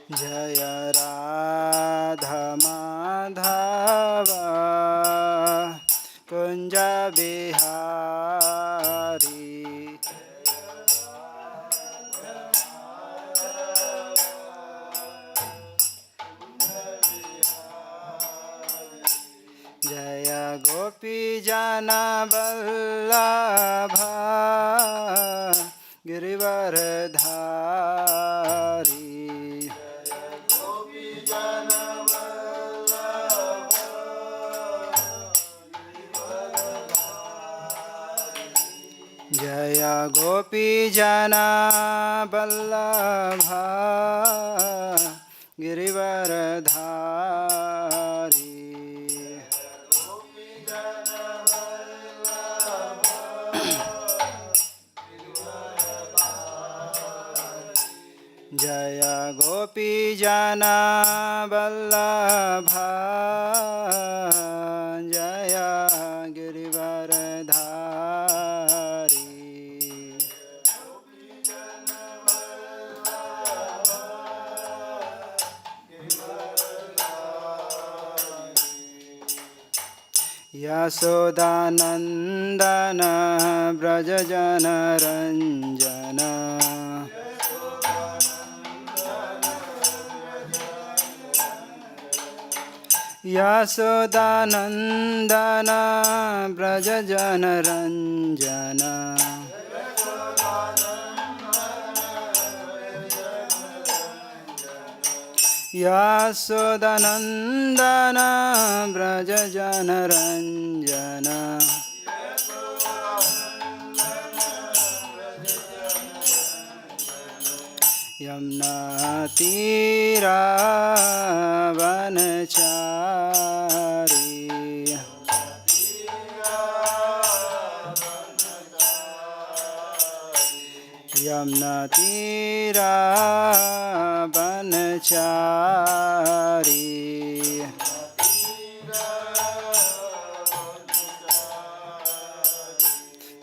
जय राधा माधव कुंज बिहारी। जय गोपी जन वल्लभ गिरिवरधारी। जय गोपी जन वल्लभ गिरिवरधारी। जय गोपी जन वल्लभ जय गिरिवरधारी। यशोदानन्दन व्रज जनरञ्जन। यशोदानन्दन व्रज जनरञ्जन। यशोदानन्दन व्रज जनरञ्जन। यमुना तीरावनचारी। यमुना तीरावनचारी।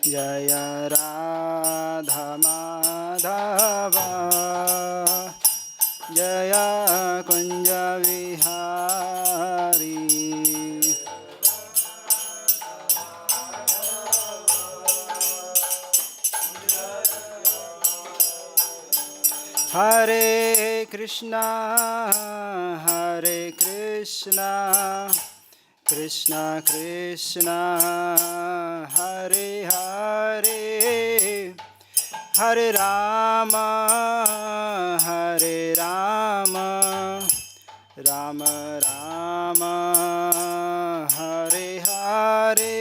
जय राधा माधव जय कुंज विहारी। हरे कृष्णा कृष्णा कृष्णा हरे हरे हरे राम राम राम हरे हरे।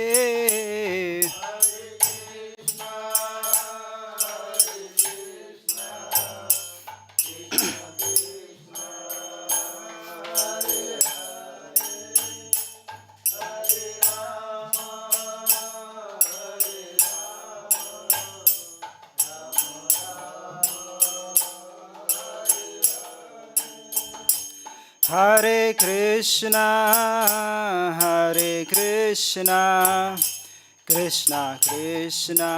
हरे कृष्णा कृष्णा कृष्णा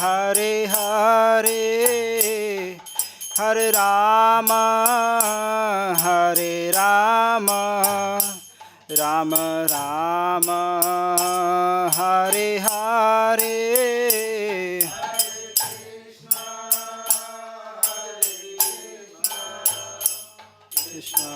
हरे हरे हरे राम राम राम हरे हरे। कृष्णा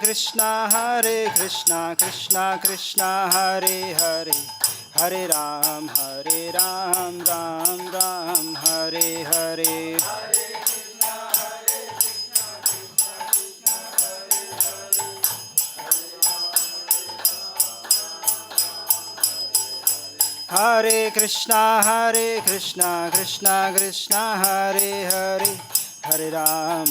कृष्णा हरे कृष्णा कृष्णा कृष्णा हरे हरे हरे राम राम राम हरे हरे। हरे Krishna Krishna Krishna Hare Hare Hare Ram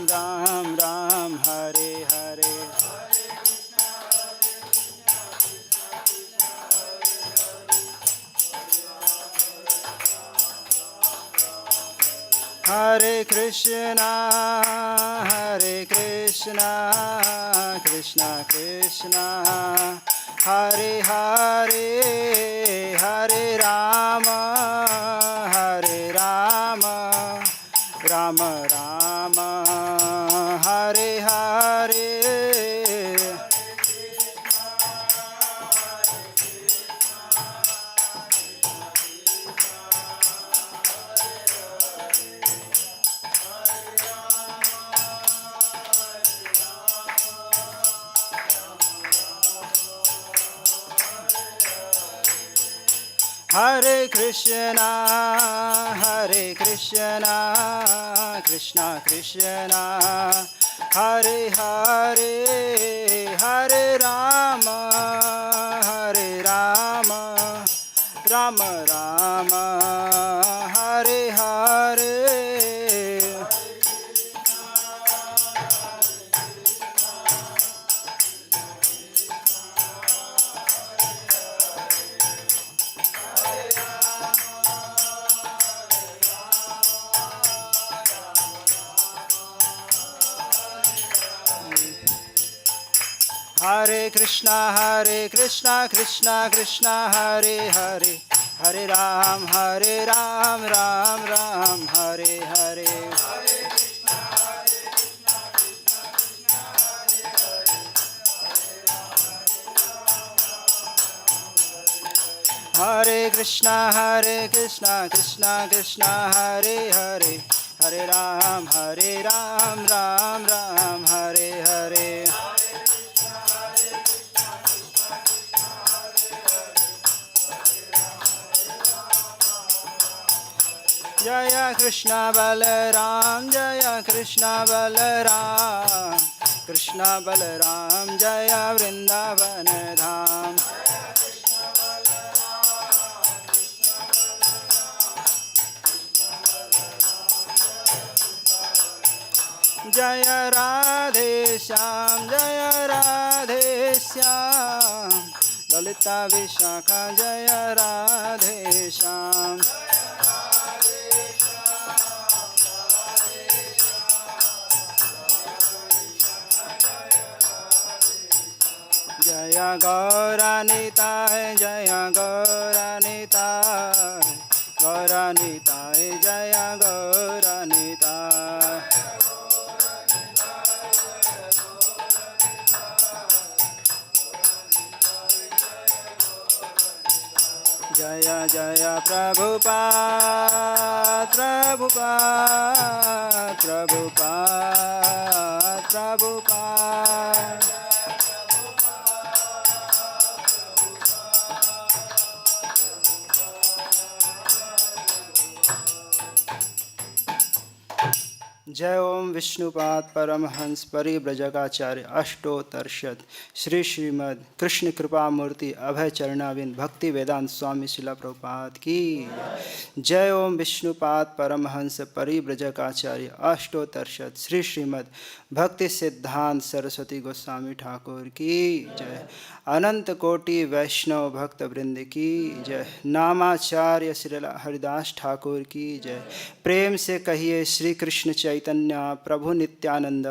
Ram Ram Hare Hare. Hare Krishna, Krishna Krishna, Hare Hare, Hare Rama, Rama Rama, Hare Hare. Hare Krishna, Krishna Krishna, Hare Hare, Hare Rama, Rama Rama, Hare Hare. Hare Krishna, Krishna Krishna, Hare Hare, Hare Ram, Ram Ram, Hare Hare. Hare Krishna, Krishna Krishna, Hare Hare, Hare Ram, Ram Ram, Hare Hare. Jaya Krishna Balaram, Jaya Krishna Balaram, Krishna Balaram, Jaya Vrindavan Dham. Jaya Radhe Shyam, Jaya Radhe Shyam, Lalita Vishakha, Jaya Radhe Shyam. Jaya Gauranitai, Jaya Gauranitai, Gauranitai, Jaya Gauranitai. Jaya Jaya Prabhupada, Prabhupada, Prabhupada, Prabhupada. जय ओम विष्णुपाद परमहंस परिव्रजकाचार्य अष्टोत्तरशत श्री श्रीमद् कृष्ण कृपा मूर्ति अभय चरणाविंद भक्ति वेदांत स्वामी शिला प्रभुपाद की जय ओम विष्णुपाद परमहंस परिव्रजकाचार्य अष्टोत्तरशत श्री श्रीमद् भक्ति सिद्धांत सरस्वती गोस्वामी ठाकुर की जय अनंत कोटि वैष्णव भक्त वृंद की जय नामाचार्य श्रील हरिदास ठाकुर की जय प्रेम से कहिए श्री कृष्ण चैतन्य प्रभु नित्यानंद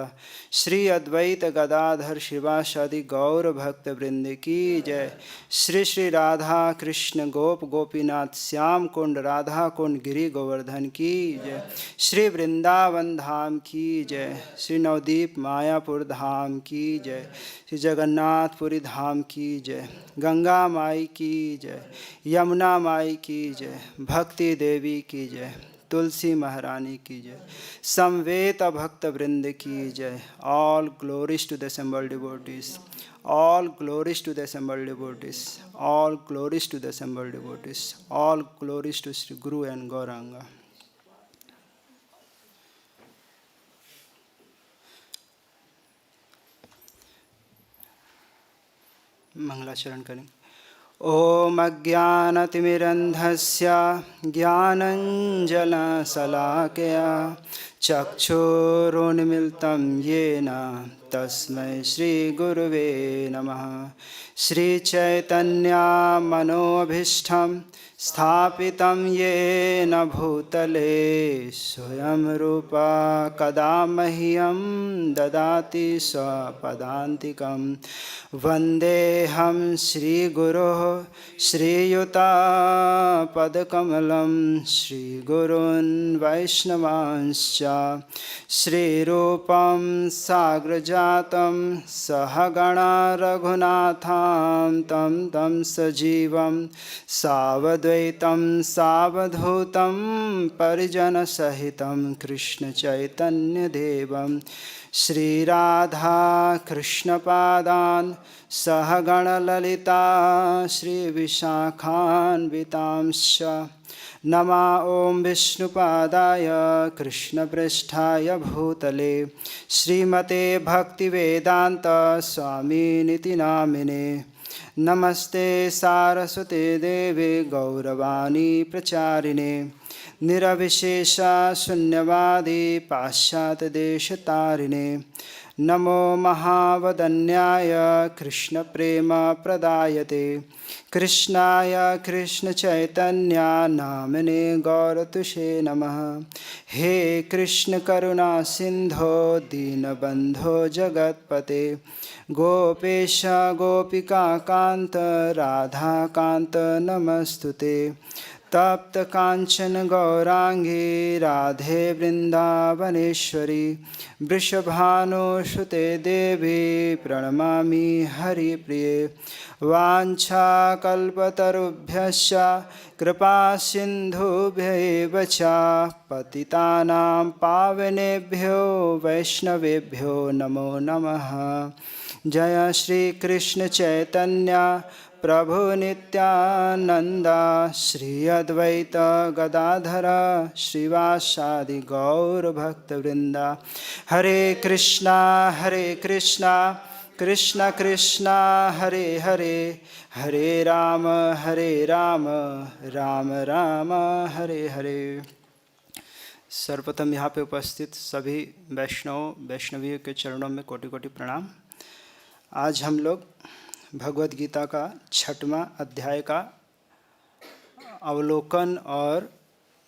श्री अद्वैत गदाधर शिवासादि गौर भक्त वृंद की जय श्री श्री राधा कृष्ण गोप गोपीनाथ श्याम कुंड राधा कुंड गिरि गोवर्धन की जय श्री वृंदावन धाम की जय श्री नवदीप मायापुर धाम की जय श्री जगन्नाथपुरी धाम की जय गंगा माई की जय यमुना माई की जय भक्ति देवी की जय तुलसी महारानी की जय समवेत भक्त वृंद की जय all glories to the assembled devotees all glories to the assembled devotees all glories to the assembled devotees all glories to Sri Guru and Gauranga. मंगलाचरण करें. ओम अज्ञानतिमिरन्धस्य ज्ञानञ्जनशलाकया चक्षुरुन्मिलितं येन तस्मै श्रीगुरुवे नमः। श्रीचैतन्यमनोभीष्टं स्थापितं येन भूतले स्वयं रूपा कदा मह्यं ददाति स्वपदान्तिकं। वन्देऽहं श्रीगुरोः श्रीयुतापदकमलं श्रीगुरून् वैष्णवांश्च श्रीरूपं साग्रजातं सहगणा रघुनाथां तं सजीवं सावद्वैतं सावधूतं परिजनसहितं कृष्णचैतन्यदेवं श्रीराधा कृष्णपादान् सहगणललिता श्रीविशाखान्वितांश्च नमः। ॐ विष्णुपादाय कृष्णपृष्ठाय भूतले श्रीमते भक्तिवेदान्त स्वामिनिति नामिने। नमस्ते सारस्वते देवे गौरवाणी प्रचारिणे निरविशेष शून्यवादी पाश्चात्यदेशतारिणे। नमो महावदन्याय कृष्णप्रेमप्रदायते कृष्णाय कृष्णचैतन्य नामिने गौरतुषे नमः। हे कृष्ण करुणा सिंधो दीनबंधो जगत्पते गोपेश गोपिका कांत राधा कांत नमस्तुते। तप्त कांचन गौरांगी राधे वृंदावनेश्वरी वृषभानुसुते देवी प्रणमामि हरिप्रिये। वाञ्छाकल्पतरुभ्यश्च कृपा सिन्धुभ्यैव च पतितानां पावनेभ्यो वैष्णवेभ्यो नमो नमः। जय श्री कृष्ण चैतन्य प्रभु नित्यानंद श्री अद्वैत गदाधर श्रीवासादि गौर भक्तवृंद। हरे कृष्णा कृष्ण कृष्णा हरे हरे हरे राम राम राम हरे हरे। सर्वप्रथम यहाँ पे उपस्थित सभी वैष्णवियों के चरणों में कोटि कोटि प्रणाम। आज हम लोग भगवद गीता का 6वां अध्याय का अवलोकन और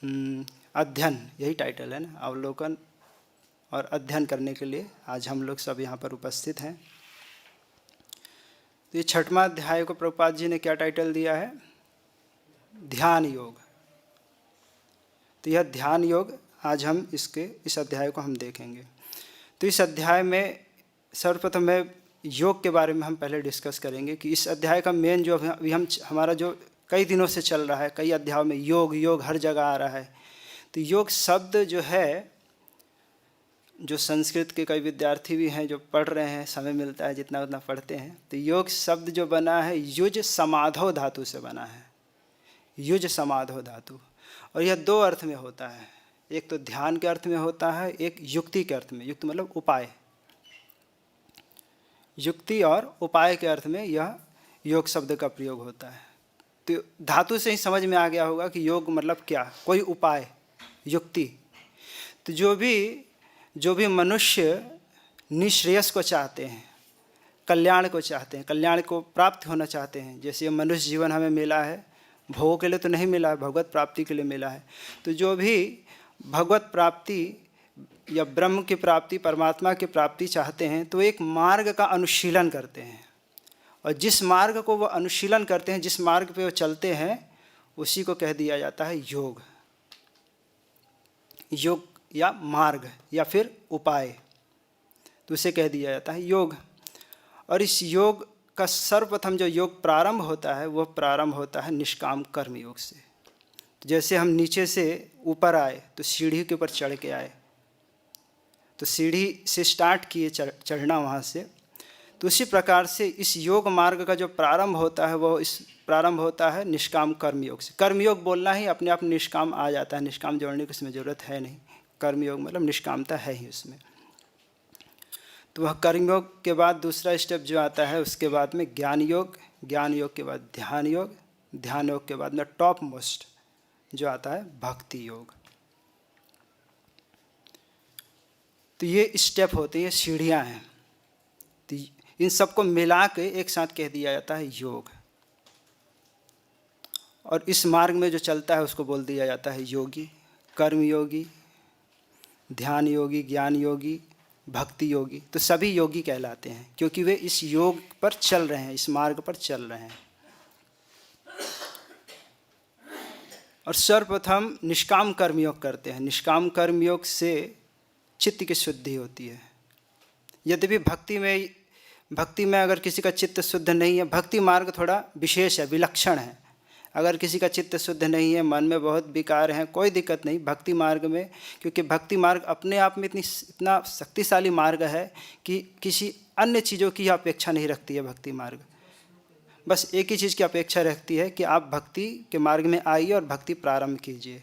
अध्ययन, यही टाइटल है ना, अवलोकन और अध्ययन करने के लिए आज हम लोग सब यहाँ पर उपस्थित हैं। तो ये 6वां अध्याय को प्रभुपाद जी ने क्या टाइटल दिया है? ध्यान योग। तो यह ध्यान योग आज हम इस अध्याय को हम देखेंगे। तो इस अध्याय में सर्वप्रथम मैं योग के बारे में हम पहले डिस्कस करेंगे कि इस अध्याय का मेन जो अभी हमारा जो कई दिनों से चल रहा है, कई अध्यायों में योग हर जगह आ रहा है। तो योग शब्द जो है, जो संस्कृत के कई विद्यार्थी भी हैं जो पढ़ रहे हैं, समय मिलता है जितना उतना पढ़ते हैं। तो योग शब्द जो बना है युज समाधो धातु से बना है, युज समाधो धातु। और यह 2 अर्थ में होता है, एक तो ध्यान के अर्थ में होता है, एक युक्ति के अर्थ में। युक्ति मतलब उपाय, युक्ति और उपाय के अर्थ में यह योग शब्द का प्रयोग होता है। तो धातु से ही समझ में आ गया होगा कि योग मतलब क्या, कोई उपाय, युक्ति। तो जो भी मनुष्य निश्रेयस को चाहते हैं, कल्याण को चाहते हैं, कल्याण को प्राप्त होना चाहते हैं, जैसे ये मनुष्य जीवन हमें मिला है भोग के लिए तो नहीं मिला है, भगवत प्राप्ति के लिए मिला है। तो जो भी भगवत प्राप्ति या ब्रह्म की प्राप्ति, परमात्मा की प्राप्ति चाहते हैं, तो एक मार्ग का अनुशीलन करते हैं। और जिस मार्ग को वो अनुशीलन करते हैं, जिस मार्ग पे वो चलते हैं, उसी को कह दिया जाता है योग। योग या मार्ग या फिर उपाय, तो उसे कह दिया जाता है योग। और इस योग का सर्वप्रथम जो योग प्रारंभ होता है, वह प्रारंभ होता है निष्काम कर्म योग से। जैसे हम नीचे से ऊपर आए तो सीढ़ी के ऊपर चढ़ के आए, तो सीढ़ी से स्टार्ट किए चढ़ना वहाँ से, तो उसी प्रकार से इस योग मार्ग का जो प्रारंभ होता है वो प्रारंभ होता है निष्काम कर्मयोग से। कर्मयोग बोलना ही अपने आप निष्काम आ जाता है, निष्काम जोड़ने की उसमें ज़रूरत है नहीं। कर्मयोग मतलब निष्कामता है ही उसमें। तो वह कर्मयोग के बाद दूसरा स्टेप जो आता है, उसके बाद में ज्ञान योग, ज्ञान योग के बाद ध्यान योग, ध्यान योग के बाद में टॉप मोस्ट जो आता है भक्ति योग। तो ये स्टेप होते हैं, ये सीढ़ियाँ हैं। तो इन सबको मिला के एक साथ कह दिया जाता है योग। और इस मार्ग में जो चलता है उसको बोल दिया जाता है योगी, कर्म योगी, ध्यान योगी, ज्ञान योगी, भक्ति योगी। तो सभी योगी कहलाते हैं क्योंकि वे इस योग पर चल रहे हैं, इस मार्ग पर चल रहे हैं। और सर्वप्रथम निष्काम कर्मयोग करते हैं। निष्काम कर्मयोग से चित्त की शुद्धि होती है। यद्यपि भक्ति में अगर किसी का चित्त शुद्ध नहीं है, भक्ति मार्ग थोड़ा विशेष है, विलक्षण है। अगर किसी का चित्त शुद्ध नहीं है, मन में बहुत विकार हैं, कोई दिक्कत नहीं भक्ति मार्ग में, क्योंकि भक्ति मार्ग अपने आप में इतना शक्तिशाली मार्ग है कि किसी अन्य चीज़ों की अपेक्षा नहीं रखती है। भक्ति मार्ग बस एक ही चीज़ की अपेक्षा रखती है कि आप भक्ति के मार्ग में आइए और भक्ति प्रारंभ कीजिए।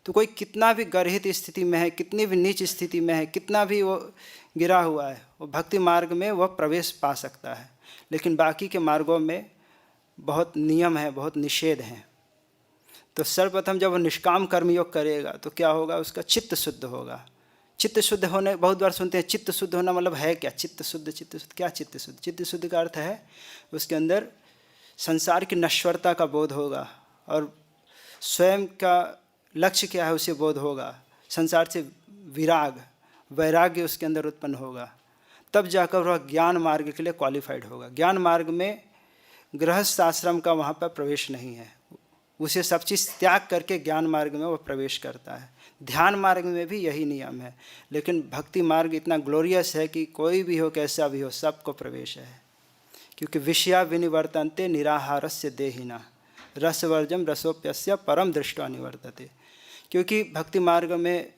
तो कोई कितना भी गर्हित स्थिति में है, कितनी भी नीच स्थिति में है, कितना भी वो गिरा हुआ है, वो भक्ति मार्ग में वह प्रवेश पा सकता है। लेकिन बाकी के मार्गों में बहुत नियम है, बहुत निषेध हैं। तो सर्वप्रथम जब वो निष्काम कर्मयोग करेगा तो क्या होगा, उसका चित्त शुद्ध होगा। चित्त शुद्ध होने, बहुत बार सुनते हैं चित्त शुद्ध होना मतलब है क्या, चित्त शुद्ध क्या चित्त शुद्ध? चित्त शुद्ध का अर्थ है उसके अंदर संसार की नश्वरता का बोध होगा और स्वयं का लक्ष्य क्या है उसे बोध होगा। संसार से विराग, वैराग्य उसके अंदर उत्पन्न होगा। तब जाकर वह ज्ञान मार्ग के लिए क्वालिफाइड होगा। ज्ञान मार्ग में गृहस्थ आश्रम का वहाँ पर प्रवेश नहीं है, उसे सब चीज़ त्याग करके ज्ञान मार्ग में वह प्रवेश करता है। ध्यान मार्ग में भी यही नियम है। लेकिन भक्ति मार्ग इतना ग्लोरियस है कि कोई भी हो, कैसा भी हो, सबको प्रवेश है। क्योंकि विषया विनिवर्तन्ते निराहारस्य देहिना रसवर्जम रसोप्यस्य परम दृष्टवा निवर्तते। क्योंकि भक्ति मार्ग में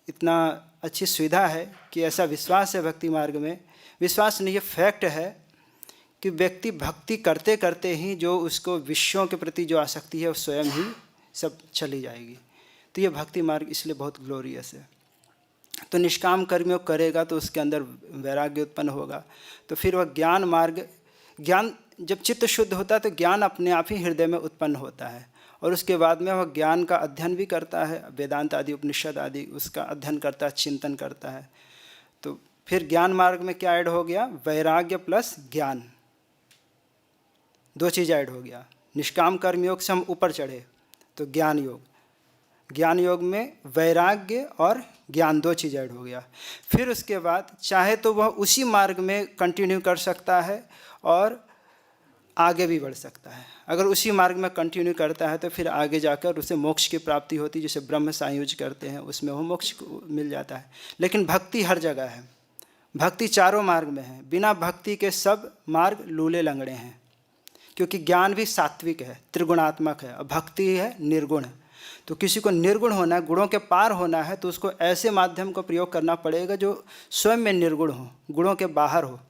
इतना अच्छी सुविधा है कि ऐसा विश्वास है भक्ति मार्ग में, विश्वास नहीं, ये फैक्ट है कि व्यक्ति भक्ति करते करते ही जो उसको विषयों के प्रति जो आसक्ति है वो स्वयं ही सब चली जाएगी। तो ये भक्ति मार्ग इसलिए बहुत ग्लोरियस है। तो निष्काम कर्मयोग करेगा तो उसके अंदर वैराग्य उत्पन्न होगा। तो फिर वह ज्ञान मार्ग, ज्ञान जब चित्त शुद्ध होता है तो ज्ञान अपने आप ही हृदय में उत्पन्न होता है। और उसके बाद में वह ज्ञान का अध्ययन भी करता है, वेदांत आदि, उपनिषद आदि उसका अध्ययन करता है, चिंतन करता है। तो फिर ज्ञान मार्ग में क्या ऐड हो गया, वैराग्य प्लस ज्ञान, दो चीज़ ऐड हो गया। निष्काम कर्मयोग से हम ऊपर चढ़े तो ज्ञान योग, ज्ञान योग में वैराग्य और ज्ञान दो चीज़ ऐड हो गया। फिर उसके बाद चाहे तो वह उसी मार्ग में कंटिन्यू कर सकता है और आगे भी बढ़ सकता है। अगर उसी मार्ग में कंटिन्यू करता है तो फिर आगे जाकर उसे मोक्ष की प्राप्ति होती है, जिसे ब्रह्म सायुज करते हैं, उसमें वो मोक्ष मिल जाता है। लेकिन भक्ति हर जगह है, भक्ति चारों मार्ग में है। बिना भक्ति के सब मार्ग लूले लंगड़े हैं। क्योंकि ज्ञान भी सात्विक है, त्रिगुणात्मक है, और भक्ति है निर्गुण। तो किसी को निर्गुण होना है, गुणों के पार होना है, तो उसको ऐसे माध्यम को प्रयोग करना पड़ेगा जो स्वयं में निर्गुण हो, गुणों के बाहर हो।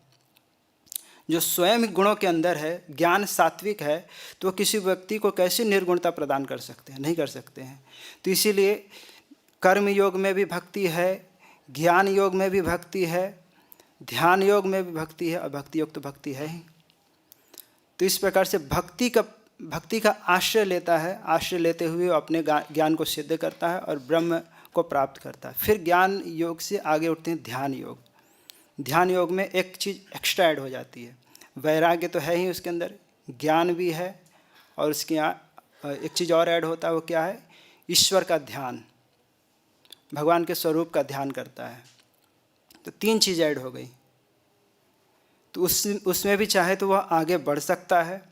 जो स्वयं गुणों के अंदर है, ज्ञान सात्विक है, तो किसी व्यक्ति को कैसे निर्गुणता प्रदान कर सकते हैं, नहीं कर सकते हैं। तो इसीलिए कर्म योग में भी भक्ति है, ज्ञान योग में भी भक्ति है, ध्यान योग में भी भक्ति है, और भक्ति योग तो भक्ति है ही। तो इस प्रकार से भक्ति का आश्रय लेता है, आश्रय लेते हुए अपने ज्ञान को सिद्ध करता है और ब्रह्म को प्राप्त करता है। फिर ज्ञान योग से आगे उठते हैं ध्यान योग। ध्यान योग में एक चीज़ एक्स्ट्रा ऐड हो जाती है, वैराग्य तो है ही उसके अंदर, ज्ञान भी है, और उसके यहाँ एक चीज़ और ऐड होता है, वो क्या है, ईश्वर का ध्यान, भगवान के स्वरूप का ध्यान करता है। तो तीन चीज़ ऐड हो गई। तो उसमें भी चाहे तो वह आगे बढ़ सकता है,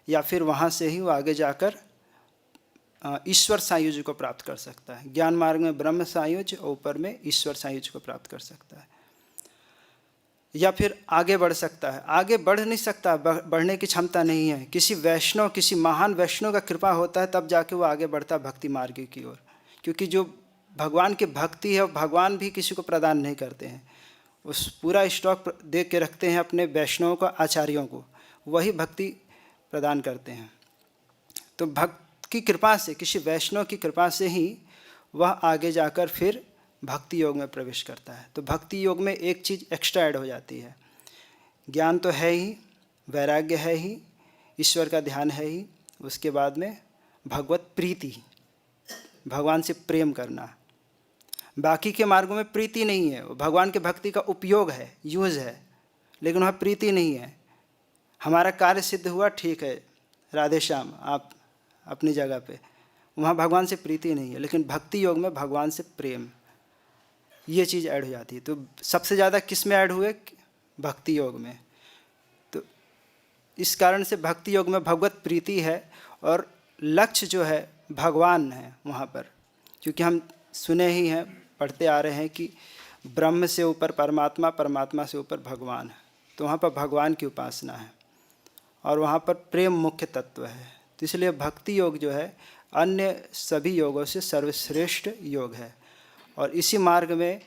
या फिर वहाँ से ही वो आगे जाकर ईश्वर सायुज्य को प्राप्त कर सकता है। ज्ञान मार्ग में ब्रह्म सायुज्य और ऊपर में ईश्वर सायुज्य को प्राप्त कर सकता है, या फिर आगे बढ़ सकता है। आगे बढ़ नहीं सकता, बढ़ने की क्षमता नहीं है। किसी वैष्णव, किसी महान वैष्णव का कृपा होता है तब जाके वो आगे बढ़ता है भक्ति मार्ग की ओर। क्योंकि जो भगवान की भक्ति है, भगवान भी किसी को प्रदान नहीं करते हैं, उस पूरा स्टॉक दे के रखते हैं अपने वैष्णवों को, आचार्यों को, वही भक्ति प्रदान करते हैं। तो भक्त की कृपा से, किसी वैष्णव की कृपा से ही वह आगे जाकर फिर भक्ति योग में प्रवेश करता है। तो भक्ति योग में एक चीज़ एक्स्ट्रा ऐड हो जाती है, ज्ञान तो है ही, वैराग्य है ही, ईश्वर का ध्यान है ही, उसके बाद में भगवत प्रीति, भगवान से प्रेम करना। बाकी के मार्गों में प्रीति नहीं है, वो भगवान के भक्ति का उपयोग है, यूज है, लेकिन वहाँ प्रीति नहीं है। हमारा कार्य सिद्ध हुआ, ठीक है, राधे श्याम, आप अपनी जगह पे, वहाँ भगवान से प्रीति नहीं है। लेकिन भक्ति योग में भगवान से प्रेम, ये चीज़ ऐड हो जाती है। तो सबसे ज़्यादा किस में ऐड हुए? भक्ति योग में। तो इस कारण से भक्ति योग में भगवत प्रीति है और लक्ष्य जो है भगवान है वहाँ पर। क्योंकि हम सुने ही हैं, पढ़ते आ रहे हैं कि ब्रह्म से ऊपर परमात्मा, परमात्मा से ऊपर भगवान है। तो वहाँ पर भगवान की उपासना है और वहाँ पर प्रेम मुख्य तत्व है। तो इसलिए भक्ति योग जो है अन्य सभी योगों से सर्वश्रेष्ठ योग है और इसी मार्ग में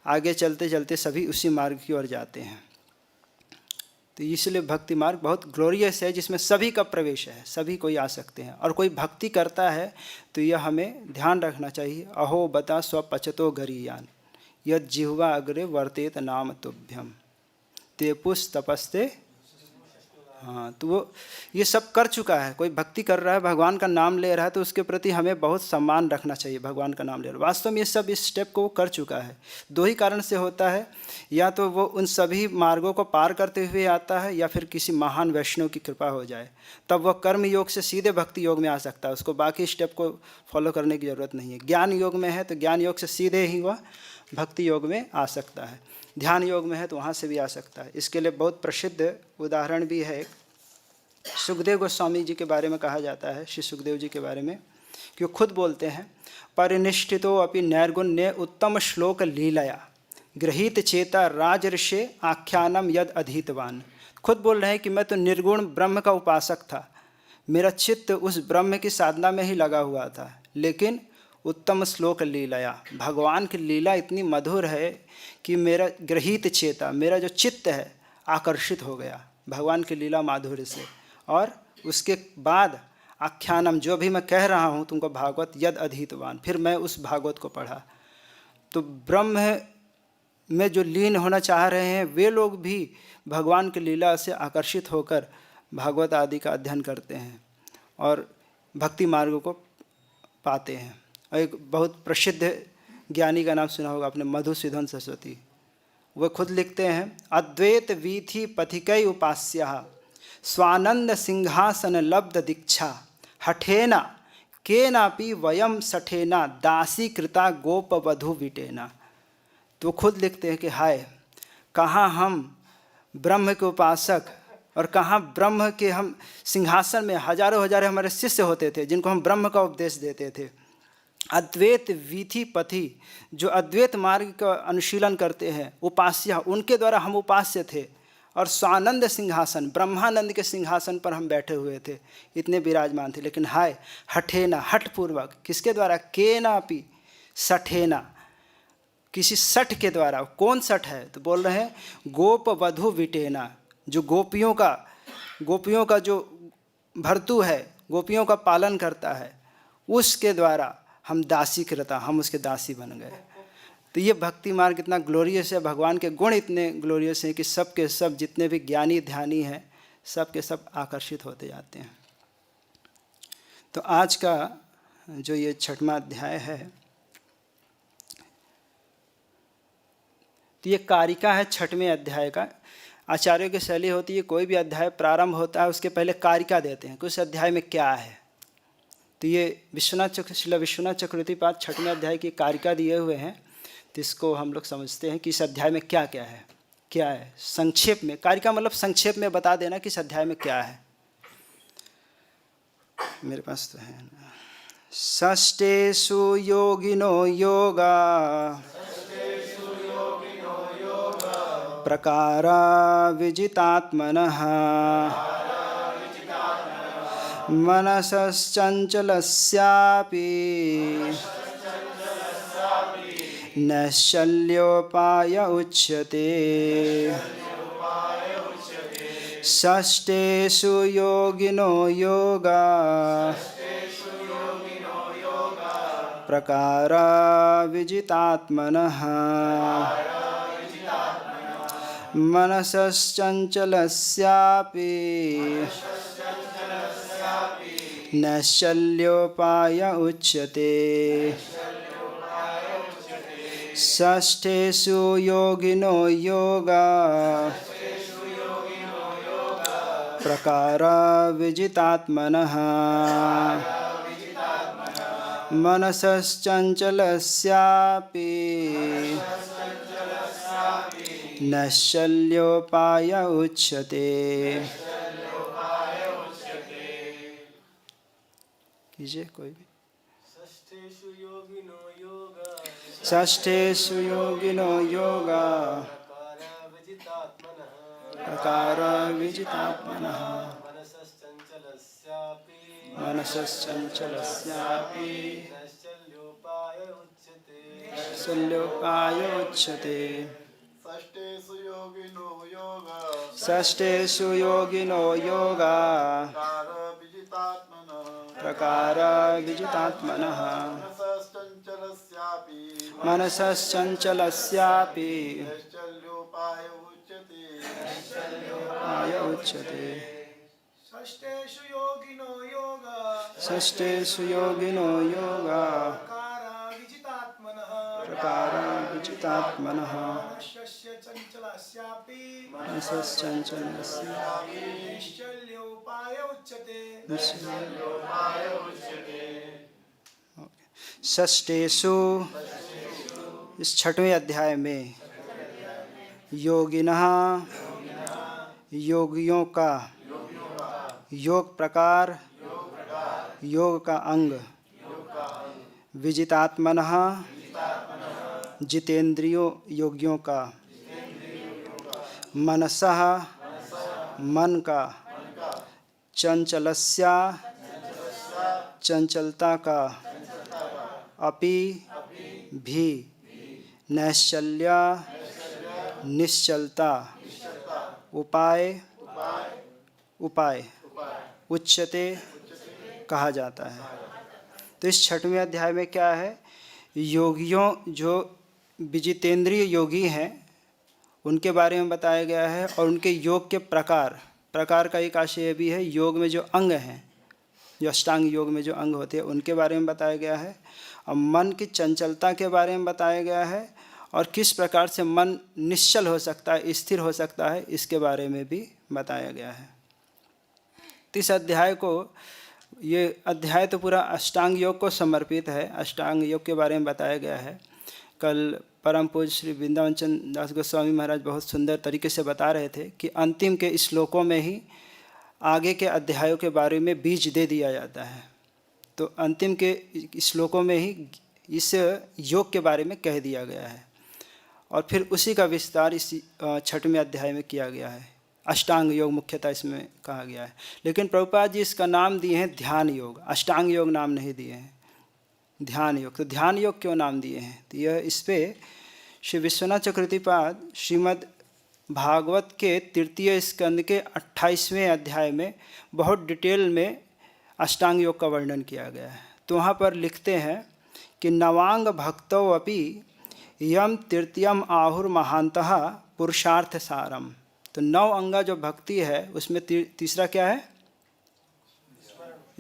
आगे चलते चलते सभी उसी मार्ग की ओर जाते हैं। तो इसलिए भक्ति मार्ग बहुत ग्लोरियस है, जिसमें सभी का प्रवेश है, सभी कोई आ सकते हैं। और कोई भक्ति करता है तो यह हमें ध्यान रखना चाहिए। अहो बता स्वपचतो गरीयान यद जिह्वा अग्रे वर्तेत नाम तुभ्यम ते पुष तपस्ते। हाँ, तो वो ये सब कर चुका है। कोई भक्ति कर रहा है, भगवान का नाम ले रहा है, तो उसके प्रति हमें बहुत सम्मान रखना चाहिए। भगवान का नाम ले रहा है, वास्तव में ये सब इस स्टेप को वो कर चुका है। दो ही कारण से होता है, या तो वो उन सभी मार्गों को पार करते हुए आता है, या फिर किसी महान वैष्णव की कृपा हो जाए, तब वह कर्म योग से सीधे भक्ति योग में आ सकता है। उसको बाकी स्टेप को फॉलो करने की ज़रूरत नहीं है। ज्ञान योग में है तो ज्ञान योग से सीधे ही वह भक्ति योग में आ सकता है। ध्यान योग में है तो वहाँ से भी आ सकता है। इसके लिए बहुत प्रसिद्ध उदाहरण भी है। सुखदेव गोस्वामी जी के बारे में कहा जाता है, श्री सुखदेव जी के बारे में, कि वो खुद बोलते हैं, परिनिष्ठितो अपि नैर्गुण्य उत्तम श्लोक लीलया गृहीत चेता राजऋषे आख्यानम यद अधीतवान। खुद बोल रहे हैं कि मैं तो निर्गुण ब्रह्म का उपासक था, मेरा चित्त उस ब्रह्म की साधना में ही लगा हुआ था, लेकिन उत्तम श्लोक लीलया, भगवान की लीला इतनी मधुर है कि मेरा गृहीत चेता, मेरा जो चित्त है आकर्षित हो गया भगवान की लीला माधुर्य से। और उसके बाद आख्यानम, जो भी मैं कह रहा हूँ तुमको भागवत, यद अधीतवान, फिर मैं उस भागवत को पढ़ा। तो ब्रह्म में जो लीन होना चाह रहे हैं वे लोग भी भगवान की लीला से आकर्षित होकर भागवत आदि का अध्ययन करते हैं और भक्ति मार्ग को पाते हैं। और एक बहुत प्रसिद्ध ज्ञानी का नाम सुना होगा आपने, मधुसूदन सरस्वती। वह खुद लिखते हैं, अद्वैत वीथि पथिकै उपास्या स्वानंद सिंहासन लब्ध दीक्षा हठेना केनापि वयम सठेना दासी कृता गोप वधु विटेना। तो खुद लिखते हैं कि हाय, कहाँ हम ब्रह्म के उपासक और कहाँ ब्रह्म के हम सिंहासन में हजारों हजारों हमारे शिष्य होते थे जिनको हम ब्रह्म का उपदेश देते थे। अद्वैत वीथि पथि, जो अद्वैत मार्ग का अनुशीलन करते हैं, उपास्य, उनके द्वारा हम उपास्य थे। और स्वानंद सिंहासन, ब्रह्मानंद के सिंहासन पर हम बैठे हुए थे, इतने विराजमान थे। लेकिन हाय, हठेना, हठपूर्वक, किसके द्वारा? केनापि सठेना, किसी सठ के द्वारा। कौन सठ है? तो बोल रहे हैं गोप वधु विटेना, जो गोपियों का जो भर्तु है, गोपियों का पालन करता है, उसके द्वारा हम दासी कृता, हम उसके दासी बन गए। तो ये भक्ति मार्ग इतना ग्लोरियस है, भगवान के गुण इतने ग्लोरियस हैं कि सब के सब जितने भी ज्ञानी ध्यानी हैं सब के सब आकर्षित होते जाते हैं। तो आज का जो ये 6वां अध्याय है, तो ये कारिका है 6वें अध्याय का। आचार्यों की शैली होती है, कोई भी अध्याय प्रारंभ होता है उसके पहले कारिका देते हैं कि उस अध्याय में क्या है। तो ये श्रील विश्वनाथ चक्रवर्ती पाद 6वें अध्याय की कारिका दिए हुए हैं। तो इसको हम लोग समझते हैं कि इस अध्याय में क्या क्या है संक्षेप में। कारिका मतलब संक्षेप में बता देना कि इस अध्याय में क्या है। मेरे पास तो है ना। षष्ठेषु योगिनो योगा प्रकारा विजितात्मनः मनसश्चञ्चलस्यापि नैश्चल्योपाय उच्यते। षष्ठेषु योगिनो योगा प्रकारा विजितात्मनः मनसश्चञ्चलस्यापि नैश्चल्योपाय उच्यते। षष्ठेषु योगिनो योगा प्रकारा विजितात्मनः मनसश्चञ्चलस्यापि नैश्चल्योपाय उच्यते। कीजिए कोई भी। षष्ठेषु योगिनो योगा प्रकार विजितात्मनः मनसश्चञ्चलस्यापि शल्योपाय उच्यते। षष्ठेषु योगिनो योगा प्रकार विजितात्मनः मनसश्चञ्चलस्यापि आय उच्यते। षष्ठेषु योगिनो योगा प्रकार विजितात्मनः मनसश्चञ्चलस्यापि षष्ठेषु इस छठवें अध्याय में योगिनः योगियों का योग प्रकार योग का अंग विजितात्मनः जितेंद्रियों योगियों का मनसः मन का चंचलस्या चंचलता का अपि भी नैश्चल्य निश्चलता उपाय उच्यते कहा जाता है। तो इस छठवें अध्याय में क्या है, योगियों जो विजितेंद्रिय योगी हैं उनके बारे में बताया गया है और उनके योग के प्रकार का एक आशय भी है। योग में जो अंग हैं, जो अष्टांग योग में जो अंग होते हैं उनके बारे में बताया गया है और मन की चंचलता के बारे में बताया गया है और किस प्रकार से मन निश्चल हो सकता है, स्थिर हो सकता है, इसके बारे में भी बताया गया है। इस अध्याय को, ये अध्याय तो पूरा अष्टांग योग को समर्पित है, अष्टांग योग के बारे में बताया गया है। कल परम पूज्य श्री वृंदावन चंद्र दास गोस्वामी महाराज बहुत सुंदर तरीके से बता रहे थे कि अंतिम के श्लोकों में ही आगे के अध्यायों के बारे में बीज दे दिया जाता है। तो अंतिम के श्लोकों में ही इस योग के बारे में कह दिया गया है और फिर उसी का विस्तार इस छठवें अध्याय में किया गया है। अष्टांग योग मुख्यतः इसमें कहा गया है, लेकिन प्रभुपाद जी इसका नाम दिए हैं ध्यान योग, अष्टांग योग नाम नहीं दिए हैं, ध्यान योग। तो ध्यान योग क्यों नाम दिए हैं, तो यह इस पर श्री विश्वनाथ चक्रवर्तीपाद श्रीमद् भागवत के तृतीय स्कंद के 28वें अध्याय में बहुत डिटेल में अष्टांग योग का वर्णन किया गया है। तो वहाँ पर लिखते हैं कि नवांग भक्तौ अपि यम तृतीयम आहुर महांतः पुरुषार्थ सारम। तो 9 अंगा जो भक्ति है उसमें तीसरा क्या है,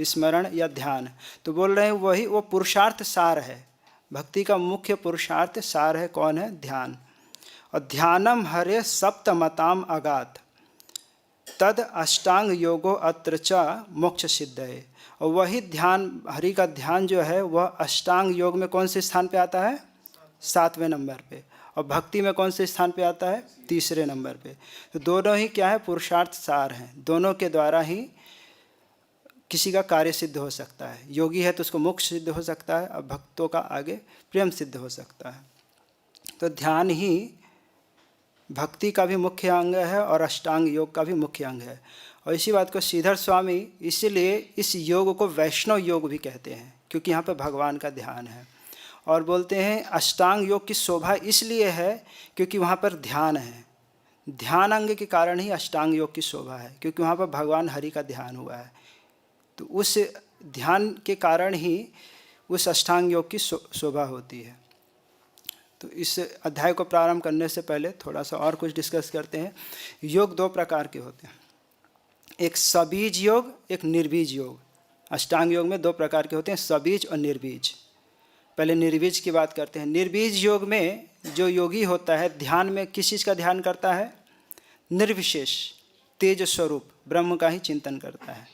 स्मरण या ध्यान। तो बोल रहे हैं वही वो पुरुषार्थ सार है, भक्ति का मुख्य पुरुषार्थ सार है, कौन है, ध्यान। और ध्यानम हरे सप्तमताम अगात तद अष्टांग योगो अत्र च मोक्ष सिद्ध है। और वही ध्यान, हरि का ध्यान जो है वह अष्टांग योग में कौन से स्थान पे आता है, 7वें नंबर पे, और भक्ति में कौन से स्थान पे आता है, 3रे नंबर पे। तो दोनों ही क्या है, पुरुषार्थ सार हैं, दोनों के द्वारा ही किसी का कार्य सिद्ध हो सकता है। योगी है तो उसको मोक्ष सिद्ध हो सकता है और भक्तों का आगे प्रेम सिद्ध हो सकता है। तो ध्यान ही भक्ति का भी मुख्य अंग है और अष्टांग योग का भी मुख्य अंग है। और इसी बात को श्रीधर स्वामी इसीलिए इस योग को वैष्णव योग भी कहते हैं, क्योंकि यहाँ पे भगवान का ध्यान है। और बोलते हैं अष्टांग योग की शोभा इसलिए है क्योंकि वहाँ पर ध्यान है, ध्यान अंग के कारण ही अष्टांग योग की शोभा है, क्योंकि वहाँ पर भगवान हरि का ध्यान हुआ है। तो उस ध्यान के कारण ही उस अष्टांग योग की शोभा होती है। तो इस अध्याय को प्रारंभ करने से पहले थोड़ा सा और कुछ डिस्कस करते हैं। योग 2 प्रकार के होते हैं, एक सबीज योग, एक निर्बीज योग। अष्टांग योग में 2 प्रकार के होते हैं, सबीज और निर्बीज। पहले निर्बीज की बात करते हैं। निर्बीज योग में जो योगी होता है ध्यान में किस चीज़ का ध्यान करता है? निर्विशेष तेज स्वरूप ब्रह्म का ही चिंतन करता है।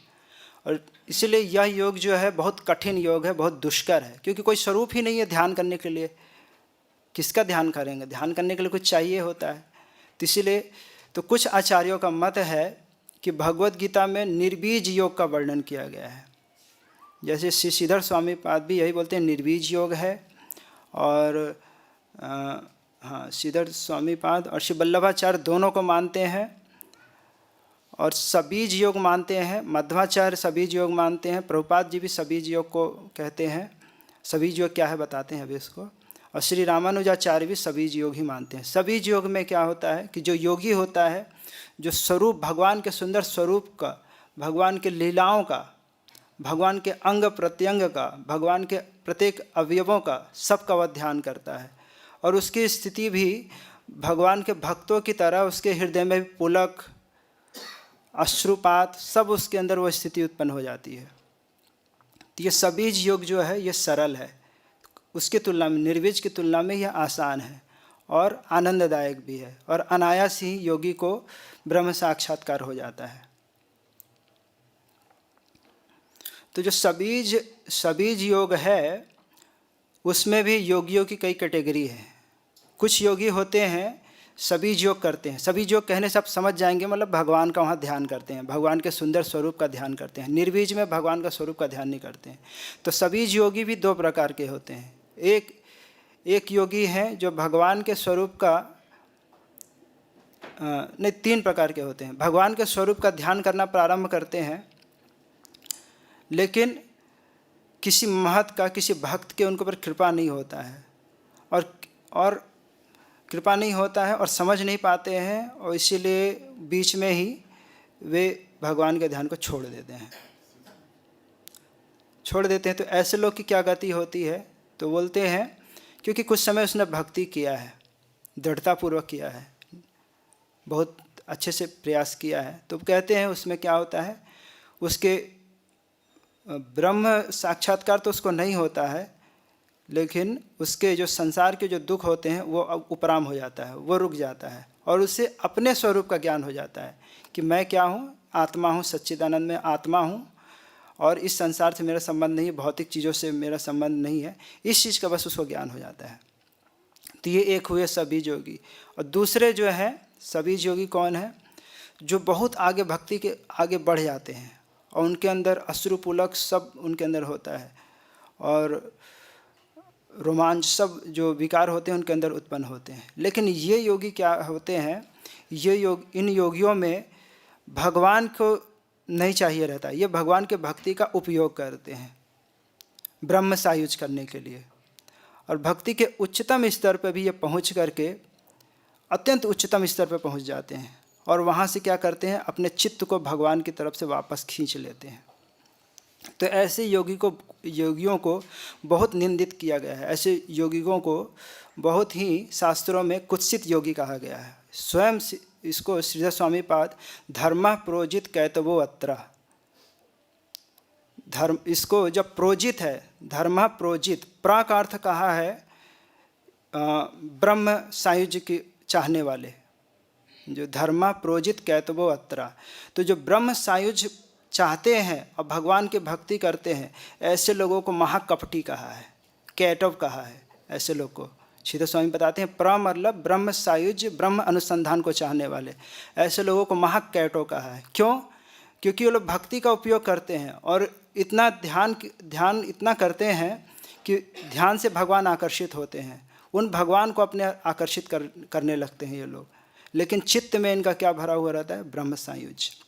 और इसलिए यह योग जो है बहुत कठिन योग है, बहुत दुष्कर है, क्योंकि कोई स्वरूप ही नहीं है ध्यान करने के लिए। किसका ध्यान करेंगे? ध्यान करने के लिए कुछ चाहिए होता है। तो इसीलिए तो कुछ आचार्यों का मत है कि भगवत गीता में निर्बीज योग का वर्णन किया गया है। जैसे श्री श्रीधर स्वामी पाद भी यही बोलते हैं निर्बीज योग है, और हाँ, श्रीधर स्वामी पाद और श्री वल्लभाचार्य दोनों को मानते हैं, और सबीज योग मानते हैं। मध्वाचार्य सबीज योग मानते हैं, प्रभुपाद जी भी सबीज योग को कहते हैं। सबीज योग क्या है बताते हैं अभी इसको। और श्री रामानुजाचार्य भी सबीज योग ही मानते हैं। सबीज योग में क्या होता है कि जो योगी होता है, जो स्वरूप भगवान के सुंदर स्वरूप का, भगवान के लीलाओं का, भगवान के अंग प्रत्यंग का, भगवान के प्रत्येक अवयवों का, सबका वह ध्यान करता है। और उसकी स्थिति भी भगवान के भक्तों की तरह उसके हृदय में पुलक, अश्रुपात, सब उसके अंदर वो स्थिति उत्पन्न हो जाती है। तो ये सबीज योग जो है ये सरल है, उसकी तुलना में, निर्विज की तुलना में यह आसान है और आनंददायक भी है, और अनायास ही योगी को ब्रह्म साक्षात्कार हो जाता है। तो जो सबीज योग है उसमें भी योगियों की कई कैटेगरी है। कुछ योगी होते हैं सबीज योग करते हैं। सबीज योग कहने से आप समझ जाएंगे, मतलब भगवान का वहाँ ध्यान करते हैं, भगवान के सुंदर स्वरूप का ध्यान करते हैं। निर्बीज में भगवान का स्वरूप का ध्यान नहीं करते हैं। तो सबीज योगी भी दो प्रकार के होते हैं। एक योगी हैं जो भगवान के स्वरूप का नहीं, तीन प्रकार के होते हैं। भगवान के स्वरूप का ध्यान करना प्रारंभ करते हैं, लेकिन किसी महत का, किसी भक्त के उनके ऊपर कृपा नहीं होता है, और कृपा नहीं होता है और समझ नहीं पाते हैं, और इसीलिए बीच में ही वे भगवान के ध्यान को छोड़ देते हैं। तो ऐसे लोग की क्या गति होती है? तो बोलते हैं क्योंकि कुछ समय उसने भक्ति किया है, दृढ़तापूर्वक किया है, बहुत अच्छे से प्रयास किया है, तो कहते हैं उसमें क्या होता है, उसके ब्रह्म साक्षात्कार तो उसको नहीं होता है, लेकिन उसके जो संसार के जो दुख होते हैं वो उपराम हो जाता है, वो रुक जाता है, और उससे अपने स्वरूप का ज्ञान हो जाता है कि मैं क्या हूँ, आत्मा हूँ, सच्चिदानंद में आत्मा हूँ, और इस संसार से मेरा संबंध नहीं है, भौतिक चीज़ों से मेरा संबंध नहीं है, इस चीज़ का बस उसको ज्ञान हो जाता है। तो ये एक हुए सबीज योगी। और दूसरे जो है सबीज योगी कौन है? जो बहुत आगे भक्ति के आगे बढ़ जाते हैं, और उनके अंदर अश्रुपुलक सब उनके अंदर होता है, और रोमांच सब जो विकार होते हैं उनके अंदर उत्पन्न होते हैं। लेकिन ये योगी क्या होते हैं, इन योगियों में भगवान को नहीं चाहिए रहता, ये भगवान के भक्ति का उपयोग करते हैं ब्रह्म सायुज करने के लिए, और भक्ति के उच्चतम स्तर पर भी ये पहुँच करके अत्यंत उच्चतम स्तर पर पहुँच जाते हैं, और वहाँ से क्या करते हैं, अपने चित्त को भगवान की तरफ से वापस खींच लेते हैं। तो ऐसे योगियों को बहुत निंदित किया गया है। ऐसे योगियों को बहुत ही शास्त्रों में कुत्सित योगी कहा गया है। स्वयं इसको श्रीधर स्वामी पाद धर्म प्रोजित कैतवो अत्र, धर्म, इसको जब प्रोजित है, धर्म प्रोजित, प्रा का अर्थ कहा है ब्रह्म सायुज्य के चाहने वाले, जो धर्म प्रोजित कैतवो अत्र, तो जो ब्रह्म सायुज्य चाहते हैं और भगवान की भक्ति करते हैं, ऐसे लोगों को महाकपटी कहा है, कैटव कहा है। ऐसे लोग को श्रीधर स्वामी बताते हैं, प्र मतलब ब्रह्म सायुज्य, ब्रह्म अनुसंधान को चाहने वाले, ऐसे लोगों को महाकैटव कहा है। क्यों? क्योंकि वो लोग भक्ति का उपयोग करते हैं और इतना ध्यान इतना करते हैं कि ध्यान से भगवान आकर्षित होते हैं, उन भगवान को अपने आकर्षित करने लगते हैं ये लोग, लेकिन चित्त में इनका क्या भरा हुआ रहता है, ब्रह्म सायुज्य।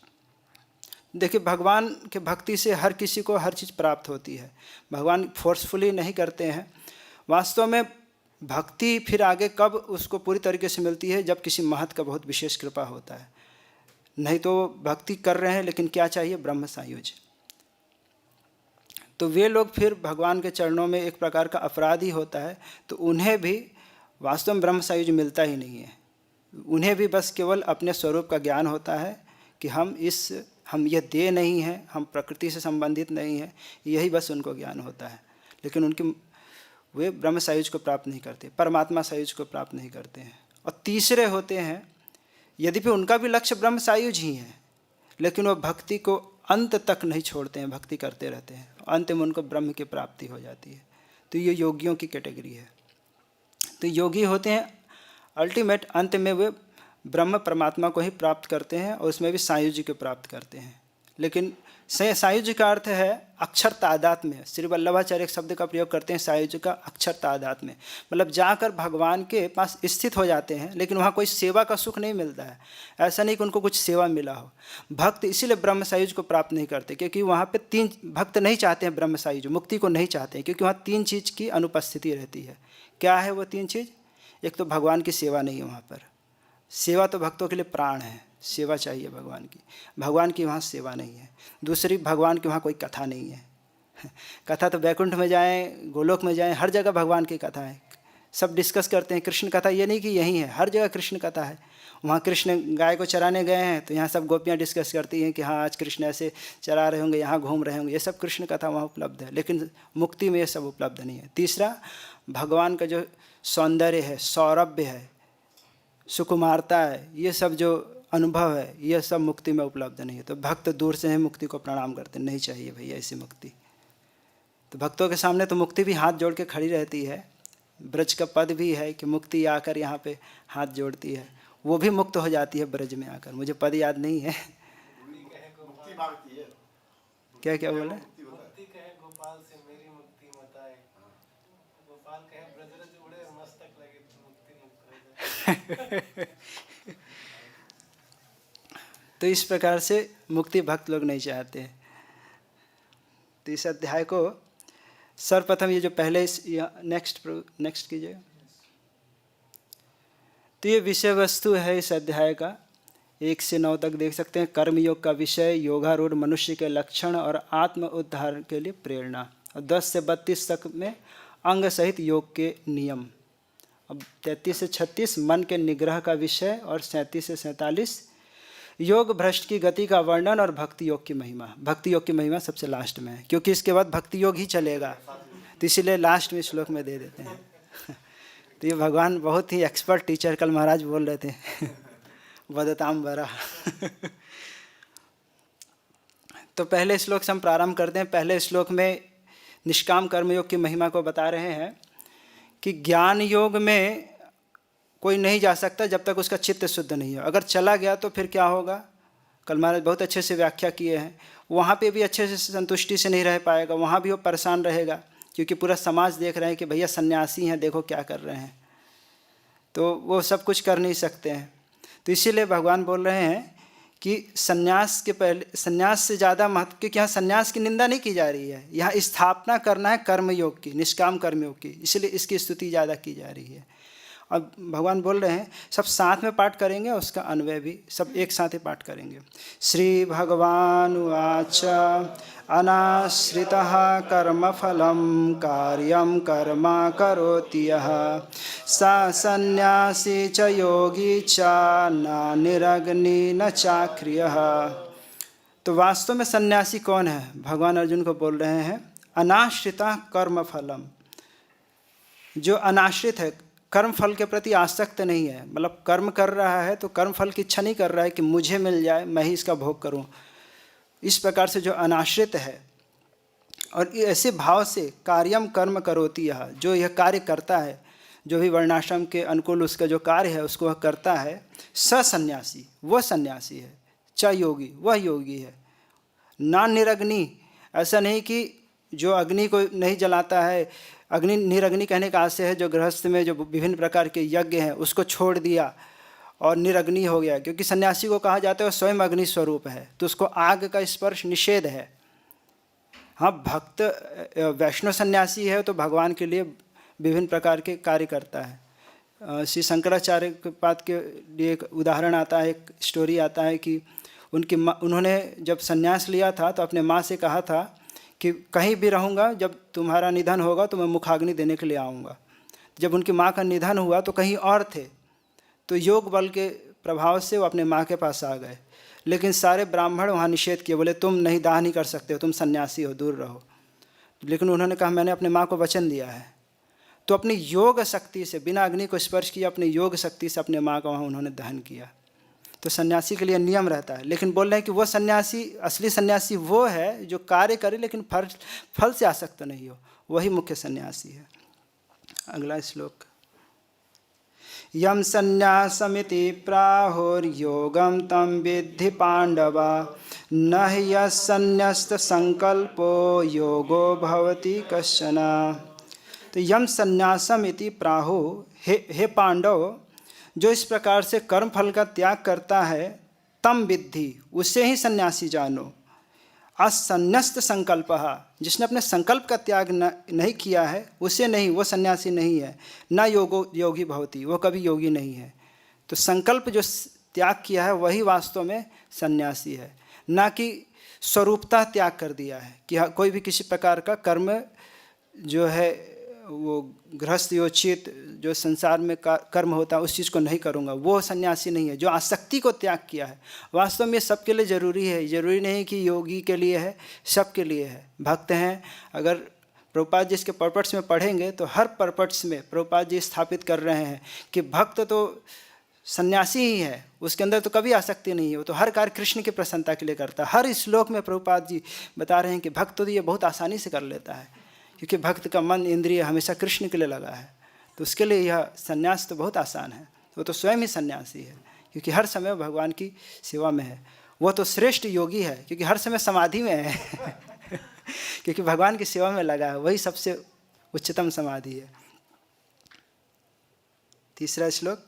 देखिए, भगवान के भक्ति से हर किसी को हर चीज़ प्राप्त होती है, भगवान फोर्सफुली नहीं करते हैं। वास्तव में भक्ति फिर आगे कब उसको पूरी तरीके से मिलती है, जब किसी महत का बहुत विशेष कृपा होता है, नहीं तो भक्ति कर रहे हैं लेकिन क्या चाहिए, ब्रह्म सायुज्य। तो वे लोग फिर भगवान के चरणों में एक प्रकार का अपराध ही होता है, तो उन्हें भी वास्तव में ब्रह्म सायुज्य मिलता ही नहीं है। उन्हें भी बस केवल अपने स्वरूप का ज्ञान होता है कि हम यह देह नहीं हैं, हम प्रकृति से संबंधित नहीं हैं, यही बस उनको ज्ञान होता है। लेकिन वे ब्रह्म सायुज को प्राप्त नहीं करते, परमात्मा सायुज को प्राप्त नहीं करते हैं। और तीसरे होते हैं, यद्यपि उनका भी लक्ष्य ब्रह्म सायुज ही है, लेकिन वह भक्ति को अंत तक नहीं छोड़ते हैं, भक्ति करते रहते हैं, अंत में उनको ब्रह्म की प्राप्ति हो जाती है। तो ये योगियों की कैटेगरी है। तो योगी होते हैं अल्टीमेट, अंत में वे ब्रह्म परमात्मा को ही प्राप्त करते हैं और उसमें भी सायुज्य को प्राप्त करते हैं। लेकिन सायुज्य का अर्थ है अक्षर तादात्म्य। श्री वल्लभाचार्य एक शब्द का प्रयोग करते हैं सायुज्य का, अक्षर तादात्म्य, मतलब जाकर भगवान के पास स्थित हो जाते हैं, लेकिन वहाँ कोई सेवा का सुख नहीं मिलता है। ऐसा नहीं कि उनको कुछ सेवा मिला हो। भक्त इसीलिए ब्रह्म सायुज्य को प्राप्त नहीं करते, क्योंकि वहाँ पे तीन भक्त नहीं चाहते हैं ब्रह्म सायुज्य, मुक्ति को नहीं चाहते हैं, क्योंकि वहाँ तीन चीज़ की अनुपस्थिति रहती है। क्या है वो तीन चीज़? एक तो भगवान की सेवा नहीं है वहाँ पर, सेवा तो भक्तों के लिए प्राण है, सेवा चाहिए भगवान की वहाँ सेवा नहीं है। दूसरी, भगवान की वहाँ कोई कथा नहीं है। कथा तो वैकुंठ में जाएं, गोलोक में जाएं, हर जगह भगवान की कथा है, सब डिस्कस करते हैं। कृष्ण कथा ये नहीं कि यहीं है, हर जगह कृष्ण कथा है। वहाँ कृष्ण गाय को चराने गए हैं तो यहाँ सब गोपियाँ डिस्कस करती हैं कि हाँ आज कृष्ण ऐसे चरा रहे होंगे, यहाँ घूम रहे होंगे, ये सब कृष्ण कथा वहाँ उपलब्ध है, लेकिन मुक्ति में ये सब उपलब्ध नहीं है। तीसरा, भगवान का जो सौंदर्य है, सौरभ्य है, सुकुमारता है, ये सब जो अनुभव है, यह सब मुक्ति में उपलब्ध नहीं है। तो भक्त दूर से ही मुक्ति को प्रणाम करते, नहीं चाहिए भैया ऐसी मुक्ति। तो भक्तों के सामने तो मुक्ति भी हाथ जोड़ के खड़ी रहती है। ब्रज का पद भी है कि मुक्ति आकर यहाँ पे हाथ जोड़ती है, वो भी मुक्त हो जाती है ब्रज में आकर। मुझे पद याद नहीं है। क्या क्या बोले? तो इस प्रकार से मुक्ति भक्त लोग नहीं चाहते हैं। तो इस अध्याय को सर्वप्रथम ये जो पहले नेक्स्ट कीजिए। तो ये विषय वस्तु है इस अध्याय का, 1 से 9 तक देख सकते हैं। कर्मयोग का विषय, योगारूढ़ मनुष्य के लक्षण और आत्म उद्धार के लिए प्रेरणा। और 10 से 32 तक में अंग सहित योग के नियम। अब 33 से 36 मन के निग्रह का विषय, और 37 से 47 योग भ्रष्ट की गति का वर्णन और भक्ति योग की महिमा। भक्ति योग की महिमा सबसे लास्ट में है, क्योंकि इसके बाद भक्ति योग ही चलेगा, तो इसीलिए लास्ट में श्लोक में दे देते हैं। तो ये भगवान बहुत ही एक्सपर्ट टीचर, कल महाराज बोल रहे थे वदताम वरा। तो पहले श्लोक से हम प्रारंभ करते हैं। पहले श्लोक में निष्काम कर्मयोग की महिमा को बता रहे हैं कि ज्ञान योग में कोई नहीं जा सकता जब तक उसका चित्त शुद्ध नहीं हो। अगर चला गया तो फिर क्या होगा? कल महाराज बहुत अच्छे से व्याख्या किए हैं। वहाँ पे भी अच्छे से संतुष्टि से नहीं रह पाएगा, वहाँ भी वो परेशान रहेगा, क्योंकि पूरा समाज देख रहे हैं कि भैया सन्यासी हैं, देखो क्या कर रहे हैं, तो वो सब कुछ कर नहीं सकते हैं। तो इसीलिए भगवान बोल रहे हैं कि सन्यास के पहले, सन्यास से ज़्यादा महत्व, क्योंकि यहाँ सन्यास की निंदा नहीं की जा रही है, यहाँ स्थापना करना है कर्मयोग की, निष्काम कर्मयोग की, इसलिए इसकी स्तुति ज़्यादा की जा रही है। अब भगवान बोल रहे हैं, सब साथ में पाठ करेंगे, उसका अन्वय भी सब एक साथ ही पाठ करेंगे। श्री भगवान उवाच अनाश्रितः कर्मफलं कार्यं कर्म करोति यः स सन्यासी च योगी च न निरग्नि न चाक्रियः। तो वास्तव में सन्यासी कौन है? भगवान अर्जुन को बोल रहे हैं, अनाश्रितः कर्मफलम, जो अनाश्रित है, कर्म फल के प्रति आसक्त नहीं है, मतलब कर्म कर रहा है तो कर्म फल की इच्छा नहीं कर रहा है कि मुझे मिल जाए, मैं ही इसका भोग करूं। इस प्रकार से जो अनाश्रित है और ऐसे भाव से कार्यम कर्म करोति यह, जो यह कार्य करता है, जो भी वर्णाश्रम के अनुकूल उसका जो कार्य है उसको वह करता है, स सन्यासी, वह सन्यासी है, च योगी, वह योगी है। ना निरग्नि, ऐसा नहीं कि जो अग्नि को नहीं जलाता है, अग्नि निरग्नि कहने का आशय है जो गृहस्थ में जो विभिन्न प्रकार के यज्ञ हैं उसको छोड़ दिया और निरग्नि हो गया, क्योंकि सन्यासी को कहा जाता है स्वयं अग्नि स्वरूप है, तो उसको आग का स्पर्श निषेध है। हाँ, भक्त वैष्णव सन्यासी है तो भगवान के लिए विभिन्न प्रकार के कार्य करता है। श्री शंकराचार्य के पाद के लिए एक उदाहरण आता है, एक स्टोरी आता है कि उनकी माँ, उन्होंने जब संन्यास लिया था तो अपने माँ से कहा था कि कहीं भी रहूँगा, जब तुम्हारा निधन होगा तो मैं मुखाग्नि देने के लिए आऊँगा। जब उनकी माँ का निधन हुआ तो कहीं और थे, तो योग बल के प्रभाव से वो अपने माँ के पास आ गए, लेकिन सारे ब्राह्मण वहाँ निषेध किए, बोले तुम नहीं दाह नहीं कर सकते हो, तुम सन्यासी हो, दूर रहो। लेकिन उन्होंने कहा मैंने अपने माँ को वचन दिया है। तो अपनी योग शक्ति से, बिना अग्नि को स्पर्श किए अपनी योग शक्ति से अपने माँ का वहाँ उन्होंने दहन किया। तो सन्यासी के लिए नियम रहता है। लेकिन बोल रहे हैं कि वो सन्यासी, असली सन्यासी वो है जो कार्य करे लेकिन फल से आसक्त नहीं हो, वही मुख्य सन्यासी है। अगला श्लोक। यम संन्यासमिति प्राहुर्योगम तम विद्धि पांडव, न हि यन्यस्त संकल्पो योगो भवति कश्चन। तो यम संन्यासम इति प्राहु, हे पांडव, जो इस प्रकार से कर्म फल का त्याग करता है, तम विद्धि, उसे ही सन्यासी जानो। असन्न्यस्त संकल्प, जिसने अपने संकल्प का त्याग नहीं किया है उसे नहीं, वो सन्यासी नहीं है। न योगी भवति, वो कभी योगी नहीं है। तो संकल्प जो त्याग किया है वही वास्तव में सन्यासी है, ना कि स्वरूपतः त्याग कर दिया है कि कोई भी किसी प्रकार का कर्म जो है वो गृहस्थ योचित जो संसार में कर्म होता है उस चीज़ को नहीं करूँगा, वो सन्यासी नहीं है। जो आसक्ति को त्याग किया है, वास्तव में सबके लिए ज़रूरी है, ज़रूरी नहीं कि योगी के लिए है, सबके लिए है। भक्त हैं, अगर प्रभुपाद जी इसके पर्पट्स में पढ़ेंगे तो हर पर्पट्स में प्रभुपाद जी स्थापित कर रहे हैं कि भक्त तो सन्यासी ही है, उसके अंदर तो कभी आसक्ति नहीं है, वो तो हर कार्य कृष्ण की प्रसन्नता के लिए करता है। हर श्लोक में प्रभुपाद जी बता रहे हैं कि भक्त तो ये बहुत आसानी से कर लेता है, क्योंकि भक्त का मन इंद्रिय हमेशा कृष्ण के लिए लगा है, तो उसके लिए यह सन्यास तो बहुत आसान है। वो तो स्वयं ही सन्यासी है, क्योंकि हर समय भगवान की सेवा में है। वो तो श्रेष्ठ योगी है, क्योंकि हर समय समाधि में है क्योंकि भगवान की सेवा में लगा है, वही सबसे उच्चतम समाधि है। तीसरा श्लोक।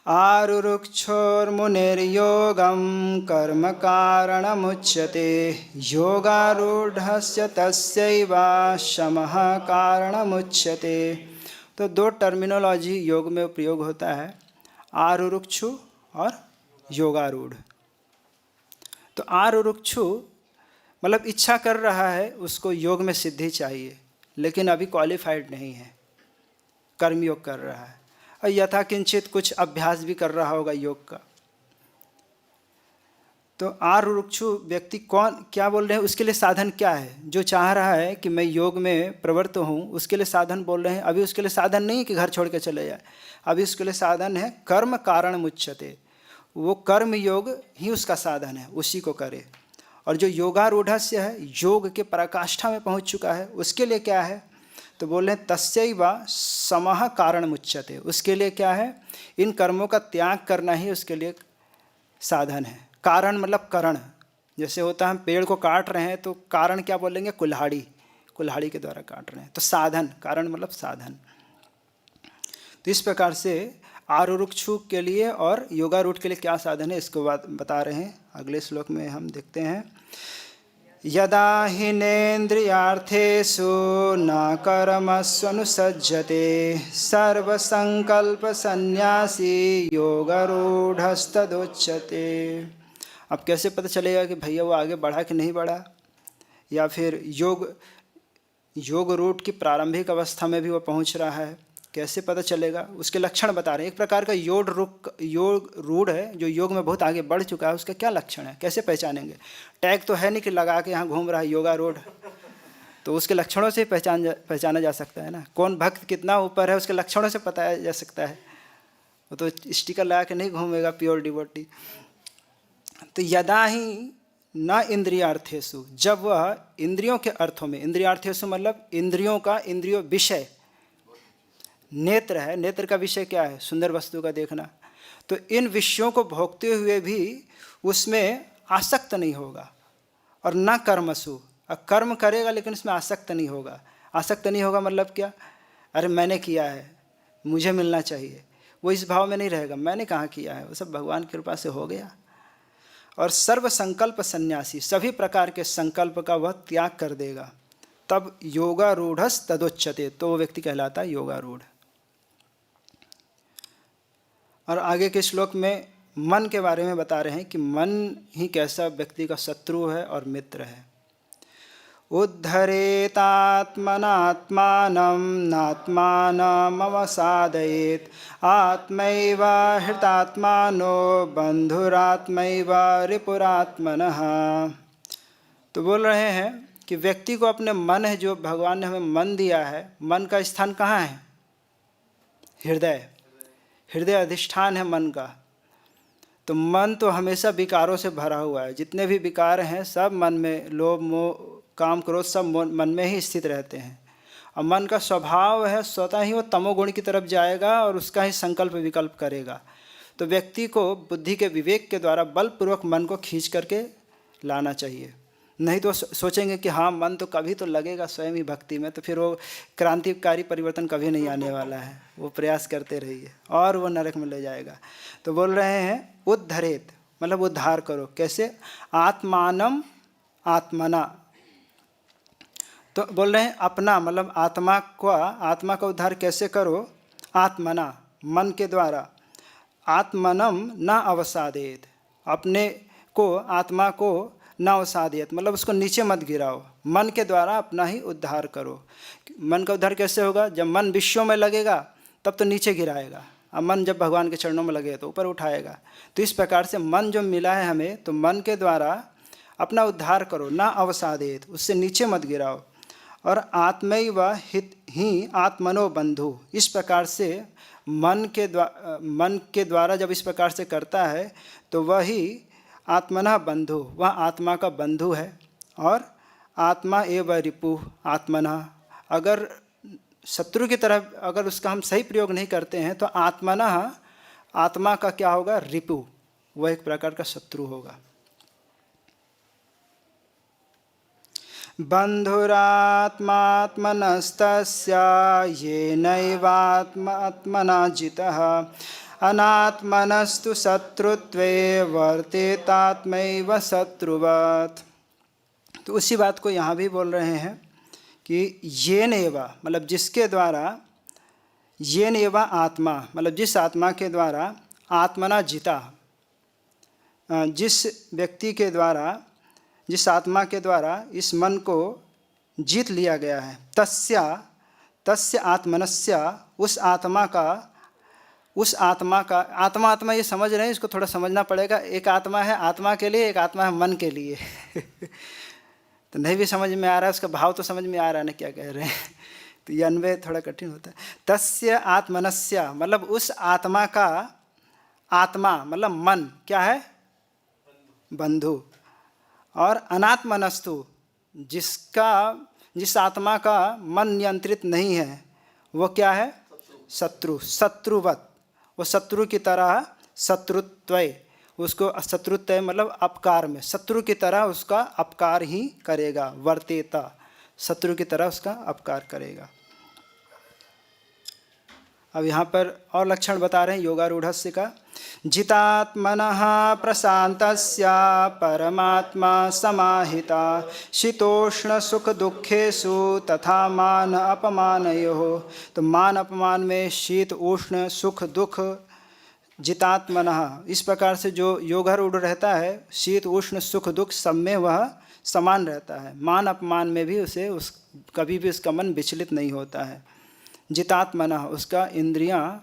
आरुरुक्षोर्मुनिर्योगं कर्म कारणमुच्यते, योगारूढ़स्य तस्यैव शमः कारणमुच्यते। तो दो टर्मिनोलॉजी योग में प्रयोग होता है, आरुरुक्षु और योगारूढ़। तो आरुरुक्षु मतलब इच्छा कर रहा है, उसको योग में सिद्धि चाहिए, लेकिन अभी क्वालिफाइड नहीं है, कर्मयोग कर रहा है और यथा किंचित कुछ अभ्यास भी कर रहा होगा योग का। तो आरुरुक्षु व्यक्ति कौन, क्या बोल रहे हैं, उसके लिए साधन क्या है? जो चाह रहा है कि मैं योग में प्रवृत्त हूँ, उसके लिए साधन बोल रहे हैं। अभी उसके लिए साधन नहीं कि घर छोड़ के चले जाए, अभी उसके लिए साधन है कर्म कारण मुच्यते। वो कर्म योग ही उसका साधन है, उसी को करे। और जो योगारूढ़स्य है, योग के पराकाष्ठा में पहुँच चुका है, उसके लिए क्या है? तो बोल रहे हैं तस्यैव समः कारण मुच्यते। उसके लिए क्या है? इन कर्मों का त्याग करना ही उसके लिए साधन है। कारण मतलब करण, जैसे होता है हम पेड़ को काट रहे हैं तो कारण क्या बोलेंगे? कुल्हाड़ी, कुल्हाड़ी के द्वारा काट रहे हैं। तो साधन, कारण मतलब साधन। तो इस प्रकार से आरुरुक्षु के लिए और योगारूढ़ के लिए क्या साधन है, इसको बता रहे हैं। अगले श्लोक में हम देखते हैं। यदा हिनेन्द्रियार्थेषु न कर्मस्वनुसज्जते, सर्वसंकल्प सन्यासी योगारूढ़स्तदुच्यते। अब कैसे पता चलेगा कि भैया वो आगे बढ़ा कि नहीं बढ़ा, या फिर योग रूढ़ की प्रारंभिक अवस्था में भी वो पहुंच रहा है, कैसे पता चलेगा? उसके लक्षण बता रहे हैं। एक प्रकार का योग रूढ़ है जो योग में बहुत आगे बढ़ चुका है, उसका क्या लक्षण है, कैसे पहचानेंगे? टैग तो है नहीं कि लगा के यहाँ घूम रहा है योगा रूढ़, तो उसके लक्षणों से पहचाना जा सकता है ना। कौन भक्त कितना ऊपर है उसके लक्षणों से बताया जा सकता है, वो तो स्टिकर लगा के नहीं घूमेगा प्योर डिवोटी। तो यदा ही न इंद्रियार्थेषु, जब वह इंद्रियों के अर्थों में, इंद्रियार्थेषु मतलब इंद्रियों का, इंद्रियों विषय नेत्र है, नेत्र का विषय क्या है? सुंदर वस्तु का देखना। तो इन विषयों को भोगते हुए भी उसमें आसक्त नहीं होगा। और न कर्मसु, कर्म करेगा लेकिन उसमें आसक्त नहीं होगा। आसक्त नहीं होगा मतलब क्या? अरे मैंने किया है, मुझे मिलना चाहिए, वो इस भाव में नहीं रहेगा। मैंने कहाँ किया है, वो सब भगवान की कृपा से हो गया। और सर्व संकल्प सन्यासी, सभी प्रकार के संकल्प का वह त्याग कर देगा, तब योगारूढ़स तदुच्यते, तो वो व्यक्ति कहलाता है योगारूढ़। और आगे के श्लोक में मन के बारे में बता रहे हैं कि मन ही कैसा व्यक्ति का शत्रु है और मित्र है। उद्धरेतात्मनात्मानं नात्मानमवसादयेत्, आत्मैव हृतात्मानो बंधुरात्मैव रिपुरात्मनः। तो बोल रहे हैं कि व्यक्ति को अपने मन है, जो भगवान ने हमें मन दिया है, मन का स्थान कहाँ है? हृदय, हृदय अधिष्ठान है मन का। तो मन तो हमेशा विकारों से भरा हुआ है, जितने भी विकार हैं सब मन में, लोभ मोह काम क्रोध सब मन में ही स्थित रहते हैं। और मन का स्वभाव है स्वतः ही वो तमोगुण की तरफ जाएगा और उसका ही संकल्प विकल्प करेगा। तो व्यक्ति को बुद्धि के विवेक के द्वारा बलपूर्वक मन को खींच करके लाना चाहिए। नहीं तो सोचेंगे कि हाँ मन तो कभी तो लगेगा स्वयं ही भक्ति में, तो फिर वो क्रांतिकारी परिवर्तन कभी नहीं आने वाला है। वो प्रयास करते रहिए और वो नरक में ले जाएगा। तो बोल रहे हैं उद्धरेत, मतलब उद्धार करो। कैसे? आत्मानम आत्मना। तो बोल रहे हैं अपना, मतलब आत्मा का उद्धार कैसे करो? आत्मना, मन के द्वारा। आत्मनम न अवसादेत, अपने को, आत्मा को न अवसादेत, मतलब उसको नीचे मत गिराओ। मन के द्वारा अपना ही उद्धार करो। मन का उद्धार कैसे होगा? जब मन विषयों में लगेगा तब तो नीचे गिराएगा, और मन जब भगवान के चरणों में लगेगा तो ऊपर उठाएगा। तो इस प्रकार से मन जो मिला है हमें, तो मन के द्वारा अपना उद्धार करो। ना अवसादेत, उससे नीचे मत गिराओ। और आत्मैव हित ही आत्मनो बंधु, इस प्रकार से मन के द्वारा जब इस प्रकार से करता है तो वही आत्मना बंधु, वह आत्मा का बंधु है। और आत्मा एव रिपु आत्मना, अगर शत्रु की तरफ अगर उसका हम सही प्रयोग नहीं करते हैं तो आत्मना, आत्मा का क्या होगा? रिपु, वह एक प्रकार का शत्रु होगा। बंधुरात्मात्मनस्तस्य येनैवात्मना जितः अनात्मनस्तु शत्रुत्वे वर्तेतात्मैव शत्रुवत्। तो उसी बात को यहाँ भी बोल रहे हैं कि येन एवा, मतलब जिसके द्वारा, येन एवा आत्मा, मतलब जिस आत्मा के द्वारा आत्मना जिता, जिस व्यक्ति के द्वारा, जिस आत्मा के द्वारा इस मन को जीत लिया गया है, तस्य आत्मनस्य, उस आत्मा का, आत्मा ये समझ रहे हैं, इसको थोड़ा समझना पड़ेगा। एक आत्मा है आत्मा के लिए, एक आत्मा है मन के लिए। तो नहीं भी समझ में आ रहा है, उसका भाव तो समझ में आ रहा है ना क्या कह रहे हैं। तो ये अन्वय थोड़ा कठिन होता है। तस्य आत्मनस्य, मतलब उस आत्मा का, आत्मा मतलब मन क्या है? बंधु। और अनात्मनस्तु, जिस आत्मा का मन नियंत्रित नहीं है वो क्या है? शत्रु, शत्रुवत, वो शत्रु की तरह, शत्रुत्वय, उसको शत्रुत्व मतलब अपकार में, शत्रु की तरह उसका अपकार ही करेगा। वर्तेता, शत्रु की तरह उसका अपकार करेगा। अब यहाँ पर और लक्षण बता रहे हैं योगारूढ़स्य का। जितात्मनः प्रशान्तस्य परमात्मा समाहिता शीतोष्ण सुख दुखेषु तथा मान अपमानयोः। तो मान अपमान में शीत उष्ण सुख दुख, जितात्मनः, इस प्रकार से जो योगारूढ़ रहता है, शीत उष्ण सुख दुख सब में वह समान रहता है। मान अपमान में भी कभी भी उसका मन विचलित नहीं होता है। जितात्मनः, उसका इंद्रियां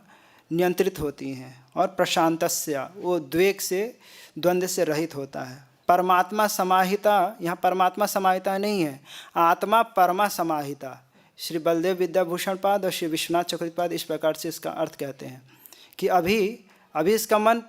नियंत्रित होती हैं। और प्रशांतस्य, वो द्वेग से, द्वंद्व से रहित होता है। परमात्मा समाहिता, यहाँ परमात्मा समाहिता नहीं है, आत्मा परमा समाहिता। श्री बलदेव विद्याभूषण पाद और श्री विश्वनाथ चक्रवर्ती पाद इस प्रकार से इसका अर्थ कहते हैं कि अभी इसका मन,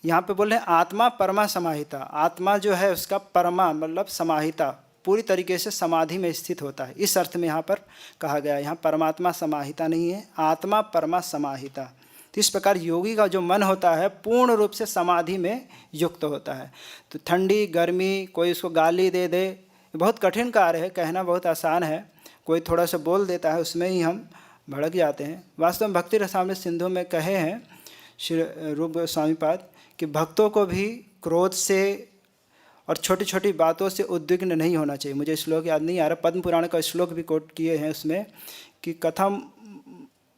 यहाँ पे बोल रहे हैं आत्मा परमा समाहिता। आत्मा जो है उसका परमा मतलब समाहिता, पूरी तरीके से समाधि में स्थित होता है। इस अर्थ में यहाँ पर कहा गया है। यहाँ परमात्मा समाहिता नहीं है, आत्मा परमा समाहिता। तो इस प्रकार योगी का जो मन होता है पूर्ण रूप से समाधि में युक्त होता है। तो ठंडी गर्मी, कोई उसको गाली दे दे, बहुत कठिन कार्य है, कहना बहुत आसान है। कोई थोड़ा सा बोल देता है, उसमें ही हम भड़क जाते हैं। वास्तव में भक्ति रसामृत सिंधु में कहे हैं श्री रूप गोस्वामी पाद कि भक्तों को भी क्रोध से और छोटी छोटी बातों से उद्विग्न नहीं होना चाहिए। मुझे श्लोक याद नहीं आ रहा, पद्म पुराण का श्लोक भी कोट किए हैं उसमें कि कथम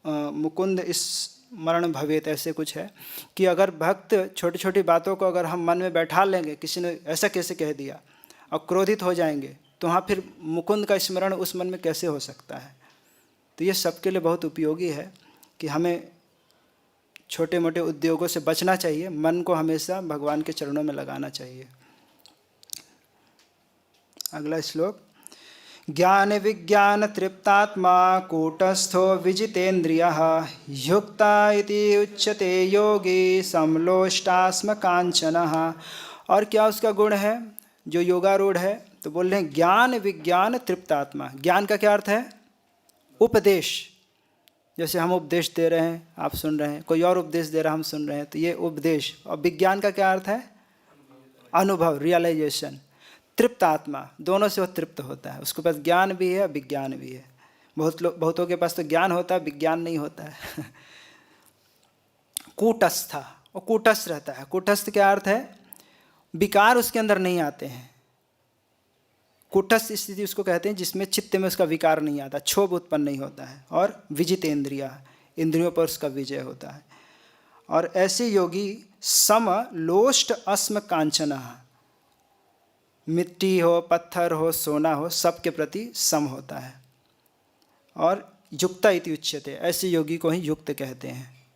मुकुंद स्मरण भवेत, ऐसे कुछ है कि अगर भक्त छोटी छोटी बातों को अगर हम मन में बैठा लेंगे, किसी ने ऐसा कैसे कह दिया, और क्रोधित हो जाएंगे, तो वहाँ फिर मुकुंद का स्मरण उस मन में कैसे हो सकता है। तो ये सबके लिए बहुत उपयोगी है कि हमें छोटे मोटे उद्योगों से बचना चाहिए, मन को हमेशा भगवान के चरणों में लगाना चाहिए। अगला श्लोक, ज्ञान विज्ञान तृप्तात्मा कूटस्थो विजितेन्द्रियः युक्ता इति उच्यते योगी समलोष्टास्म कांचनः। और क्या उसका गुण है जो योगारूढ़ है? तो बोल रहे हैं ज्ञान विज्ञान तृप्तात्मा। ज्ञान का क्या अर्थ है? उपदेश। जैसे हम उपदेश दे रहे हैं, आप सुन रहे हैं, कोई और उपदेश दे रहा है, हम सुन रहे हैं, तो ये उपदेश। और विज्ञान का क्या अर्थ है? अनुभव, रियलाइजेशन। तृप्त आत्मा, दोनों से वो तृप्त होता है। उसके पास ज्ञान भी है, विज्ञान भी है। बहुतों के पास तो ज्ञान होता है, विज्ञान नहीं होता है। कूटस्थ, वो कूटस्थ रहता है। कूटस्थ क्या अर्थ है? विकार उसके अंदर नहीं आते हैं। कूटस्थ स्थिति उसको कहते हैं जिसमें चित्त में उसका विकार नहीं आता, क्षोभ उत्पन्न नहीं होता है। और विजित इंद्रिया, इंद्रियों पर उसका विजय होता है। और ऐसे योगी सम लोष्ट अस्म कांचना, मिट्टी हो, पत्थर हो, सोना हो, सबके प्रति सम होता है। और युक्ता इति उच्यते, ऐसे योगी को ही युक्त कहते हैं।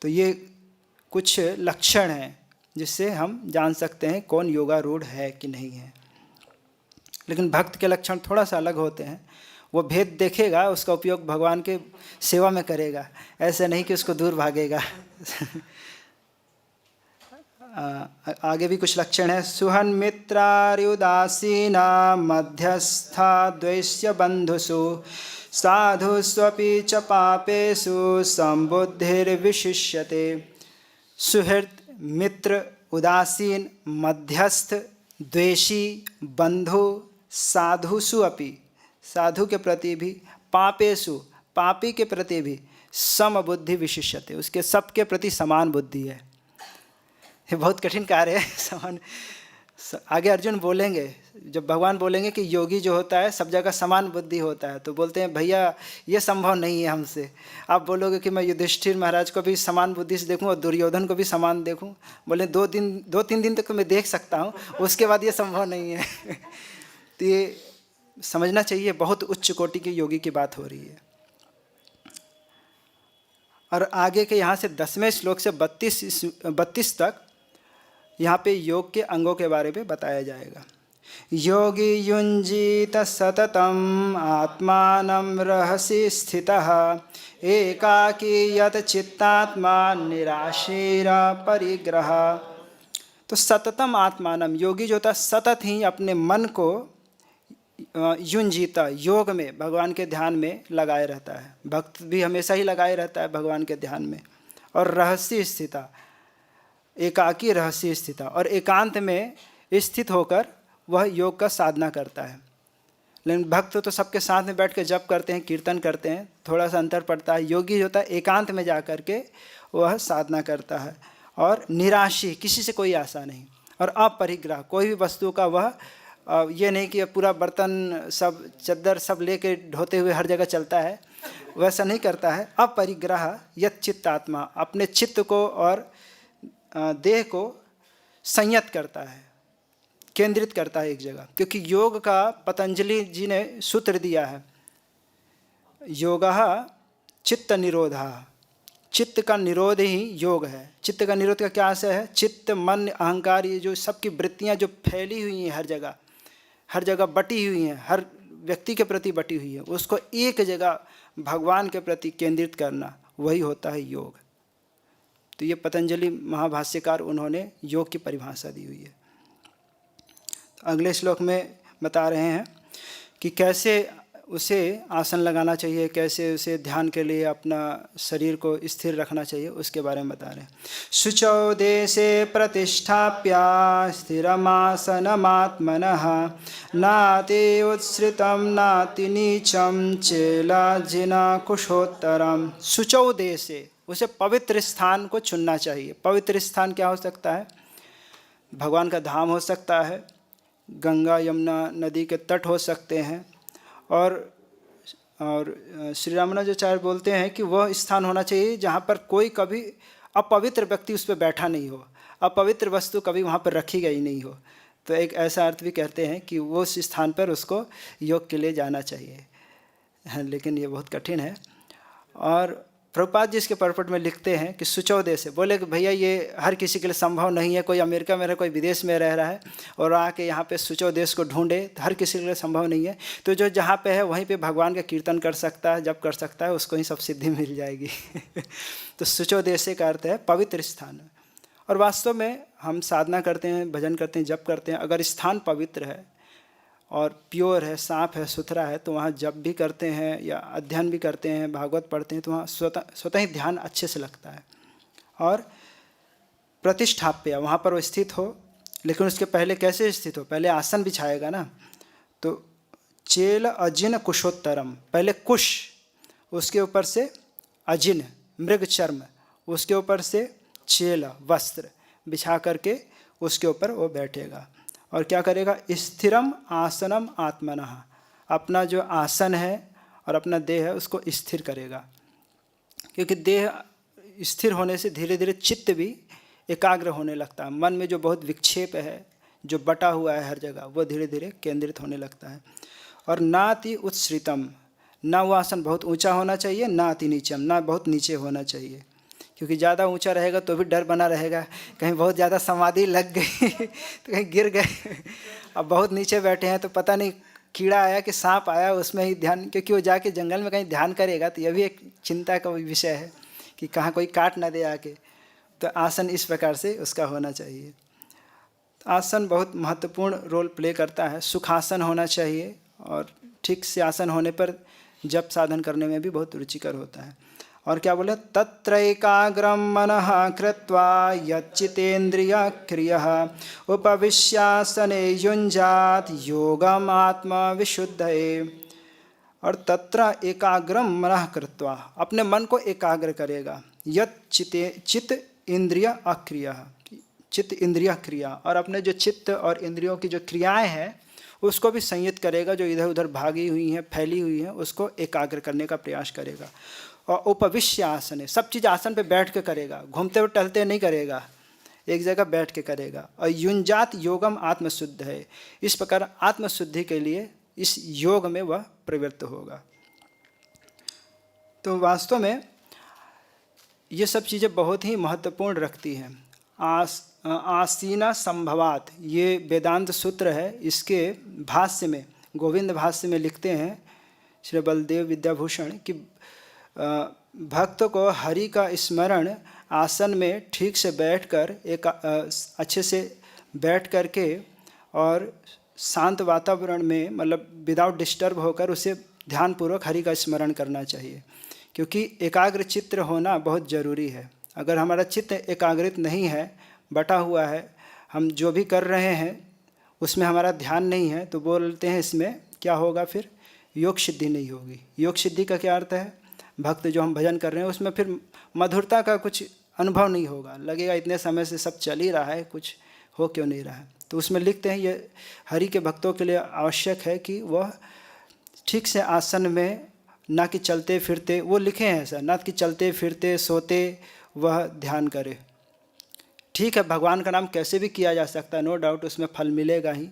तो ये कुछ लक्षण हैं जिससे हम जान सकते हैं कौन योगारूढ़ है कि नहीं है। लेकिन भक्त के लक्षण थोड़ा सा अलग होते हैं। वो भेद देखेगा, उसका उपयोग भगवान के सेवा में करेगा, ऐसे नहीं कि उसको दूर भागेगा। आगे भी कुछ लक्षण है। सुहन मित्रार्युदासीना मध्यस्था द्वैष्य बंधुषु साधुस्वपि च पापेषु संबुद्धिर्विशिष्यते। सुहृद, मित्र, उदासीन, मध्यस्थ, द्वेषी, बंधु, साधुषु अपि, साधु के प्रति भी, पापेषु, पापी के प्रति भी, समबुद्धि विशिष्यते, उसके सबके प्रति समान बुद्धि है। ये बहुत कठिन कार्य है। समान, आगे अर्जुन बोलेंगे, जब भगवान बोलेंगे कि योगी जो होता है सब जगह समान बुद्धि होता है, तो बोलते हैं भैया ये संभव नहीं है हमसे। आप बोलोगे कि मैं युधिष्ठिर महाराज को भी समान बुद्धि से देखूं और दुर्योधन को भी समान देखूं, बोले 2-3 दिन तक तो मैं देख सकता हूं, उसके बाद ये संभव नहीं है। तो ये समझना चाहिए, बहुत उच्च कोटि के योगी की बात हो रही है। और आगे के यहाँ से 10वें श्लोक से 32 तक यहाँ पे योग के अंगों के बारे में बताया जाएगा। योगी युञ्जीत सततम आत्मानं रहसि स्थितः एकाकी यत चित्तात्मा निराशीर परिग्रह। तो सततम आत्मानं, योगी जो था सतत ही अपने मन को युञ्जीता, योग में, भगवान के ध्यान में लगाए रहता है। भक्त भी हमेशा ही लगाए रहता है भगवान के ध्यान में। और रहस्य स्थिता, एकाकी रहस्य स्थिता, और एकांत में स्थित होकर वह योग का साधना करता है। लेकिन भक्त तो सबके साथ में बैठ के जप करते हैं, कीर्तन करते हैं, थोड़ा सा अंतर पड़ता है। योगी होता है एकांत में जा कर के वह साधना करता है। और निराशी, किसी से कोई आशा नहीं। और अपरिग्रह, कोई भी वस्तु का वह ये नहीं कि पूरा बर्तन सब चद्दर सब लेके ढोते हुए हर जगह चलता है, वैसा नहीं करता है। अपरिग्रह यत चित्तात्मा, अपने चित्त को और देह को संयत करता है, केंद्रित करता है एक जगह। क्योंकि योग का पतंजलि जी ने सूत्र दिया है, योगः चित्त निरोधः, चित्त का निरोध ही योग है। चित्त का निरोध का क्या आशय है? चित्त, मन, अहंकार, ये जो सबकी वृत्तियां जो फैली हुई हैं हर जगह बटी हुई हैं, हर व्यक्ति के प्रति बटी हुई है, उसको एक जगह भगवान के प्रति केंद्रित करना, वही होता है योग। तो ये पतंजलि महाभाष्यकार, उन्होंने योग की परिभाषा दी हुई है। तो अगले श्लोक में बता रहे हैं कि कैसे उसे आसन लगाना चाहिए, कैसे उसे ध्यान के लिए अपना शरीर को स्थिर रखना चाहिए, उसके बारे में बता रहे हैं। शुचौ देशे प्रतिष्ठाप्य स्थिरमासनमात्मनः नाति उत्सृतं नाति नीचं चेलाजिना कुशोत्तरम। शुचौ देशे, उसे पवित्र स्थान को चुनना चाहिए। पवित्र स्थान क्या हो सकता है? भगवान का धाम हो सकता है, गंगा यमुना नदी के तट हो सकते हैं, और श्री रामानुजाचार्य बोलते हैं कि वह स्थान होना चाहिए जहाँ पर कोई कभी अपवित्र व्यक्ति उस पर बैठा नहीं हो, अपवित्र वस्तु कभी वहाँ पर रखी गई नहीं हो। तो एक ऐसा अर्थ भी कहते हैं कि वो उस स्थान पर उसको योग के लिए जाना चाहिए। लेकिन ये बहुत कठिन है। और प्रभुपाद जी इसके परपट में लिखते हैं कि सुचौदे से बोले कि भैया ये हर किसी के लिए संभव नहीं है, कोई अमेरिका में रहे, कोई विदेश में रह रहा है और आके यहाँ पे सुचौदेश को ढूंढे, तो हर किसी के लिए संभव नहीं है। तो जो जहाँ पे है वहीं पे भगवान का कीर्तन कर सकता है, जप कर सकता है, उसको ही सब सिद्धि मिल जाएगी। तो सुचौदेश का अर्थ है पवित्र स्थान। और वास्तव में हम साधना करते हैं, भजन करते हैं, जप करते हैं, अगर स्थान पवित्र है और प्योर है, साफ है, सुथरा है, तो वहाँ जप भी करते हैं या अध्ययन भी करते हैं, भागवत पढ़ते हैं, तो वहाँ स्वतः ही ध्यान अच्छे से लगता है। और प्रतिष्ठाप्य, वहाँ पर वो स्थित हो, लेकिन उसके पहले कैसे स्थित हो? पहले आसन बिछाएगा ना, तो चेल अजिन कुशोत्तरम, पहले कुश, उसके ऊपर से अजिन मृग चर्म, उसके ऊपर से चेल वस्त्र बिछा करके उसके ऊपर वो बैठेगा। और क्या करेगा? स्थिरम आसनम आत्मनः, अपना जो आसन है और अपना देह है उसको स्थिर करेगा, क्योंकि देह स्थिर होने से धीरे धीरे चित्त भी एकाग्र होने लगता है। मन में जो बहुत विक्षेप है, जो बटा हुआ है हर जगह, वो धीरे धीरे केंद्रित होने लगता है। और नाति उत्सृतम, ना वो आसन बहुत ऊंचा होना चाहिए, ना अति नीचम, ना बहुत नीचे होना चाहिए, क्योंकि ज़्यादा ऊंचा रहेगा तो भी डर बना रहेगा, कहीं बहुत ज़्यादा समाधि लग गई तो कहीं गिर गए। अब बहुत नीचे बैठे हैं तो पता नहीं कीड़ा आया कि सांप आया, उसमें ही ध्यान, क्योंकि वो जाके जंगल में कहीं ध्यान करेगा तो यह भी एक चिंता का विषय है कि कहाँ कोई काट ना दे आके। तो आसन इस प्रकार से उसका होना चाहिए। आसन बहुत महत्वपूर्ण रोल प्ले करता है। सुखासन होना चाहिए और ठीक से आसन होने पर जप साधन करने में भी बहुत रुचिकर होता है। और क्या बोले? तत्रैकाग्रम मनः कृत्वा यच्चितेन्द्रिय क्रियः उपविश्यासने युञ्जात योगम आत्मविशुद्धये। और तत्र एकाग्रम मनः कृत्वा, अपने मन को एकाग्र करेगा। चित इंद्रिय अक्रिय, चित्त इंद्रिय क्रिया, और अपने जो चित्त और इंद्रियों की जो क्रियाएं हैं उसको भी संयत करेगा, जो इधर उधर भागी हुई हैं, फैली हुई हैं, उसको एकाग्र करने का प्रयास करेगा। और उपविश्य आसन है, सब चीज़ आसन पे बैठ के करेगा, घूमते हुए टहलते नहीं करेगा, एक जगह बैठ के करेगा। और युंजात योगम आत्मशुद्ध है, इस प्रकार आत्मशुद्धि के लिए इस योग में वह प्रवृत्त होगा। तो वास्तव में ये सब चीज़ें बहुत ही महत्वपूर्ण रखती हैं। आसीना संभवात, ये वेदांत सूत्र है, इसके भाष्य में, गोविंद भाष्य में लिखते हैं श्री बलदेव विद्याभूषण कि भक्त को हरि का स्मरण आसन में ठीक से बैठकर, एक अच्छे से बैठ करके और शांत वातावरण में, मतलब विदाउट डिस्टर्ब होकर उसे ध्यानपूर्वक हरि का स्मरण करना चाहिए, क्योंकि एकाग्र चित्त होना बहुत ज़रूरी है। अगर हमारा चित्त एकाग्रित नहीं है, बटा हुआ है, हम जो भी कर रहे हैं उसमें हमारा ध्यान नहीं है, तो बोलते हैं इसमें क्या होगा? फिर योग सिद्धि नहीं होगी। योग सिद्धि का क्या अर्थ है? भक्त जो हम भजन कर रहे हैं उसमें फिर मधुरता का कुछ अनुभव नहीं होगा, लगेगा इतने समय से सब चल ही रहा है, कुछ हो क्यों नहीं रहा है। तो उसमें लिखते हैं ये हरि के भक्तों के लिए आवश्यक है कि वह ठीक से आसन में, ना कि चलते फिरते, वो लिखे हैं ऐसा, ना कि चलते फिरते सोते वह ध्यान करे। ठीक है, भगवान का नाम कैसे भी किया जा सकता है, नो डाउट उसमें फल मिलेगा ही,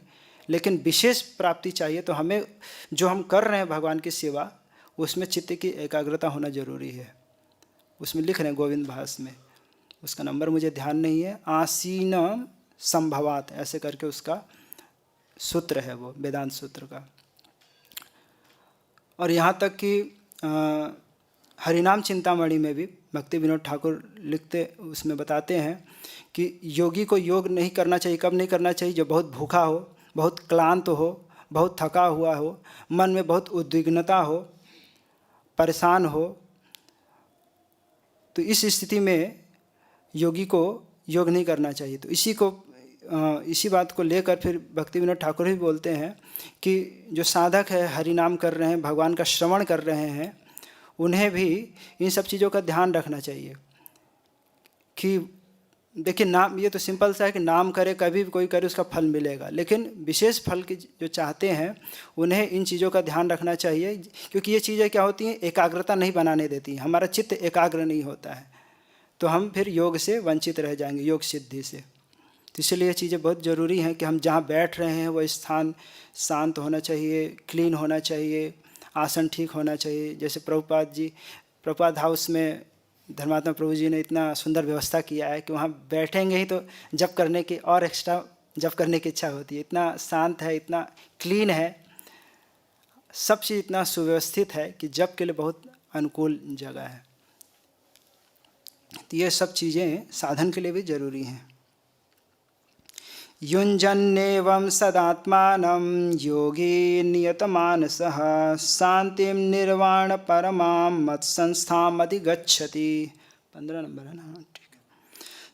लेकिन विशेष प्राप्ति चाहिए तो हमें जो हम कर रहे हैं भगवान की सेवा, उसमें चित्त की एकाग्रता होना जरूरी है। उसमें लिख रहे हैं गोविंद भाष्य में, उसका नंबर मुझे ध्यान नहीं है, आसीन संभवात ऐसे करके उसका सूत्र है, वो वेदांत सूत्र का। और यहाँ तक कि हरिनाम चिंतामणि में भी भक्ति विनोद ठाकुर लिखते, उसमें बताते हैं कि योगी को योग नहीं करना चाहिए। कब नहीं करना चाहिए? जो बहुत भूखा हो, बहुत क्लांत हो, बहुत थका हुआ हो, मन में बहुत उद्विग्नता हो, परेशान हो, तो इस स्थिति में योगी को योग नहीं करना चाहिए। तो इसी बात को लेकर फिर भक्ति विनोद ठाकुर भी बोलते हैं कि जो साधक है, हरि नाम कर रहे हैं, भगवान का श्रवण कर रहे हैं, उन्हें भी इन सब चीज़ों का ध्यान रखना चाहिए कि देखिए, नाम ये तो सिंपल सा है कि नाम करे, कभी भी कोई करे उसका फल मिलेगा, लेकिन विशेष फल की जो चाहते हैं उन्हें इन चीज़ों का ध्यान रखना चाहिए, क्योंकि ये चीज़ें क्या होती हैं, एकाग्रता नहीं बनाने देती हैं, हमारा चित्त एकाग्र नहीं होता है, तो हम फिर योग से वंचित रह जाएंगे, योग सिद्धि से। तो इसलिए ये चीज़ें बहुत ज़रूरी हैं कि हम जहाँ बैठ रहे हैं वो स्थान शांत होना चाहिए, क्लीन होना चाहिए, आसन ठीक होना चाहिए। जैसे प्रभुपाद जी प्रभुपाद हाउस में धर्मात्मा प्रभु जी ने इतना सुंदर व्यवस्था किया है कि वहाँ बैठेंगे ही तो जप करने की और एक्स्ट्रा जप करने की इच्छा होती है। इतना शांत है, इतना क्लीन है, सब चीज़ इतना सुव्यवस्थित है कि जप के लिए बहुत अनुकूल जगह है। तो ये सब चीज़ें साधन के लिए भी जरूरी हैं। युञ्जन्नेवं सदात्मानं योगी नियतमानसः शांतिं निर्वाण परमां मत्संस्थाम् अधिगच्छति। 15 नंबर है ना, ठीक है।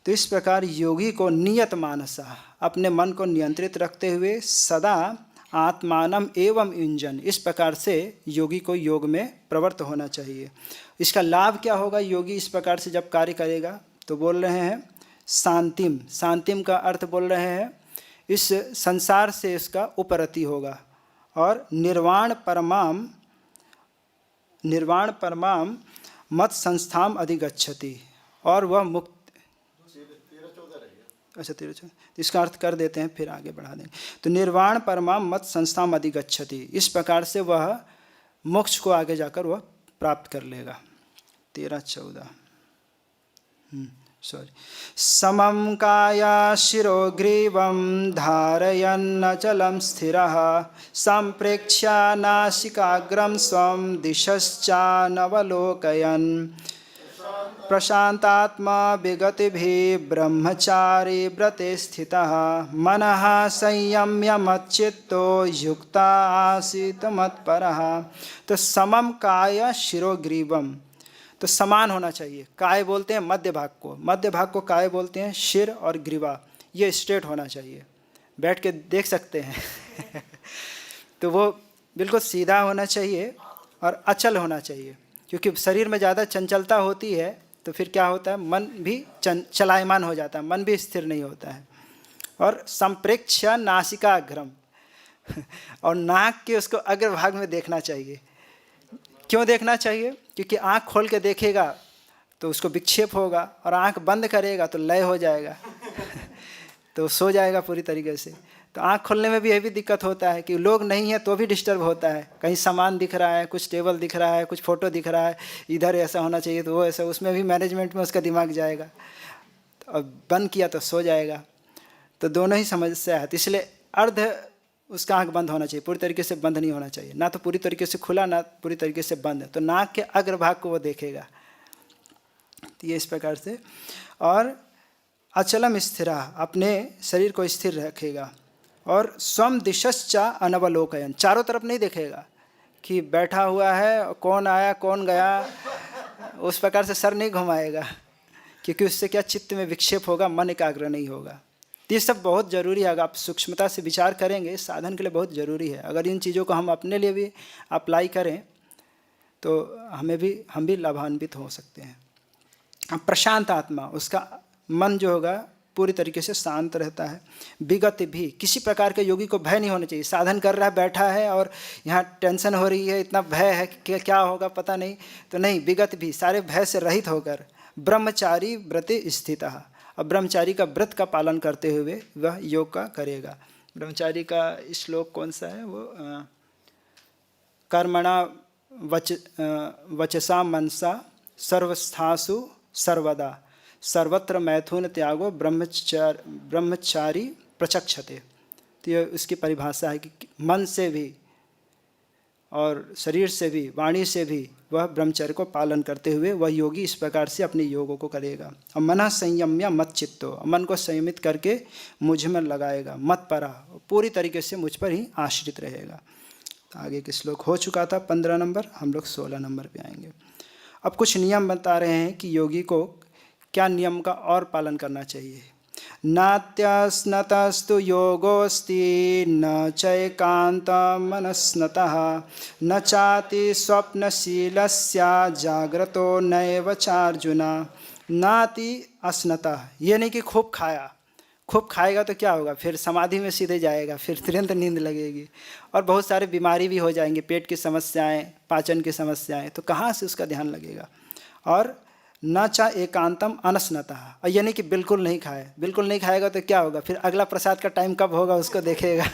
तो इस प्रकार योगी को नियत मानसः, अपने मन को नियंत्रित रखते हुए, सदा आत्मानम एवं युञ्जन, इस प्रकार से योगी को योग में प्रवृत्त होना चाहिए। इसका लाभ क्या होगा? योगी इस प्रकार से जब कार्य करेगा तो बोल रहे हैं शांतिम। शांतिम का अर्थ बोल रहे हैं इस संसार से इसका उपरति होगा, और निर्वाण परमाम मत संस्थाम अधिगच्छति, और वह मुक्त। अच्छा 13 इसका अर्थ कर देते हैं, फिर आगे बढ़ा देंगे। तो निर्वाण परमाम मत संस्थाम अधिगच्छति, इस प्रकार से वह मोक्ष को आगे जाकर वह प्राप्त कर लेगा। 13-14 समं काया शिरो ग्रीवं धारयन्नचलं स्थिरः संप्रेक्ष्य नासिकाग्रं स्वं दिशश्चानवलोकयन् प्रशान्तात्मा विगतिभिः ब्रह्मचारी व्रते स्थितः मनः संयम्य मच्चित्तो युक्ता आसीत् मत्परः। तो समम काय शिरो ग्रीवम, तो समान होना चाहिए। काय बोलते हैं मध्य भाग को, मध्य भाग को काय बोलते हैं। शिर और ग्रीवा ये स्ट्रेट होना चाहिए, बैठ के देख सकते हैं तो वो बिल्कुल सीधा होना चाहिए और अचल होना चाहिए, क्योंकि शरीर में ज़्यादा चंचलता होती है तो फिर क्या होता है, मन भी चलायमान हो जाता है, मन भी स्थिर नहीं होता है। और संप्रेक्ष्य नासिकाग्रम और नाक के उसको अग्रभाग में देखना चाहिए। क्यों देखना चाहिए? क्योंकि आँख खोल के देखेगा तो उसको विक्षेप होगा, और आँख बंद करेगा तो लय हो जाएगा तो सो जाएगा पूरी तरीके से। तो आँख खोलने में भी यही भी दिक्कत होता है कि लोग नहीं है तो भी डिस्टर्ब होता है। कहीं सामान दिख रहा है, कुछ टेबल दिख रहा है, कुछ फ़ोटो दिख रहा है, इधर ऐसा होना चाहिए तो वो ऐसा, उसमें भी मैनेजमेंट में उसका दिमाग जाएगा, और बंद किया तो सो जाएगा। तो दोनों ही समस्या है। तो इसलिए अर्ध उसका आँख बंद होना चाहिए, पूरी तरीके से बंद नहीं होना चाहिए, ना तो पूरी तरीके से खुला ना पूरी तरीके से बंद। तो नाक के अग्रभाग को वो देखेगा। तो ये इस प्रकार से। और अचलम स्थिरा, अपने शरीर को स्थिर रखेगा। और स्वम दिशश्चा अनवलोकयन, चारों तरफ नहीं देखेगा कि बैठा हुआ है, कौन आया कौन गया, उस प्रकार से सर नहीं घुमाएगा, क्योंकि उससे क्या चित्त में विक्षेप होगा, मन एकाग्र नहीं होगा। ये सब बहुत ज़रूरी है। अगर आप सूक्ष्मता से विचार करेंगे, साधन के लिए बहुत ज़रूरी है। अगर इन चीज़ों को हम अपने लिए भी अप्लाई करें तो हम भी लाभान्वित हो सकते हैं। प्रशांत आत्मा, उसका मन जो होगा पूरी तरीके से शांत रहता है। विगत भी, किसी प्रकार के योगी को भय नहीं होना चाहिए। साधन कर रहा है, बैठा है और यहाँ टेंशन हो रही है, इतना भय है कि क्या होगा पता नहीं, तो नहीं, विगत भी, सारे भय से रहित होकर ब्रह्मचारी व्रते स्थितः, और ब्रह्मचारी का व्रत का पालन करते हुए वह योग का करेगा। ब्रह्मचारी का श्लोक कौन सा है? वो कर्मणा वचसा मनसा सर्वस्थासु सर्वदा सर्वत्र मैथुन त्यागो ब्रह्मचारी प्रचक्षते। तो ये उसकी परिभाषा है कि मन से भी और शरीर से भी, वाणी से भी वह ब्रह्मचर्य को पालन करते हुए वह योगी इस प्रकार से अपने योगों को करेगा। और मन संयम्य मत चित्तो, मन को संयमित करके मुझ में लगाएगा, मत परा, पूरी तरीके से मुझ पर ही आश्रित रहेगा। तो आगे के श्लोक हो चुका था 15 नंबर, हम लोग 16 नंबर पे आएंगे। अब कुछ नियम बता रहे हैं कि योगी को क्या नियम का और पालन करना चाहिए। नात्यस्नतस्तु योगोस्ति न चैकान्तमनस्नतः न चाति स्वप्नशीलस्य जाग्रतो नैव चार्जुन। नाति अस्नतः, ये नहीं कि खूब खाया, खूब खाएगा तो क्या होगा, फिर समाधि में सीधे जाएगा, फिर तुरंत नींद लगेगी और बहुत सारे बीमारी भी हो जाएंगे, पेट की समस्याएं, पाचन की समस्याएं, तो कहाँ से उसका ध्यान लगेगा। और न चा एकांतम अनस्नतः, और यानी कि बिल्कुल नहीं खाए, बिल्कुल नहीं खाएगा तो क्या होगा, फिर अगला प्रसाद का टाइम कब होगा उसको देखेगा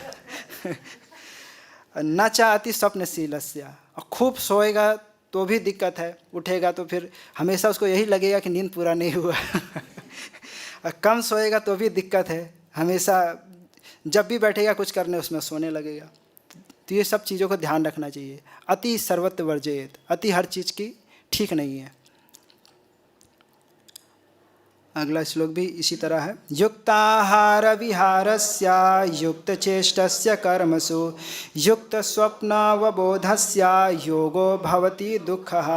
न चा अति स्वप्नशीलस्य, और खूब सोएगा तो भी दिक्कत है, उठेगा तो फिर हमेशा उसको यही लगेगा कि नींद पूरा नहीं हुआ। और कम सोएगा तो भी दिक्कत है, हमेशा जब भी बैठेगा कुछ करने उसमें सोने लगेगा। तो ये सब चीज़ों को ध्यान रखना चाहिए। अति सर्वत्र वर्जयेत, अति हर चीज़ की ठीक नहीं है। अगला श्लोक भी इसी तरह है। युक्ताहार विहारस्य युक्त चेष्टस्य कर्मसु युक्त स्वप्नावबोधस्य योगो भवति दुःखः।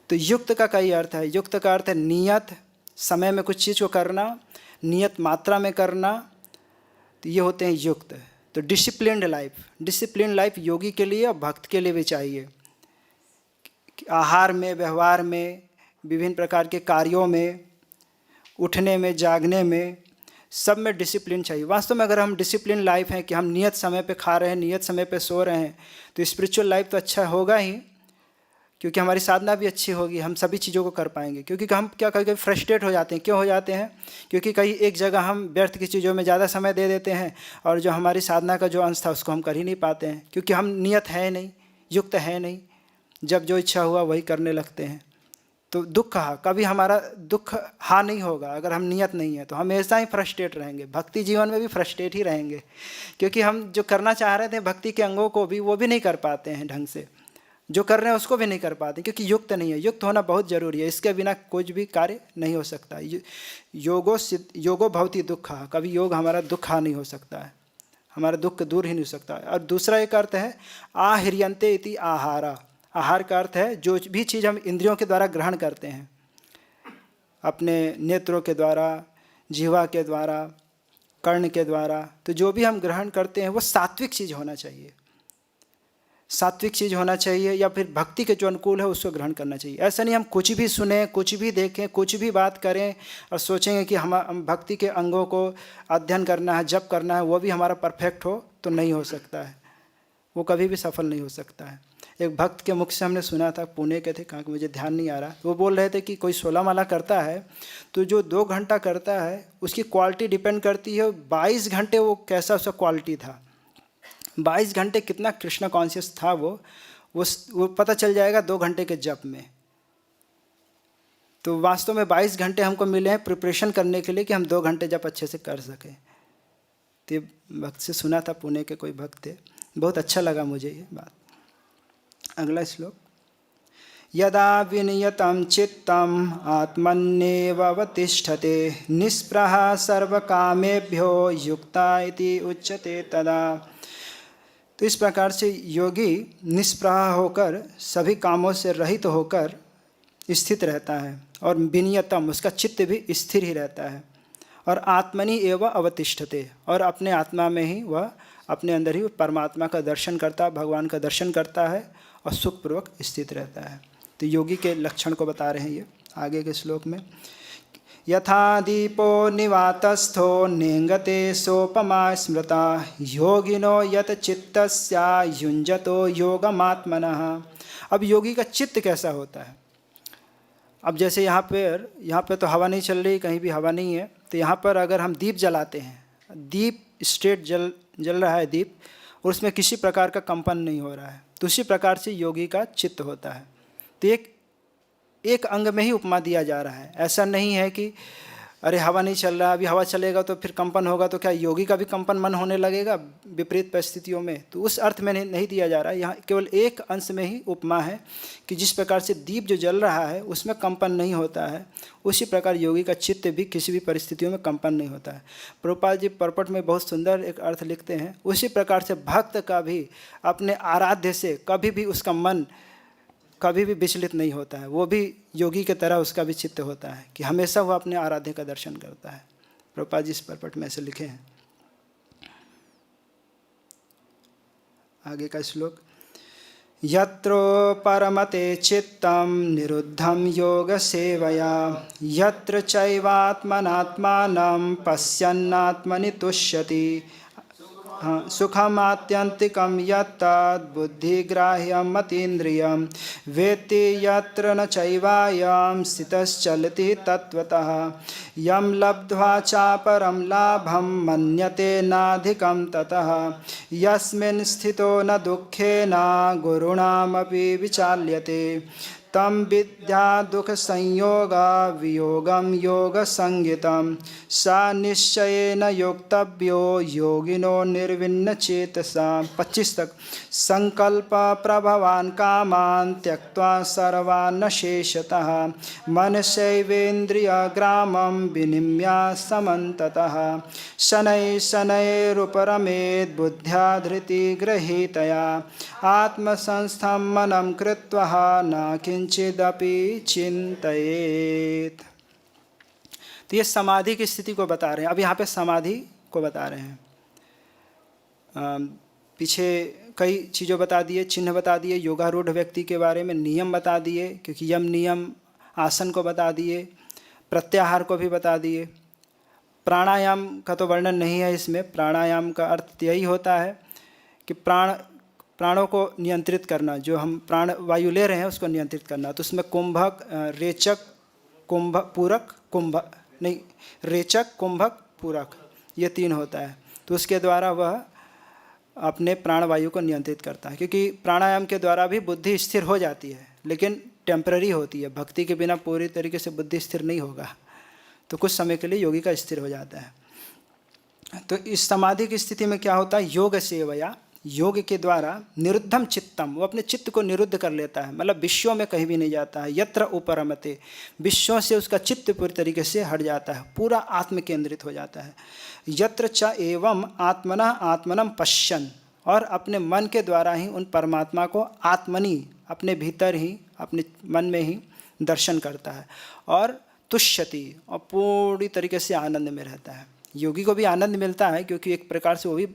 तो युक्त का कई अर्थ है। युक्त का अर्थ है नियत, समय में कुछ चीज़ को करना, नियत मात्रा में करना, तो ये होते हैं युक्त। तो डिसिप्लिन्ड लाइफ योगी के लिए और भक्त के लिए भी चाहिए। आहार में, व्यवहार में, विभिन्न प्रकार के कार्यों में, उठने में, जागने में, सब में डिसिप्लिन चाहिए। वास्तव में अगर हम डिसिप्लिन लाइफ हैं कि हम नियत समय पे खा रहे हैं, नियत समय पे सो रहे हैं, तो स्पिरिचुअल लाइफ तो अच्छा होगा ही, क्योंकि हमारी साधना भी अच्छी होगी, हम सभी चीज़ों को कर पाएंगे। क्योंकि हम क्या कभी कभी फ्रस्ट्रेट हो जाते हैं। क्यों हो जाते हैं? क्योंकि कहीं एक जगह हम व्यर्थ की चीज़ों में ज़्यादा समय दे देते हैं और जो हमारी साधना का जो अंश था उसको हम कर ही नहीं पाते हैं, क्योंकि हम नियत है नहीं, युक्त है नहीं। जब जो इच्छा हुआ वही करने लगते हैं। तो दुख कभी हमारा दुख नहीं होगा अगर हम नियत नहीं है, तो हमेशा ही फ्रस्ट्रेट रहेंगे। भक्ति जीवन में भी फ्रस्ट्रेट ही रहेंगे, क्योंकि हम जो करना चाह रहे थे भक्ति के अंगों को भी, वो भी नहीं कर पाते हैं ढंग से। जो कर रहे हैं उसको भी नहीं कर पाते, क्योंकि युक्त नहीं है। युक्त होना बहुत ज़रूरी है, इसके बिना कुछ भी कार्य नहीं हो सकता। योगो भवति दुःख, कभी योग हमारा दुःख नहीं हो सकता है, हमारा दुख दूर ही नहीं हो सकता है। और दूसरा एक अर्थ है आहिर्यन्ते इति आहारा। आहार का अर्थ है जो भी चीज़ हम इंद्रियों के द्वारा ग्रहण करते हैं, अपने नेत्रों के द्वारा, जिह्वा के द्वारा, कर्ण के द्वारा, तो जो भी हम ग्रहण करते हैं वो सात्विक चीज़ होना चाहिए। सात्विक चीज़ होना चाहिए, या फिर भक्ति के जो अनुकूल है उसको ग्रहण करना चाहिए। ऐसा नहीं हम कुछ भी सुने, कुछ भी देखें, कुछ भी बात करें और सोचेंगे कि हम भक्ति के अंगों को अध्ययन करना है, जप करना है, वो भी हमारा परफेक्ट हो, तो नहीं हो सकता है, वो कभी भी सफल नहीं हो सकता है। एक भक्त के मुख से हमने सुना था, पुणे के थे, कहाँ मुझे ध्यान नहीं आ रहा, वो बोल रहे थे कि कोई 16 माला करता है तो जो 2 घंटा करता है उसकी क्वालिटी डिपेंड करती है 22 घंटे वो कैसा उसका क्वालिटी था। 22 घंटे कितना कृष्ण कॉन्शियस था वो पता चल जाएगा 2 घंटे के जप में। तो वास्तव में 22 घंटे हमको मिले हैं प्रिपरेशन करने के लिए कि हम 2 घंटे जप अच्छे से कर सकें। तो ये भक्त से सुना था, पुणे के कोई भक्त थे, बहुत अच्छा लगा मुझे ये बात। अगला श्लोक। यदा विनियतं चित्तम आत्मन्नेव अवतिष्ठते निस्पृहा सर्वकामेभ्यो युक्ता इति उच्यते तदा। तो इस प्रकार से योगी निष्प्रह होकर, सभी कामों से रहित होकर स्थित रहता है, और विनियतम, उसका चित्त भी स्थिर ही रहता है, और आत्मनि एव अवतिष्ठते, और अपने आत्मा में ही वह, अपने अंदर ही परमात्मा का दर्शन करता है, भगवान का दर्शन करता है और सुखपूर्वक स्थित रहता है। तो योगी के लक्षण को बता रहे हैं ये आगे के श्लोक में। यथा दीपो निवातस्थो नेंगते सोपमा स्मृता योगिनो यत चित्तस्या युञ्जतो योगमात्मनः। अब योगी का चित्त कैसा होता है? अब जैसे यहाँ पर तो हवा नहीं चल रही, कहीं भी हवा नहीं है, तो यहाँ पर अगर हम दीप जलाते हैं, दीप स्ट्रेट जल रहा है दीप, और उसमें किसी प्रकार का कंपन नहीं हो रहा है, तो उसी प्रकार से योगी का चित्त होता है। तो एक अंग में ही उपमा दिया जा रहा है। ऐसा नहीं है कि अरे हवा नहीं चल रहा, अभी हवा चलेगा तो फिर कंपन होगा, तो क्या योगी का भी कंपन मन होने लगेगा विपरीत परिस्थितियों में? तो उस अर्थ में नहीं दिया जा रहा है। यहाँ केवल एक अंश में ही उपमा है कि जिस प्रकार से दीप जो जल रहा है उसमें कंपन नहीं होता है, उसी प्रकार योगी का चित्त भी किसी भी परिस्थितियों में कंपन नहीं होता है। प्रभुपाद जी परपट में बहुत सुंदर एक अर्थ लिखते हैं, उसी प्रकार से भक्त का भी अपने आराध्य से कभी भी उसका मन कभी भी विचलित नहीं होता है। वो भी योगी के तरह उसका भी चित्त होता है कि हमेशा वो अपने आराध्य का दर्शन करता है। प्रभुपाद जी इस परपट में ऐसे लिखे हैं। आगे का श्लोक। यत्रो परमते चित्तम निरुद्धम योग सेवया यत्र चैवात्मनात्मानं पश्यन्नात्मनि तुष्यति सुखमात्यन्तिकं यत्तद् बुद्धिग्राह्यं मतीन्द्रियं वेत्ति यत्र न चैवायं स्थितश्चलति तत्त्वतः यम लब्ध्वा चापरं लाभं मन्यते नाधिकं ततः यस्मिन् स्थितो न दुःखेन गुरुणामपि विचाल्यते तम विद्या दुख संयोग वियोगम योग संगितम सा निश्चयेन योक्तव्यो योगिनो निर्विन्न चेतसा। 25 तक। संकल्प प्रभवान कामान त्यक्त्वा सर्वान् शेषतः मनसैवेन्द्रिय ग्रामं विनिम्य समन्ततः शनैः शनैरुपरमेद् बुद्ध्या धृति गृहीतया आत्मसंस्थं मनम् कृत्वा न किंचिदपि चिंतयेत्। तो ये समाधि की स्थिति को बता रहे हैं। अब यहाँ पे समाधि को बता रहे हैं। पीछे कई चीज़ों बता दिए, चिन्ह बता दिए, योगारूढ़ व्यक्ति के बारे में नियम बता दिए, क्योंकि यम नियम आसन को बता दिए, प्रत्याहार को भी बता दिए। प्राणायाम का तो वर्णन नहीं है इसमें। प्राणायाम का अर्थ यही होता है कि प्राणों को नियंत्रित करना, जो हम प्राण वायु ले रहे हैं उसको नियंत्रित करना। तो उसमें कुंभक, रेचक, कुंभक, पूरक, कुंभक नहीं, रेचक, कुंभक, पूरक, ये 3 होता है। तो उसके द्वारा वह अपने प्राण वायु को नियंत्रित करता है, क्योंकि प्राणायाम के द्वारा भी बुद्धि स्थिर हो जाती है, लेकिन टेम्पररी होती है। भक्ति के बिना पूरी तरीके से बुद्धि स्थिर नहीं होगा, तो कुछ समय के लिए योगी का स्थिर हो जाता है। तो इस समाधि की स्थिति में क्या होता है? योग सेवया, योग के द्वारा निरुद्धम चित्तम, वो अपने चित्त को निरुद्ध कर लेता है, मतलब विश्वों में कहीं भी नहीं जाता है। यत्र उपरमते, विश्वों से उसका चित्त पूरी तरीके से हट जाता है, पूरा आत्म केंद्रित हो जाता है। यत्र च एवं आत्मना आत्मनम पश्यन्, और अपने मन के द्वारा ही उन परमात्मा को आत्मनि, अपने भीतर ही, अपने मन में ही दर्शन करता है। और तुष्यति, और पूरी तरीके से आनंद में रहता है। योगी को भी आनंद मिलता है, क्योंकि एक प्रकार से वो भी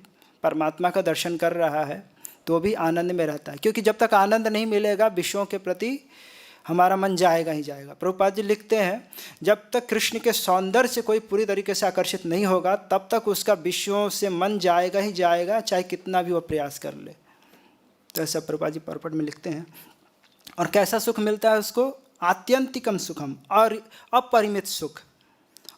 परमात्मा का दर्शन कर रहा है, तो भी आनंद में रहता है। क्योंकि जब तक आनंद नहीं मिलेगा विषयों के प्रति हमारा मन जाएगा ही जाएगा। प्रभुपाद जी लिखते हैं, जब तक कृष्ण के सौंदर्य से कोई पूरी तरीके से आकर्षित नहीं होगा तब तक उसका विषयों से मन जाएगा ही जाएगा, चाहे कितना भी वो प्रयास कर ले। तो ऐसा प्रभुपाद जी परपट में लिखते हैं। और कैसा सुख मिलता है उसको? आत्यंतिकम सुखम, और अपरिमित सुख।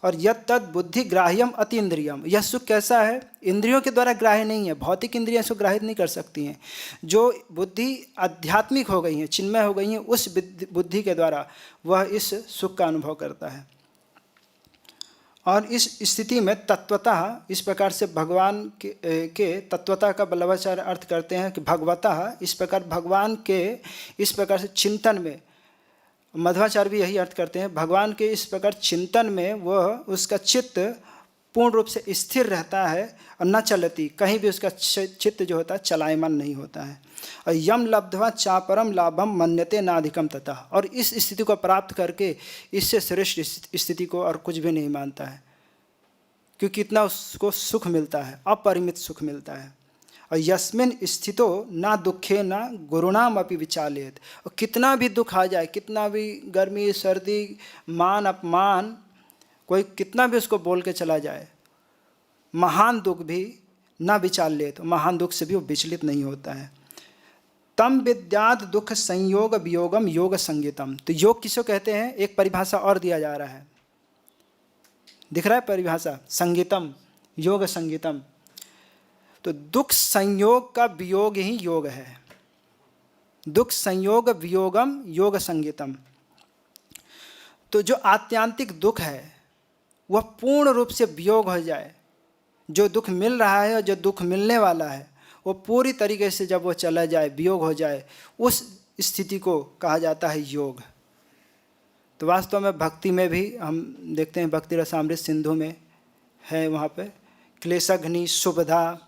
और यद तद बुद्धि ग्राह्यम अतीन्द्रियम, यह सुख कैसा है? इंद्रियों के द्वारा ग्राह्य नहीं है, भौतिक इंद्रियां इसको ग्राह्य नहीं कर सकती हैं। जो बुद्धि आध्यात्मिक हो गई हैं, चिन्मय हो गई हैं, उस बुद्धि के द्वारा वह इस सुख का अनुभव करता है। और इस स्थिति में तत्वतः, इस प्रकार से भगवान के तत्वतः का बल्लभाचार्य अर्थ करते हैं कि भगवतः, इस प्रकार भगवान के इस प्रकार से चिंतन में, मध्वाचार्य भी यही अर्थ करते हैं, भगवान के इस प्रकार चिंतन में वह, उसका चित्त पूर्ण रूप से स्थिर रहता है और न चलती, कहीं भी उसका चित्त जो होता है चलायमान नहीं होता है। और यम लब्ध्वा चापरम लाभम मन्यते नाधिकम तथा, और इस स्थिति को प्राप्त करके इससे श्रेष्ठ स्थिति को और कुछ भी नहीं मानता है, क्योंकि इतना उसको सुख मिलता है, अपरिमित सुख मिलता है। और यस्मिन स्थितो ना दुखे ना गुरुणाम अपि विचालेत, और कितना भी दुख आ जाए, कितना भी गर्मी सर्दी मान अपमान, कोई कितना भी उसको बोल के चला जाए, महान दुख भी ना विचार ले, तो महान दुख से भी वो विचलित नहीं होता है। तम विद्यात दुख संयोग वियोगम योग संगीतम, तो योग किसको कहते हैं? एक परिभाषा और दिया जा रहा है, दिख रहा है परिभाषा, संगीतम, योग संगीतम। तो दुख संयोग का वियोग ही योग है। दुख संयोग वियोगम योग संगीतम। तो जो आत्यांतिक दुख है वह पूर्ण रूप से वियोग हो जाए, जो दुख मिल रहा है और जो दुख मिलने वाला है वो पूरी तरीके से जब वो चला जाए, वियोग हो जाए, उस स्थिति को कहा जाता है योग। तो वास्तव में भक्ति में भी हम देखते हैं, भक्ति रसामृत सिंधु में है, वहाँ पे क्लेशघ्नि शुभधा,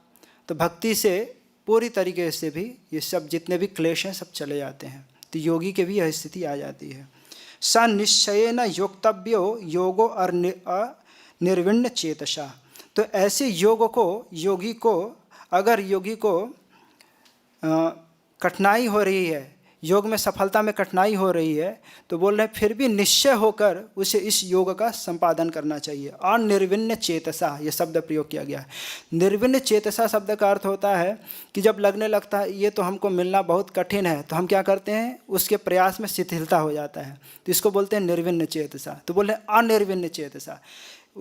तो भक्ति से पूरी तरीके से भी ये सब जितने भी क्लेश हैं सब चले जाते हैं। तो योगी के भी यह स्थिति आ जाती है। स निश्चयेन योक्तव्यो योगो निर्विण्ण चेतसा, तो ऐसे योग को, योगी को, अगर योगी को कठिनाई हो रही है योग में सफलता में कठिनाई हो रही है, तो बोल रहे हैं फिर भी निश्चय होकर उसे इस योग का संपादन करना चाहिए। और निर्विण्ण चेतसा, ये शब्द प्रयोग किया गया है। निर्विण्ण चेतसा शब्द का अर्थ होता है कि जब लगने लगता है ये तो हमको मिलना बहुत कठिन है, तो हम क्या करते हैं, उसके प्रयास में शिथिलता हो जाता है, तो इसको बोलते हैं निर्विण्ण चेतसा। तो बोल रहे हैं अनिर्विण्ण चेतसा।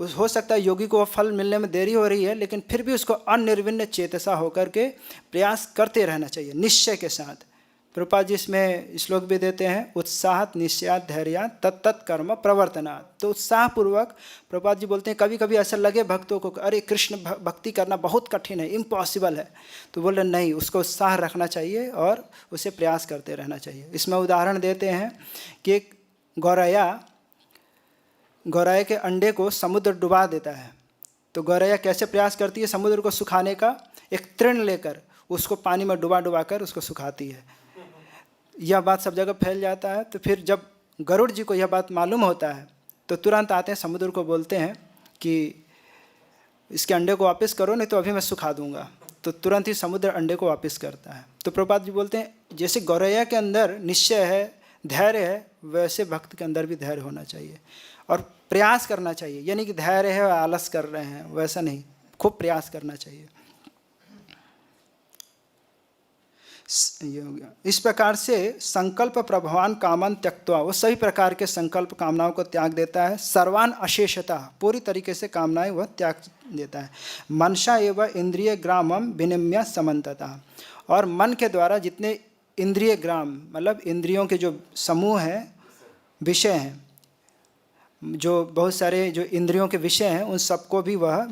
हो सकता है योगी को फल मिलने में देरी हो रही है, लेकिन फिर भी उसको अनिर्विण्ण चेतसा होकर के प्रयास करते रहना चाहिए निश्चय के साथ। प्रभुपाद जी इसमें श्लोक भी देते हैं, उत्साहत निश्चयात धैर्यात तत्त कर्म प्रवर्तनात्। तो उत्साहपूर्वक प्रभुपाद जी बोलते हैं कभी कभी ऐसा लगे भक्तों को अरे कृष्ण भक्ति करना बहुत कठिन है, इम्पॉसिबल है, तो बोल रहे नहीं, उसको उत्साह रखना चाहिए और उसे प्रयास करते रहना चाहिए। इसमें उदाहरण देते हैं कि एक गौरैया के अंडे को समुद्र डुबा देता है, तो गौरैया कैसे प्रयास करती है समुद्र को सुखाने का, एक तृण लेकर उसको पानी में डुबा कर उसको सुखाती है। यह बात सब जगह फैल जाता है। तो फिर जब गरुड़ जी को यह बात मालूम होता है तो तुरंत आते हैं समुद्र को, बोलते हैं कि इसके अंडे को वापस करो, नहीं तो अभी मैं सुखा दूंगा। तो तुरंत ही समुद्र अंडे को वापस करता है। तो प्रभुपाद जी बोलते हैं जैसे गौरैया के अंदर निश्चय है, धैर्य है, वैसे भक्त के अंदर भी धैर्य होना चाहिए और प्रयास करना चाहिए। यानी कि धैर्य है और आलस कर रहे हैं वैसा नहीं, खूब प्रयास करना चाहिए। इस प्रकार से संकल्प प्रभवान कामन त्यक्त्वा, वो सभी प्रकार के संकल्प कामनाओं को त्याग देता है। सर्वान अशेषता, पूरी तरीके से कामनाएं वह त्याग देता है। मनसा एवं इंद्रिय ग्रामम विनिम्य समन्तता, और मन के द्वारा जितने इंद्रिय ग्राम मतलब इंद्रियों के जो समूह हैं, विषय हैं, जो बहुत सारे जो इंद्रियों के विषय हैं, उन सबको भी वह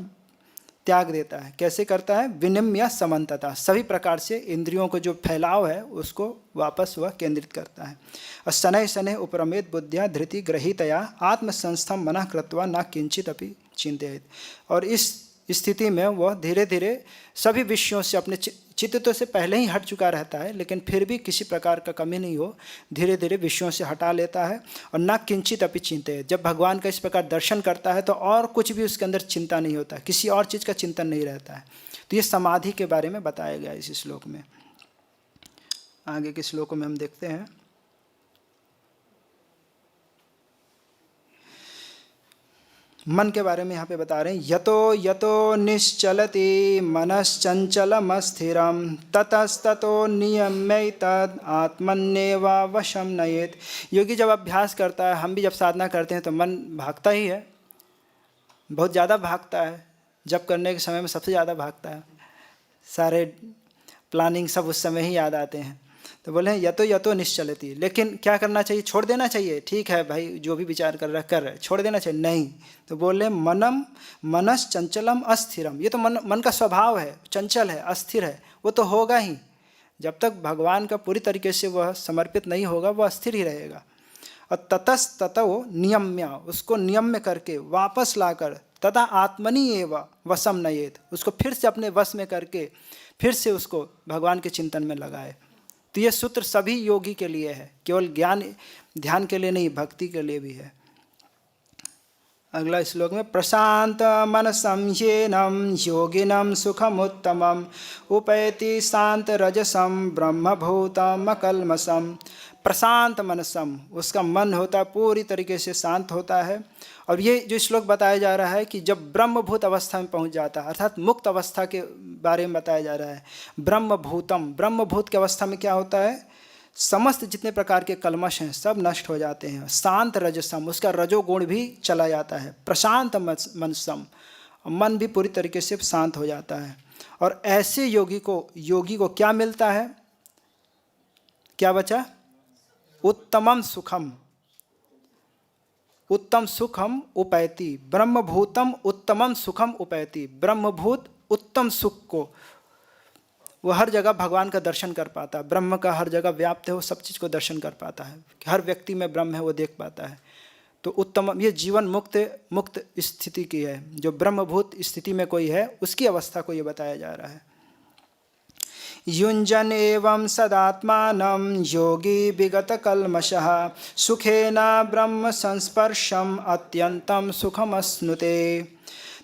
त्याग देता है। कैसे करता है, विनिम्य समन्तता, सभी प्रकार से इंद्रियों को जो फैलाव है उसको वापस वह केंद्रित करता है। और शनैः शनैः उपरमेत बुद्धिया धृति ग्रहीतया आत्मसंस्थम मनः कृत्वा न किंचित अपि चिंतयेत्। और इस स्थिति में वह धीरे धीरे सभी विषयों से अपने चित्त तो से पहले ही हट चुका रहता है, लेकिन फिर भी किसी प्रकार का कमी नहीं हो, धीरे धीरे विषयों से हटा लेता है। और न किंचित अपि चिंतयेत्, जब भगवान का इस प्रकार दर्शन करता है तो और कुछ भी उसके अंदर चिंता नहीं होता, किसी और चीज़ का चिंतन नहीं रहता है। तो ये समाधि के बारे में बताया गया इस श्लोक में। आगे के श्लोकों में हम देखते हैं। मन के बारे में यहाँ पे बता रहे हैं, यतो यतो निश्चलति मनश्चंचलमस्थिरं ततस्ततो नियम्यैतद् आत्मन्येव वशं नयेत्। योगी जब अभ्यास करता है, हम भी जब साधना करते हैं तो मन भागता ही है, बहुत ज़्यादा भागता है। जब करने के समय में सबसे ज़्यादा भागता है, सारे प्लानिंग सब उस समय ही याद आते हैं। तो बोले हैं यतो यतो निश्चलति, लेकिन क्या करना चाहिए, छोड़ देना चाहिए। ठीक है भाई, जो भी विचार कर रहा है कर रहा है, छोड़ देना चाहिए नहीं। तो बोले मनस चंचलम अस्थिरम, ये तो मन का स्वभाव है, चंचल है, अस्थिर है, वो तो होगा ही। जब तक भगवान का पूरी तरीके से वह समर्पित नहीं होगा वह अस्थिर ही रहेगा। और ततस ततो नियम्य, उसको नियम्य करके वापस लाकर तथा आत्मनि एव वशम नयेत्, उसको फिर से अपने वश में करके फिर से उसको भगवान के चिंतन में लगाए। तो ये सूत्र सभी योगी के लिए है, केवल ज्ञान ध्यान के लिए नहीं, भक्ति के लिए भी है। अगला श्लोक में, प्रशांत मनसं येनम योगिनम सुखमुत्तमम उपैति शांत रजसम ब्रह्मभूतम अकल्मषम। प्रशांत मनसम, उसका मन होता है पूरी तरीके से शांत होता है। और ये जो श्लोक बताया जा रहा है कि जब ब्रह्मभूत अवस्था में पहुंच जाता है, अर्थात मुक्त अवस्था के बारे में बताया जा रहा है। ब्रह्मभूतम, ब्रह्मभूत की अवस्था में क्या होता है, समस्त जितने प्रकार के कल्मश हैं सब नष्ट हो जाते हैं। शांत रजसम, उसका रजोगुण भी चला जाता है। प्रशांत मनसम, मन भी पूरी तरीके से शांत हो जाता है। और ऐसे योगी को क्या मिलता है, क्या बचा, उत्तमम सुखम, उत्तम सुखम उपैति, ब्रह्मभूतम उत्तमम सुखम उपैति। ब्रह्मभूत उत्तम सुख को वो हर जगह भगवान का दर्शन कर पाता है, ब्रह्म का हर जगह व्याप्त है, वो सब चीज़ को दर्शन कर पाता है, हर व्यक्ति में ब्रह्म है वो देख पाता है। तो उत्तम, ये जीवन मुक्त स्थिति की है। जो ब्रह्मभूत स्थिति में कोई है उसकी अवस्था को ये बताया जा रहा है। युञ्जन एवं सदात्मानं योगी विगत कल्मषः सुखेन ब्रह्म संस्पर्शम अत्यंतम सुखमश्नुते।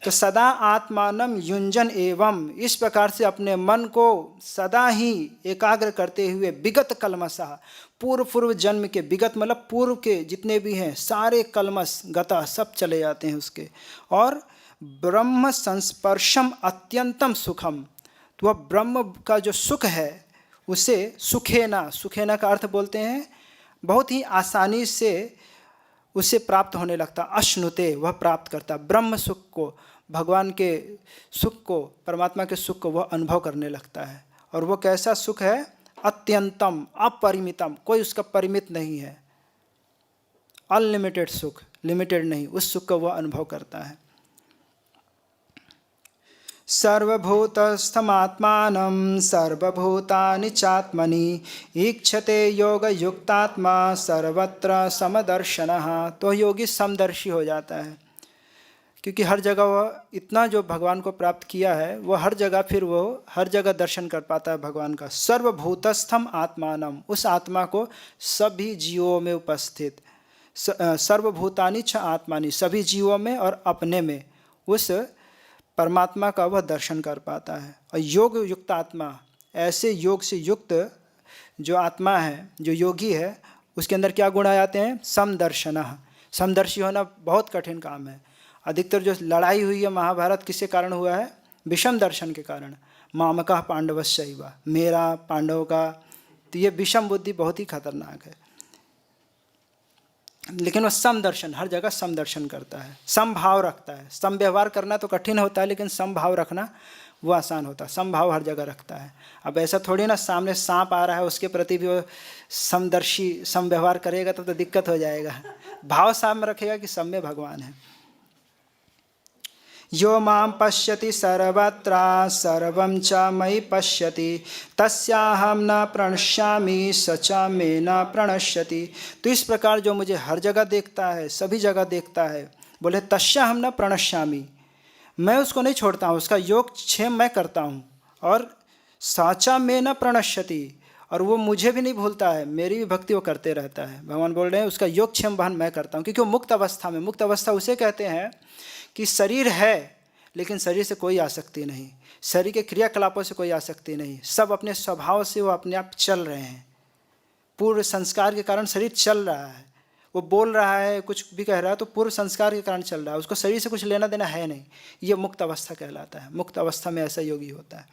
तो सदा आत्मानम युंजन एवं, इस प्रकार से अपने मन को सदा ही एकाग्र करते हुए विगत कलमशः, पूर्व जन्म के, विगत मतलब पूर्व के जितने भी हैं सारे कलमश गता सब चले जाते हैं उसके, और ब्रह्म संस्पर्शम अत्यंतम सुखम, तो वह ब्रह्म का जो सुख है उसे सुखेना, सुखेना का अर्थ बोलते हैं बहुत ही आसानी से उसे प्राप्त होने लगता, अश्नुते वह प्राप्त करता, ब्रह्म सुख को, भगवान के सुख को, परमात्मा के सुख को वह अनुभव करने लगता है। और वो कैसा सुख है? अत्यंतम अपरिमितम, कोई उसका परिमित नहीं है, अनलिमिटेड सुख, लिमिटेड नहीं, उस सुख को वह अनुभव करता है। सर्वभूतस्थमात्मानं सर्वभूतानि चात्मनि ईक्षते योग युक्तात्मा सर्वत्र समदर्शनः, तो योगी समदर्शी हो जाता है, क्योंकि हर जगह वह इतना जो भगवान को प्राप्त किया है वह हर जगह, फिर वो हर जगह दर्शन कर पाता है भगवान का। सर्वभूतस्थम आत्मानम, उस आत्मा को सभी जीवों में उपस्थित, सर्वभूतानि च आत्मानि, सभी जीवों में और अपने में उस परमात्मा का वह दर्शन कर पाता है। और योग युक्त आत्मा, ऐसे योग से युक्त जो आत्मा है, जो योगी है, उसके अंदर क्या गुण आ जाते हैं? समदर्शनः, समदर्शी होना बहुत कठिन काम है। अधिकतर जो लड़ाई हुई है महाभारत किसके कारण हुआ है? विषम दर्शन के कारण। मामकः पांडवस्यैव, मेरा पांडवों का, तो ये विषम बुद्धि बहुत ही खतरनाक है। लेकिन वह समदर्शन, हर जगह समदर्शन करता है, समभाव रखता है। सम व्यवहार करना तो कठिन होता है, लेकिन समभाव रखना वो आसान होता है। समभाव हर जगह रखता है। अब ऐसा थोड़ी ना सामने सांप आ रहा है उसके प्रति भी वो समदर्शी सम व्यवहार करेगा तो दिक्कत हो जाएगा। भाव सामने रखेगा कि सब में भगवान है। यो मां पश्यति सर्वत्र सर्वं च मयि पश्यति तस्याहं न प्रणश्यामि स च मे न प्रणश्यति, तो इस प्रकार जो मुझे हर जगह देखता है, सभी जगह देखता है, बोले तस्याहं न प्रणश्यामि, मैं उसको नहीं छोड़ता हूँ, उसका योग क्षेम मैं करता हूँ, और साचा में न प्रणश्यति, और वो मुझे भी नहीं भूलता है, मेरी भी भक्ति वो करते रहता है। भगवान बोल रहे हैं उसका योग क्षेम वहन मैं करता हूँ, क्योंकि वो मुक्त अवस्था में, मुक्त अवस्था उसे कहते हैं कि शरीर है लेकिन शरीर से कोई आसक्ति नहीं, शरीर के क्रियाकलापों से कोई आसक्ति नहीं, सब अपने स्वभाव से वो अपने आप चल रहे हैं। पूर्व संस्कार के कारण शरीर चल रहा है, वो बोल रहा है, कुछ भी कह रहा है तो पूर्व संस्कार के कारण चल रहा है, उसको शरीर से कुछ लेना देना है नहीं। ये मुक्त अवस्था कहलाता है। मुक्त अवस्था में ऐसा योगी होता है।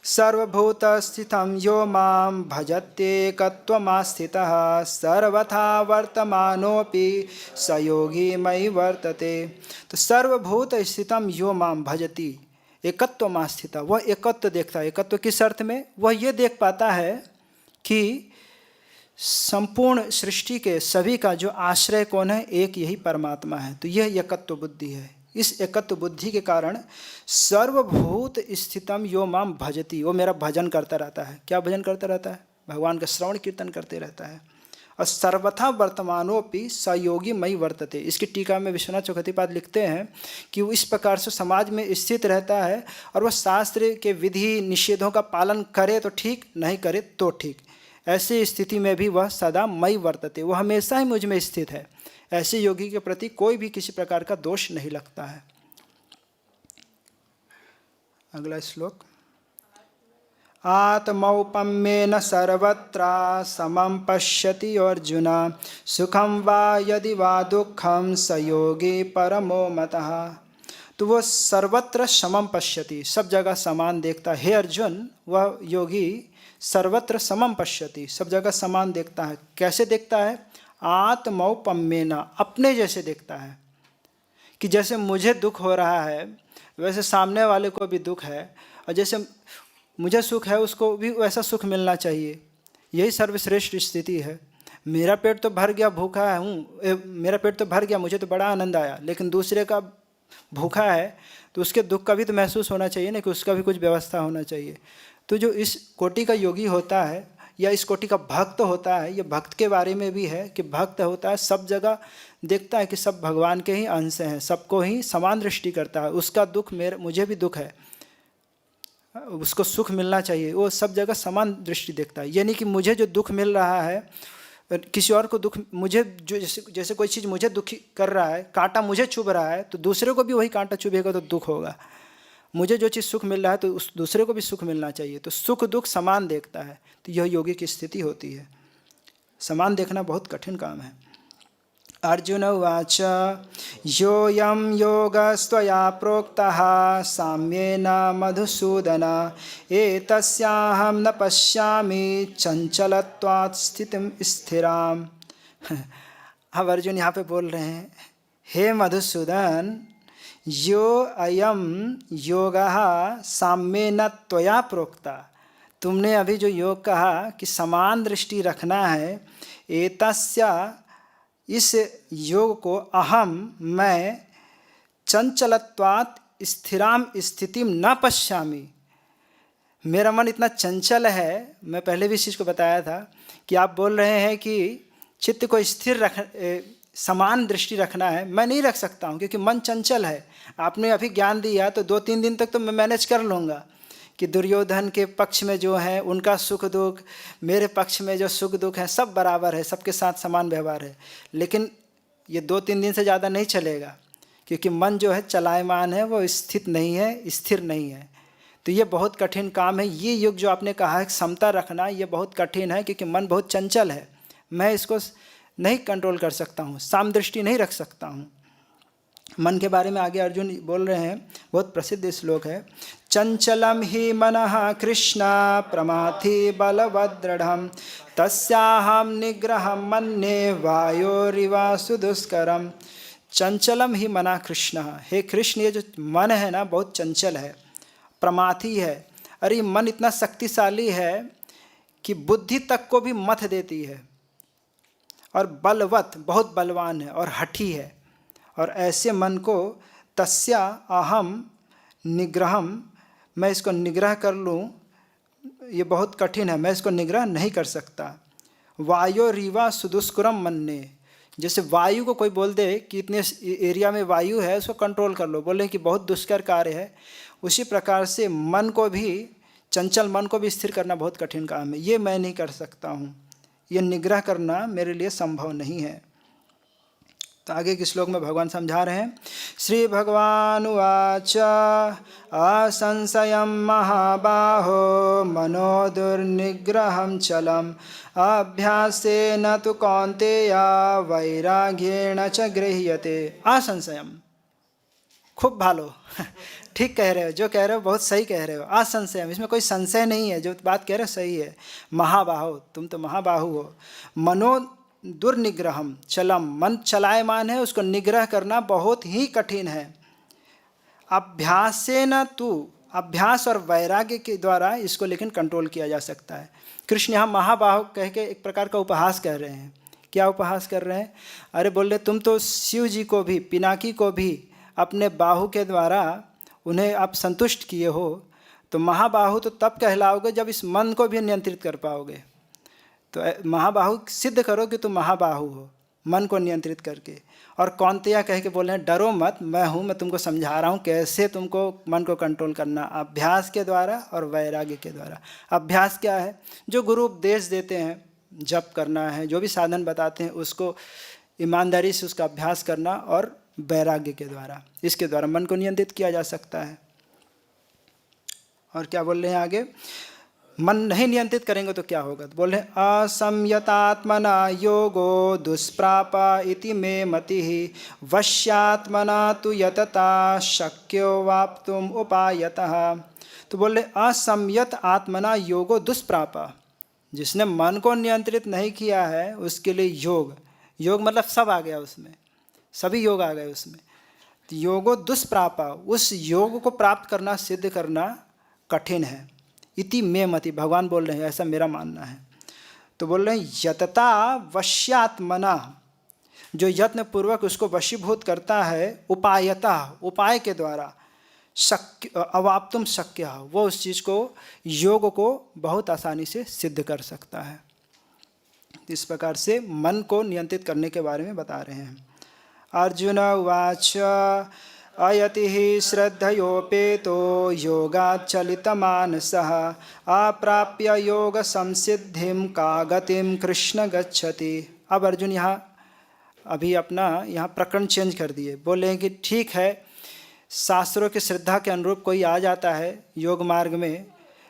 सर्वभूतस्थितं यो मां भजत्येकत्वमास्थितः सर्वथा वर्तमानोऽपि स योगी मयि वर्तते, तो सर्वभूत स्थितं यो मां भजति एकत्वमास्थितः, वह एकत्व देखता है। एकत्व किस अर्थ में? वह ये देख पाता है कि संपूर्ण सृष्टि के सभी का जो आश्रय कौन है? एक यही परमात्मा है। तो यह एकत्व बुद्धि है। इस एकत्व बुद्धि के कारण सर्वभूत स्थितम यो माम भजति, वो मेरा भजन करता रहता है। क्या भजन करता रहता है? भगवान का श्रवण कीर्तन करते रहता है। और सर्वथा वर्तमानोपि स योगी मयि वर्तते, इसकी टीका में विश्वनाथ चक्रवर्तीपाद लिखते हैं कि वो इस प्रकार से समाज में स्थित रहता है, और वह शास्त्र के विधि निषेधों का पालन करे तो ठीक, नहीं करे तो ठीक, ऐसी स्थिति में भी वह सदा मयि वर्तते, वह हमेशा ही मुझ में स्थित है। ऐसे योगी के प्रति कोई भी किसी प्रकार का दोष नहीं लगता है। अगला श्लोक। आत्मौपम्येन सर्वत्र समं पश्यति अर्जुन सुखम वा यदि वा दुखम स योगी परमो मतः, तो वह सर्वत्र समम पश्यति, सब जगह समान देखता है। हे अर्जुन, वह योगी सर्वत्र समम पश्यति, सब जगह समान देखता है। कैसे देखता है? आत्मौपम्येन, अपने जैसे देखता है, कि जैसे मुझे दुख हो रहा है वैसे सामने वाले को भी दुख है, और जैसे मुझे सुख है उसको भी वैसा सुख मिलना चाहिए। यही सर्वश्रेष्ठ स्थिति है। मेरा पेट तो भर गया, भूखा हूँ, मेरा पेट तो भर गया, मुझे तो बड़ा आनंद आया, लेकिन दूसरे का भूखा है तो उसके दुख का भी तो महसूस होना चाहिए ना, कि उसका भी कुछ व्यवस्था होना चाहिए। तो जो इस कोटि का योगी होता है या इस कोटि का भक्त होता है, ये भक्त के बारे में भी है कि भक्त होता है सब जगह देखता है कि सब भगवान के ही अंश हैं, सबको ही समान दृष्टि करता है। उसका दुख मुझे भी दुख है, उसको सुख मिलना चाहिए, वो सब जगह समान दृष्टि देखता है। यानी कि मुझे जो दुख मिल रहा है किसी और को दुख, मुझे जो जैसे कोई चीज़ मुझे दुखी कर रहा है, कांटा मुझे चुभ रहा है, तो दूसरे को भी वही कांटा चुभेगा तो दुख होगा। मुझे जो चीज़ सुख मिल रहा है तो उस दूसरे को भी सुख मिलना चाहिए, तो सुख दुख समान देखता है। तो यह योगी की स्थिति होती है। समान देखना बहुत कठिन काम है। अर्जुन उवाच योऽयं योगस्त्वया प्रोक्तः साम्येन मधुसूदन एतस्याहं न पश्यामि चंचलत्वात् स्थितिं स्थिराम्। अब अर्जुन यहाँ पे बोल रहे हैं, हे मधुसूदन, यो अयम योगः साम्येन त्वया प्रोक्ता, तुमने अभी जो योग कहा कि समान दृष्टि रखना है, एतस्या इस योग को अहम मैं चंचलत्वात् स्थिराम स्थितिम न पश्यामि, मेरा मन इतना चंचल है। मैं पहले भी इस चीज़ को बताया था कि आप बोल रहे हैं कि चित्त को स्थिर समान दृष्टि रखना है, मैं नहीं रख सकता हूँ क्योंकि मन चंचल है। आपने अभी ज्ञान दिया तो 2-3 दिन तक तो मैं मैनेज कर लूँगा कि दुर्योधन के पक्ष में जो है उनका सुख दुख, मेरे पक्ष में जो सुख दुख है, सब बराबर है, सबके साथ समान व्यवहार है। लेकिन ये 2-3 दिन से ज़्यादा नहीं चलेगा क्योंकि मन जो है चलायमान है, वो स्थित नहीं है, स्थिर नहीं है। तो ये बहुत कठिन काम है। ये योग जो आपने कहा है समता रखना, ये बहुत कठिन है क्योंकि मन बहुत चंचल है, मैं इसको नहीं कंट्रोल कर सकता हूँ, सामदृष्टि नहीं रख सकता हूँ। मन के बारे में आगे अर्जुन बोल रहे हैं, बहुत प्रसिद्ध श्लोक है, चंचलम ही मनः कृष्ण प्रमाथि बलवदृढ़ तस्याहम निग्रहं मन्ये वायोरिवा सुदुष्करम। चंचलम ही मनः कृष्ण, हे कृष्ण, ये जो मन है ना बहुत चंचल है, प्रमाथि है। अरे मन इतना शक्तिशाली है कि बुद्धि तक को भी मथ देती है, और बलवत बहुत बलवान है और हठी है। और ऐसे मन को तस्या अहम निग्रहम, मैं इसको निग्रह कर लूँ, ये बहुत कठिन है, मैं इसको निग्रह नहीं कर सकता। वायु रीवा सुदुष्करम मन्ने, जैसे वायु को कोई बोल दे कि इतने एरिया में वायु है, उसको कंट्रोल कर लो, बोले कि बहुत दुष्कर कार्य है, उसी प्रकार से मन को भी, चंचल मन को भी स्थिर करना बहुत कठिन काम है। ये मैं नहीं कर सकता हूँ, ये निग्रह करना मेरे लिए संभव नहीं है। तो आगे के श्लोक में भगवान समझा रहे हैं, श्री भगवान उवाच असंशयं महाबाहो मनो दुर्निग्रहं चलम अभ्यासेन तु कौन्तेय वैराग्येण च गृह्यते। असंशयम, खूब भालो ठीक कह रहे हो, जो कह रहे हो बहुत सही कह रहे हो। असंशयम, इसमें कोई संशय नहीं है, जो बात कह रहे हो सही है। महाबाहो, तुम तो महाबाहु हो। मनो दुर्निग्रहम चलम, मन चलायमान है, उसको निग्रह करना बहुत ही कठिन है। अभ्यासेन तु, अभ्यास और वैराग्य के द्वारा इसको लेकिन कंट्रोल किया जा सकता है। कृष्ण यहाँ महाबाहु कह के एक प्रकार का उपहास कर रहे हैं। क्या उपहास कर रहे हैं? अरे बोल रहे तुम तो शिव जी को भी, पिनाकी को भी अपने बाहु के द्वारा उन्हें आप संतुष्ट किए हो, तो महाबाहु तो तब कहलाओगे जब इस मन को भी नियंत्रित कर पाओगे। तो महाबाहु सिद्ध करो कि तुम महाबाहु हो, मन को नियंत्रित करके। और कौन्तेय कह के बोल रहे हैं डरो मत, मैं हूँ, मैं तुमको समझा रहा हूँ कैसे तुमको मन को कंट्रोल करना, अभ्यास के द्वारा और वैराग्य के द्वारा। अभ्यास क्या है? जो गुरु उपदेश देते हैं, जप करना है, जो भी साधन बताते हैं उसको ईमानदारी से उसका अभ्यास करना, और वैराग्य के द्वारा, इसके द्वारा मन को नियंत्रित किया जा सकता है। और क्या बोल रहे हैं आगे? मन नहीं नियंत्रित करेंगे तो क्या होगा? तो बोल रहे असंयतात्मना योगो दुष्प्राप इति मे मतिः वश्यात्मना तु यतता शक्यो वाप्तुम उपायतः। तो बोल रहे असंयत आत्मना योगो दुष्प्राप, जिसने मन को नियंत्रित नहीं किया है उसके लिए योग, योग मतलब सब आ गया उसमें, सभी योग आ गए उसमें। तो योगो दुष्प्राप, उस योग को प्राप्त करना, सिद्ध करना कठिन है। इति मे मति, भगवान बोल रहे हैं ऐसा मेरा मानना है। तो बोल रहे हैं यतता वश्यात्मना, जो यत्न पूर्वक उसको वशीभूत करता है, उपायता, उपाय के द्वारा, शक्य अवाप्तुम शक्य, वो उस चीज़ को, योग को बहुत आसानी से सिद्ध कर सकता है। इस प्रकार से मन को नियंत्रित करने के बारे में बता रहे हैं। अर्जुन उवाच अयति श्रद्धयोपेतो योगाच्चलितमानसः अप्राप्य योग संसिद्धिं का गतिम कृष्ण गच्छति। अब अर्जुन यहाँ अभी अपना यहाँ प्रकरण चेंज कर दिए, बोले कि ठीक है शास्त्रों की श्रद्धा के अनुरूप कोई आ जाता है योग मार्ग में,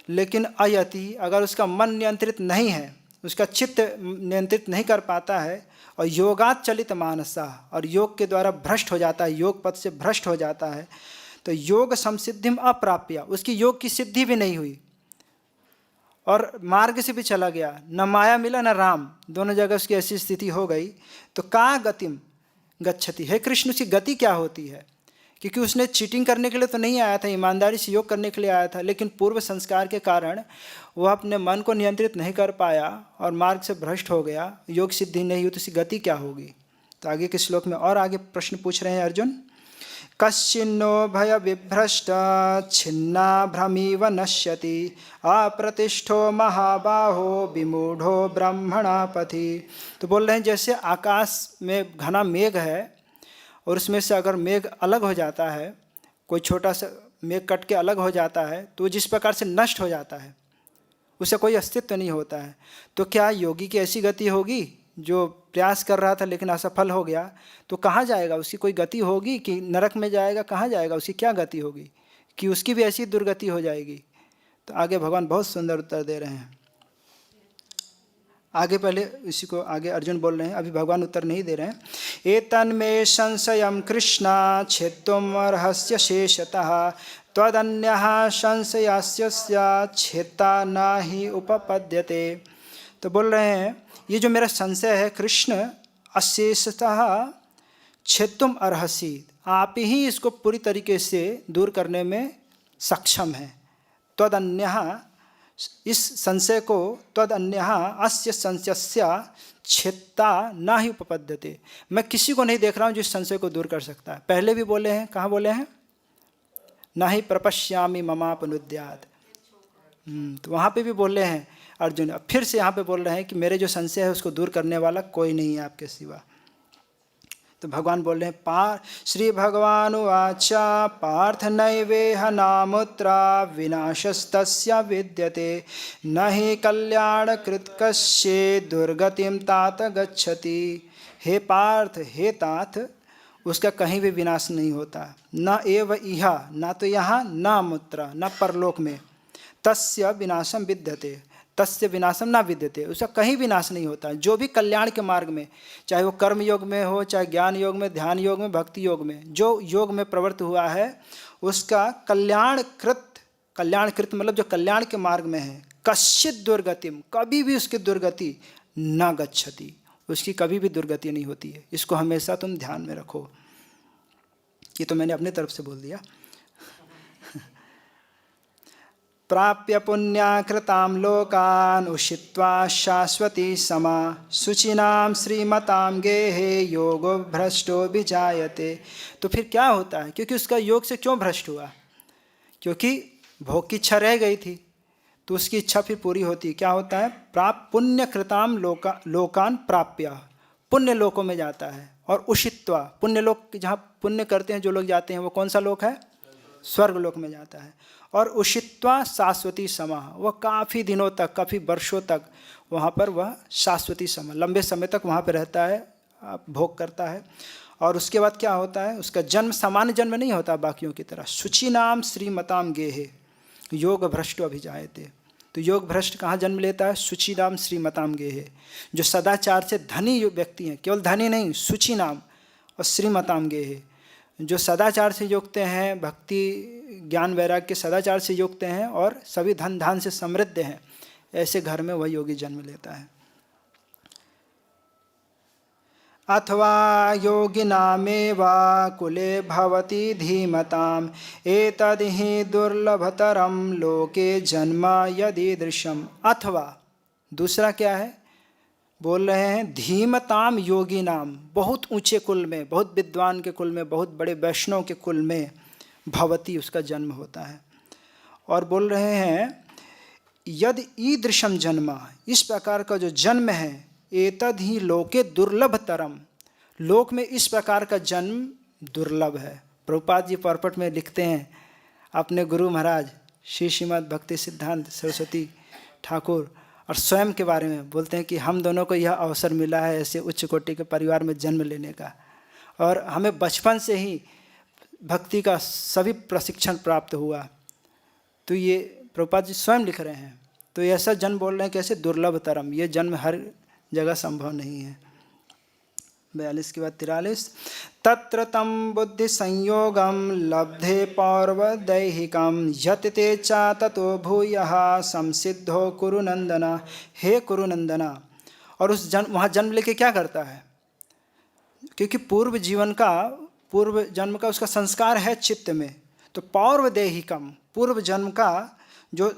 लेकिन अयति अगर उसका मन नियंत्रित नहीं है, उसका चित्त नियंत्रित नहीं कर पाता है, और योगात चलित मानसा और योग के द्वारा भ्रष्ट हो जाता है, योग पथ से भ्रष्ट हो जाता है, तो योग संसिद्धिम अप्राप्य, उसकी योग की सिद्धि भी नहीं हुई और मार्ग से भी चला गया, न माया मिला न राम, दोनों जगह उसकी ऐसी स्थिति हो गई, तो का गतिम गच्छति, है कृष्ण उसकी गति क्या होती है? क्योंकि उसने चीटिंग करने के लिए तो नहीं आया था, ईमानदारी से योग करने के लिए आया था, लेकिन पूर्व संस्कार के कारण वह अपने मन को नियंत्रित नहीं कर पाया और मार्ग से भ्रष्ट हो गया, योग सिद्धि नहीं हुई, तो उसकी गति क्या होगी? तो आगे के श्लोक में और आगे प्रश्न पूछ रहे हैं अर्जुन। कश्चिन्नो भय विभ्रष्ट छिन्ना भ्रमीव नश्यति अप्रतिष्ठो महाबाहो विमूढ़ो ब्रह्मणा पथि। तो बोल रहे हैं जैसे आकाश में घना मेघ है और उसमें से अगर मेघ अलग हो जाता है, कोई छोटा सा मेघ कट के अलग हो जाता है, तो जिस प्रकार से नष्ट हो जाता है, उसे कोई अस्तित्व नहीं होता है, तो क्या योगी की ऐसी गति होगी जो प्रयास कर रहा था लेकिन असफल हो गया, तो कहाँ जाएगा? उसकी कोई गति होगी कि नरक में जाएगा? कहाँ जाएगा? उसकी क्या गति होगी? कि उसकी भी ऐसी दुर्गति हो जाएगी? तो आगे भगवान बहुत सुंदर उत्तर दे रहे हैं। आगे पहले इसी को आगे अर्जुन बोल रहे हैं, अभी भगवान उत्तर नहीं दे रहे हैं। एतन्मे संशयं कृष्ण छेत्तुम अर्हस्य शेषतः त्वदन्यः संशयस्य छेत्ता न हि उपपद्यते। तो बोल रहे हैं ये जो मेरा संशय है कृष्ण अशेषतः छेत्तुम अर्हसि, आप ही इसको पूरी तरीके से दूर करने में सक्षम हैं। त्वदन्यः, इस संशय को, त्वदन्यः अस्य संशयस्य छेत्ता न ही उपपद्यते, मैं किसी को नहीं देख रहा हूँ जो इस संशय को दूर कर सकता है। पहले भी बोले हैं, कहाँ बोले हैं? न ही प्रपश्यामि ममापनुद्यात्, तो वहाँ पे भी बोले हैं अर्जुन। अब फिर से यहाँ पे बोल रहे हैं कि मेरे जो संशय है उसको दूर करने वाला कोई नहीं है आपके सिवा। तो भगवान बोल रहे हैं श्री भगवान उवाच पार्थ नैवेह नामुत्रा विनाशस्तस्य विद्यते न हि कल्याणकृत कश्चित् दुर्गतिं तात गच्छति। हे पार्थ, हे तात, उसका कहीं भी विनाश नहीं होता, न एव इह, ना तो यहाँ, न मुत्रा, न परलोक में, तस्य विनाशम विद्यते, तस्य विनाशम ना विद्यते, उसका कहीं विनाश नहीं होता। जो भी कल्याण के मार्ग में, चाहे वो कर्म योग में हो, चाहे ज्ञान योग में, ध्यान योग में, भक्ति योग में, जो योग में प्रवृत्त हुआ है उसका कल्याणकृत मतलब जो कल्याण के मार्ग में है, कश्चित् दुर्गतिम, कभी भी उसकी दुर्गति न गच्छति, उसकी कभी भी दुर्गति नहीं होती है। इसको हमेशा तुम ध्यान में रखो। ये तो मैंने अपनी तरफ से बोल दिया। प्राप्य पुण्याकृतां लोकान् उषित्वा शाश्वती समा शुचिनां श्रीमतां गेहे योगो भ्रष्टो विजायते। तो फिर क्या होता है? क्योंकि उसका योग से क्यों भ्रष्ट हुआ? क्योंकि भोग की इच्छा रह गई थी, तो उसकी इच्छा फिर पूरी होती। क्या होता है? प्राप्त पुण्यकृतां लोकान प्राप्य, पुण्य लोकों में जाता है। और उषित्वा, पुण्य लोक जहाँ पुण्य करते हैं जो लोग जाते हैं वो कौन सा लोक है? स्वर्ग लोक में जाता है। और उषित्वा शाश्वती समा, वह काफ़ी दिनों तक, काफ़ी वर्षों तक वहाँ पर वह शाश्वती समा, लंबे समय तक वहाँ पर रहता है, भोग करता है। और उसके बाद क्या होता है? उसका जन्म सामान्य जन्म नहीं होता बाकियों की तरह। शुचिनाम श्रीमताम गेहे योग भ्रष्ट अभिजायते। तो योग भ्रष्ट कहाँ जन्म लेता है? शुचिनाम श्रीमताम गेहे, जो सदाचार से धनी व्यक्ति हैं, केवल धनी नहीं, शुचि नाम और श्रीमताम गेहे, जो सदाचार से युक्त हैं, भक्ति ज्ञान वैराग्य के सदाचार से युक्त हैं और सभी धन धान से समृद्ध हैं, ऐसे घर में वह योगी जन्म लेता है। अथवा योगिनामेवा कुले भवति धीमताम् एतद्धि दुर्लभतरं लोके जन्म यदीदृशम्। अथवा दूसरा क्या है? बोल रहे हैं धीमताम योगी नाम, बहुत ऊंचे कुल में, बहुत विद्वान के कुल में, बहुत बड़े वैष्णव के कुल में भवती उसका जन्म होता है। और बोल रहे हैं यद ईदृशम जन्म, इस प्रकार का जो जन्म है, एतद ही लोके दुर्लभतरम, लोक में इस प्रकार का जन्म दुर्लभ है, प्रभुपाद जी पॉपट में लिखते हैं अपने गुरु महाराज श्री श्रीमद् भक्ति सिद्धांत सरस्वती ठाकुर और स्वयं के बारे में बोलते हैं कि हम दोनों को यह अवसर मिला है ऐसे उच्च कोटि के परिवार में जन्म लेने का, और हमें बचपन से ही भक्ति का सभी प्रशिक्षण प्राप्त हुआ। तो ये प्रभुपाद जी स्वयं लिख रहे हैं। तो ऐसा जन्म बोल रहे हैं कैसे दुर्लभ तरम, ये जन्म हर जगह संभव नहीं है। 42 के बाद 43, तत्र तम बुद्धि संयोगम लब्धे पौर्वदैहिकम यतते चा ततो भूयः संसिद्धो कुरुनंदना। हे कुरुनंदना, और उस जन्म वहाँ जन्म लेके क्या करता है, क्योंकि पूर्व जन्म का उसका संस्कार है चित्त में। तो पौर्वदैहिकम, पूर्व जन्म का जो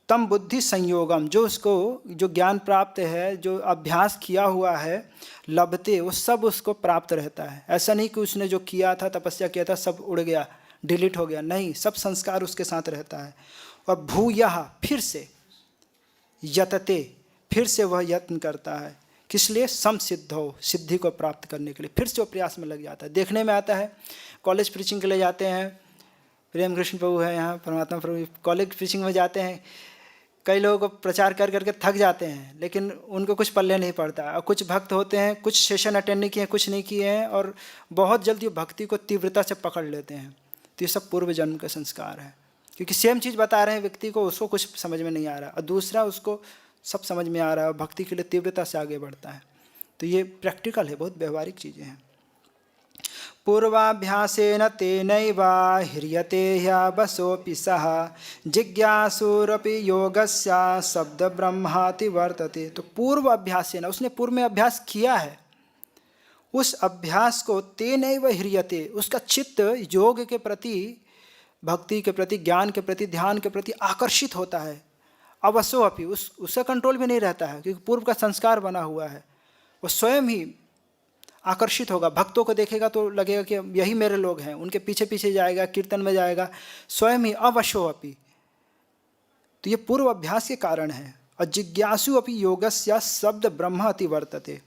तम बुद्धि संयोगम, जो उसको जो ज्ञान प्राप्त है, जो अभ्यास किया हुआ है, लभते, वो सब उसको प्राप्त रहता है। ऐसा नहीं कि उसने जो किया था, तपस्या किया था, सब उड़ गया, डिलीट हो गया, नहीं, सब संस्कार उसके साथ रहता है। और भूयः, फिर से, यतते, फिर से वह यत्न करता है, किस लिए, समसिद्धो, सिद्धि को प्राप्त करने के लिए फिर से वो प्रयास में लग जाता है। देखने में आता है, कॉलेज प्रीचिंग के लिए जाते हैं, प्रेम कृष्ण प्रभु है यहाँ, परमात्मा प्रभु, कॉलेज प्रीचिंग में जाते हैं, कई लोगों को प्रचार कर करके थक जाते हैं, लेकिन उनको कुछ पल्ले नहीं पड़ता। और कुछ भक्त होते हैं, कुछ सेशन अटेंड नहीं किए हैं, कुछ नहीं किए हैं, और बहुत जल्दी भक्ति को तीव्रता से पकड़ लेते हैं। तो ये सब पूर्व जन्म का संस्कार है, क्योंकि सेम चीज़ बता रहे हैं व्यक्ति को, उसको कुछ समझ में नहीं आ रहा, और दूसरा उसको सब समझ में आ रहा है और भक्ति के लिए तीव्रता से आगे बढ़ता है। तो ये प्रैक्टिकल है, बहुत व्यवहारिक चीज़ें हैं। पूर्वाभ्यासेन तेनैव ह्रियते ह्यवसोऽपि सः जिज्ञासुरपि योगस्य शब्द ब्रह्माति वर्तते। तो पूर्व अभ्यासेन, उसने पूर्व में अभ्यास किया है, उस अभ्यास को तेनैव ह्रियते, उसका चित्त योग के प्रति, भक्ति के प्रति, ज्ञान के प्रति, ध्यान के प्रति आकर्षित होता है। अवसोऽपि, उसका कंट्रोल भी नहीं रहता है, क्योंकि पूर्व का संस्कार बना हुआ है। वो स्वयं ही आकर्षित होगा, भक्तों को देखेगा तो लगेगा कि यही मेरे लोग हैं, उनके पीछे पीछे जाएगा, कीर्तन में जाएगा, स्वयं ही अवशो अपि। तो ये पूर्व अभ्यास के कारण है। और जिज्ञासु अपि योगस्य शब्द ब्रह्म अति वर्तते,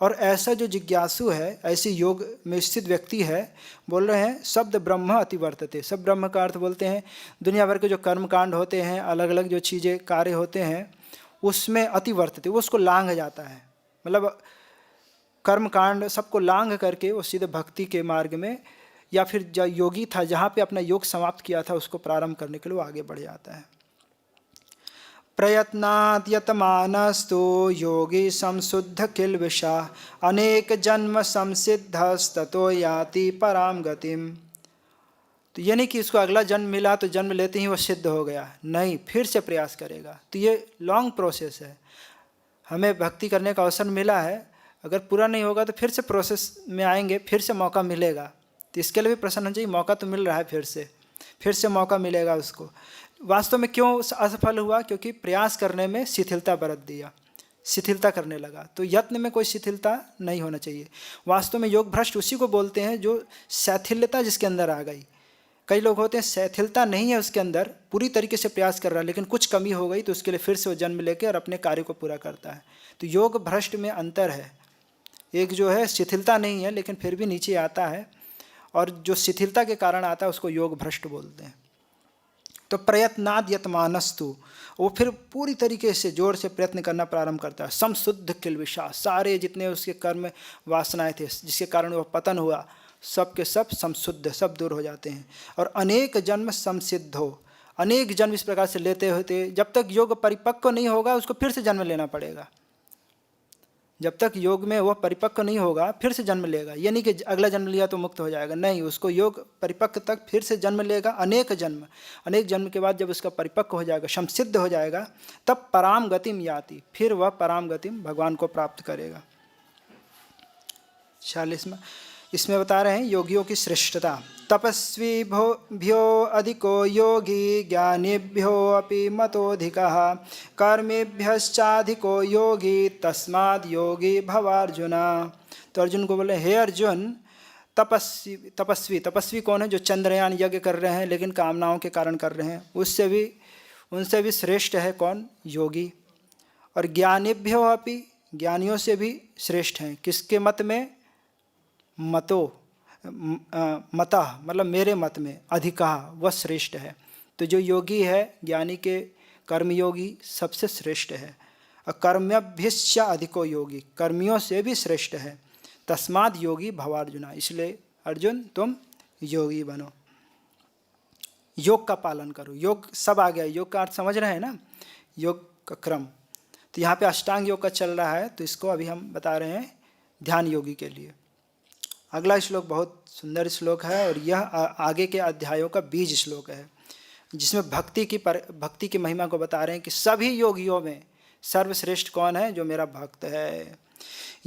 और ऐसा जो जिज्ञासु है, ऐसे योग में स्थित व्यक्ति है, बोल रहे हैं शब्द ब्रह्म अति वर्तते। सब ब्रह्म का अर्थ बोलते हैं दुनिया भर के जो कर्म कांड होते हैं, अलग अलग जो चीज़ें कार्य होते हैं, उसमें अति वर्तते, वो उसको लांघ जाता है। मतलब कर्म कांड सबको लांघ करके वो सीधे भक्ति के मार्ग में, या फिर जो योगी था जहाँ पे अपना योग समाप्त किया था उसको प्रारंभ करने के लिए वो आगे बढ़ जाता है। प्रयत्नात् यतमानस्तु योगी संशुद्ध किल्बिषा अनेक जन्म संसिद्धस्ततो याति पराम गतिम। तो ये नहीं कि इसको अगला जन्म मिला तो जन्म लेते ही वो सिद्ध हो गया, नहीं, फिर से प्रयास करेगा। तो ये लॉन्ग प्रोसेस है। हमें भक्ति करने का अवसर मिला है, अगर पूरा नहीं होगा तो फिर से प्रोसेस में आएंगे, फिर से मौका मिलेगा। तो इसके लिए भी प्रसन्न होना चाहिए, मौका तो मिल रहा है, फिर से मौका मिलेगा उसको। वास्तव में क्यों असफल हुआ, क्योंकि प्रयास करने में शिथिलता बरत दिया, शिथिलता करने लगा। तो यत्न में कोई शिथिलता नहीं होना चाहिए। वास्तव में योग भ्रष्ट उसी को बोलते हैं जो शैथिल्यता जिसके अंदर आ गई। कई लोग होते हैं शैथिलता नहीं है उसके अंदर, पूरी तरीके से प्रयास कर रहा है, लेकिन कुछ कमी हो गई तो उसके लिए फिर से वो जन्म लेके और अपने कार्य को पूरा करता है। तो योग भ्रष्ट में अंतर है। एक जो है शिथिलता नहीं है लेकिन फिर भी नीचे आता है, और जो शिथिलता के कारण आता है उसको योग भ्रष्ट बोलते हैं। तो प्रयत्नाद यतमानस्तु, वो फिर पूरी तरीके से जोर से प्रयत्न करना प्रारंभ करता है। समशुद्ध किल्बिषा, सारे जितने उसके कर्म वासनाएं थे जिसके कारण वह पतन हुआ, सब के सब समशुद्ध, सब दूर हो जाते हैं। और अनेक जन्म समसिद्ध हो, अनेक जन्म इस प्रकार से लेते होते, जब तक योग परिपक्व नहीं होगा उसको फिर से जन्म लेना पड़ेगा। जब तक योग में वह परिपक्व नहीं होगा फिर से जन्म लेगा। ये नहीं कि अगला जन्म लिया तो मुक्त हो जाएगा, नहीं, उसको योग परिपक्व तक फिर से जन्म लेगा। अनेक जन्म के बाद जब उसका परिपक्व हो जाएगा, संसिद्ध हो जाएगा, तब पराम गतिम याति, फिर वह पराम गतिम भगवान को प्राप्त करेगा। 46वां इसमें बता रहे हैं योगियों की श्रेष्ठता। तपस्वी भ्यो अधिको योगी ज्ञानेभ्यो अपि मतोधिकः कर्मेभ्यश्चाधिको योगी तस्माद् योगी भवार्जुना। तो अर्जुन को बोले, हे अर्जुन, तपस्वी कौन है? जो चंद्रयान यज्ञ कर रहे हैं लेकिन कामनाओं के कारण कर रहे हैं, उनसे भी श्रेष्ठ है कौन? योगी। और ज्ञानेभ्यो अपि, ज्ञानियों से भी श्रेष्ठ हैं। किसके मत में? मतो, मतः मतलब मेरे मत में, अधिकः वह श्रेष्ठ है। तो जो योगी है, ज्ञानी के कर्मयोगी सबसे श्रेष्ठ है। और कर्मभ्यश्च अधिको योगी, कर्मियों से भी श्रेष्ठ है। तस्माद् योगी भवार्जुना, इसलिए अर्जुन तुम योगी बनो, योग का पालन करो। योग सब आ गया, योग का अर्थ समझ रहे हैं ना, योग का क्रम। तो यहाँ पे अष्टांग योग का चल रहा है, तो इसको अभी हम बता रहे हैं ध्यान योगी के लिए। अगला श्लोक बहुत सुंदर श्लोक है और यह आगे के अध्यायों का बीज श्लोक है, जिसमें भक्ति की महिमा को बता रहे हैं कि सभी योगियों में सर्वश्रेष्ठ कौन है? जो मेरा भक्त है।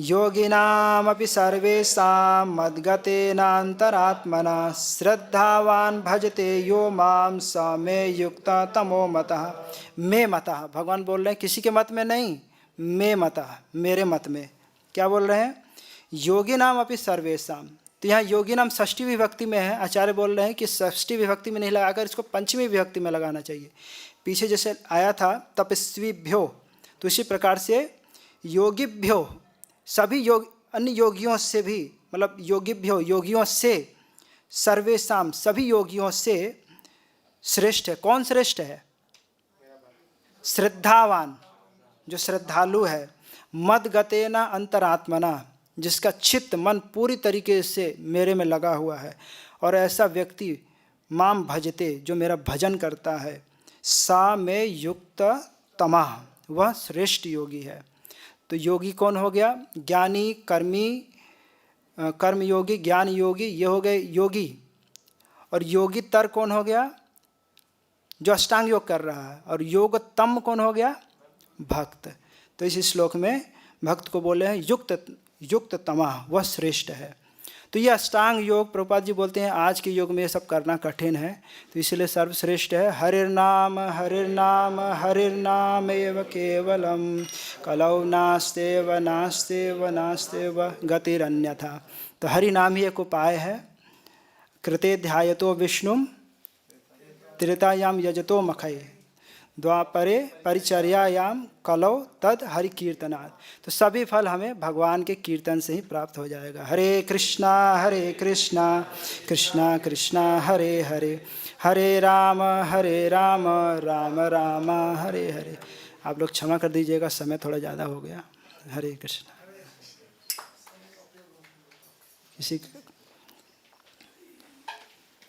योगिनामपि सर्वेषां मद्गतेनान्तरात्मना श्रद्धावान भजते यो माम स मे युक्ता तमो मतः। मे मतः, भगवान बोल रहे हैं किसी के मत में नहीं, मे मतः, मेरे मत में। क्या बोल रहे हैं? योगिनामपि सर्वेषां। तो यहाँ योगिनाम षष्ठी विभक्ति में है, आचार्य बोल रहे हैं कि षष्ठी विभक्ति में नहीं लगाकर इसको पंचमी विभक्ति में लगाना चाहिए। पीछे जैसे आया था तपस्वीभ्यो, तो इसी प्रकार से योगिभ्यो, सभी योग अन्य योगियों से भी, मतलब योगिभ्यो योगियों से, सर्वेषां सभी योगियों से श्रेष्ठ है। कौन श्रेष्ठ है? श्रद्धावान, जो श्रद्धालु है। मद्गतेन अंतरात्मना, जिसका चित्त मन पूरी तरीके से मेरे में लगा हुआ है। और ऐसा व्यक्ति माम भजते, जो मेरा भजन करता है। सा में युक्त तमः, वह श्रेष्ठ योगी है। तो योगी कौन हो गया? ज्ञानी, कर्मी, कर्म योगी, ज्ञान योगी, ये हो गए योगी। और योगी तर कौन हो गया? जो अष्टांग योग कर रहा है। और योग तम कौन हो गया? भक्त। तो इस श्लोक में भक्त को बोले हैं युक्त तमः, वह श्रेष्ठ है। तो ये अष्टांग योग, प्रभुपाद जी बोलते हैं आज के युग में ये सब करना कठिन है, तो इसलिए सर्वश्रेष्ठ है। हरिर्नाम हरिर्नाम हरिर्नाम एव केवलम कलौ नास्तेव नास्तेव नास्तेव गतिरन्यथा। तो हरि नाम ही एक उपाय है। कृते ध्यायतो विष्णुम त्रेतायाम यजतो मखये द्वापरे परिचर्यायाम कलौ तद हरि कीर्तनात्। तो सभी फल हमें भगवान के कीर्तन से ही प्राप्त हो जाएगा। हरे कृष्णा कृष्णा कृष्णा हरे हरे, हरे राम राम राम हरे हरे। आप लोग क्षमा कर दीजिएगा, समय थोड़ा ज़्यादा हो गया। हरे कृष्णा। इसी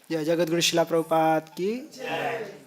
जय जगत गुरु शिला प्रभुपाद की जय।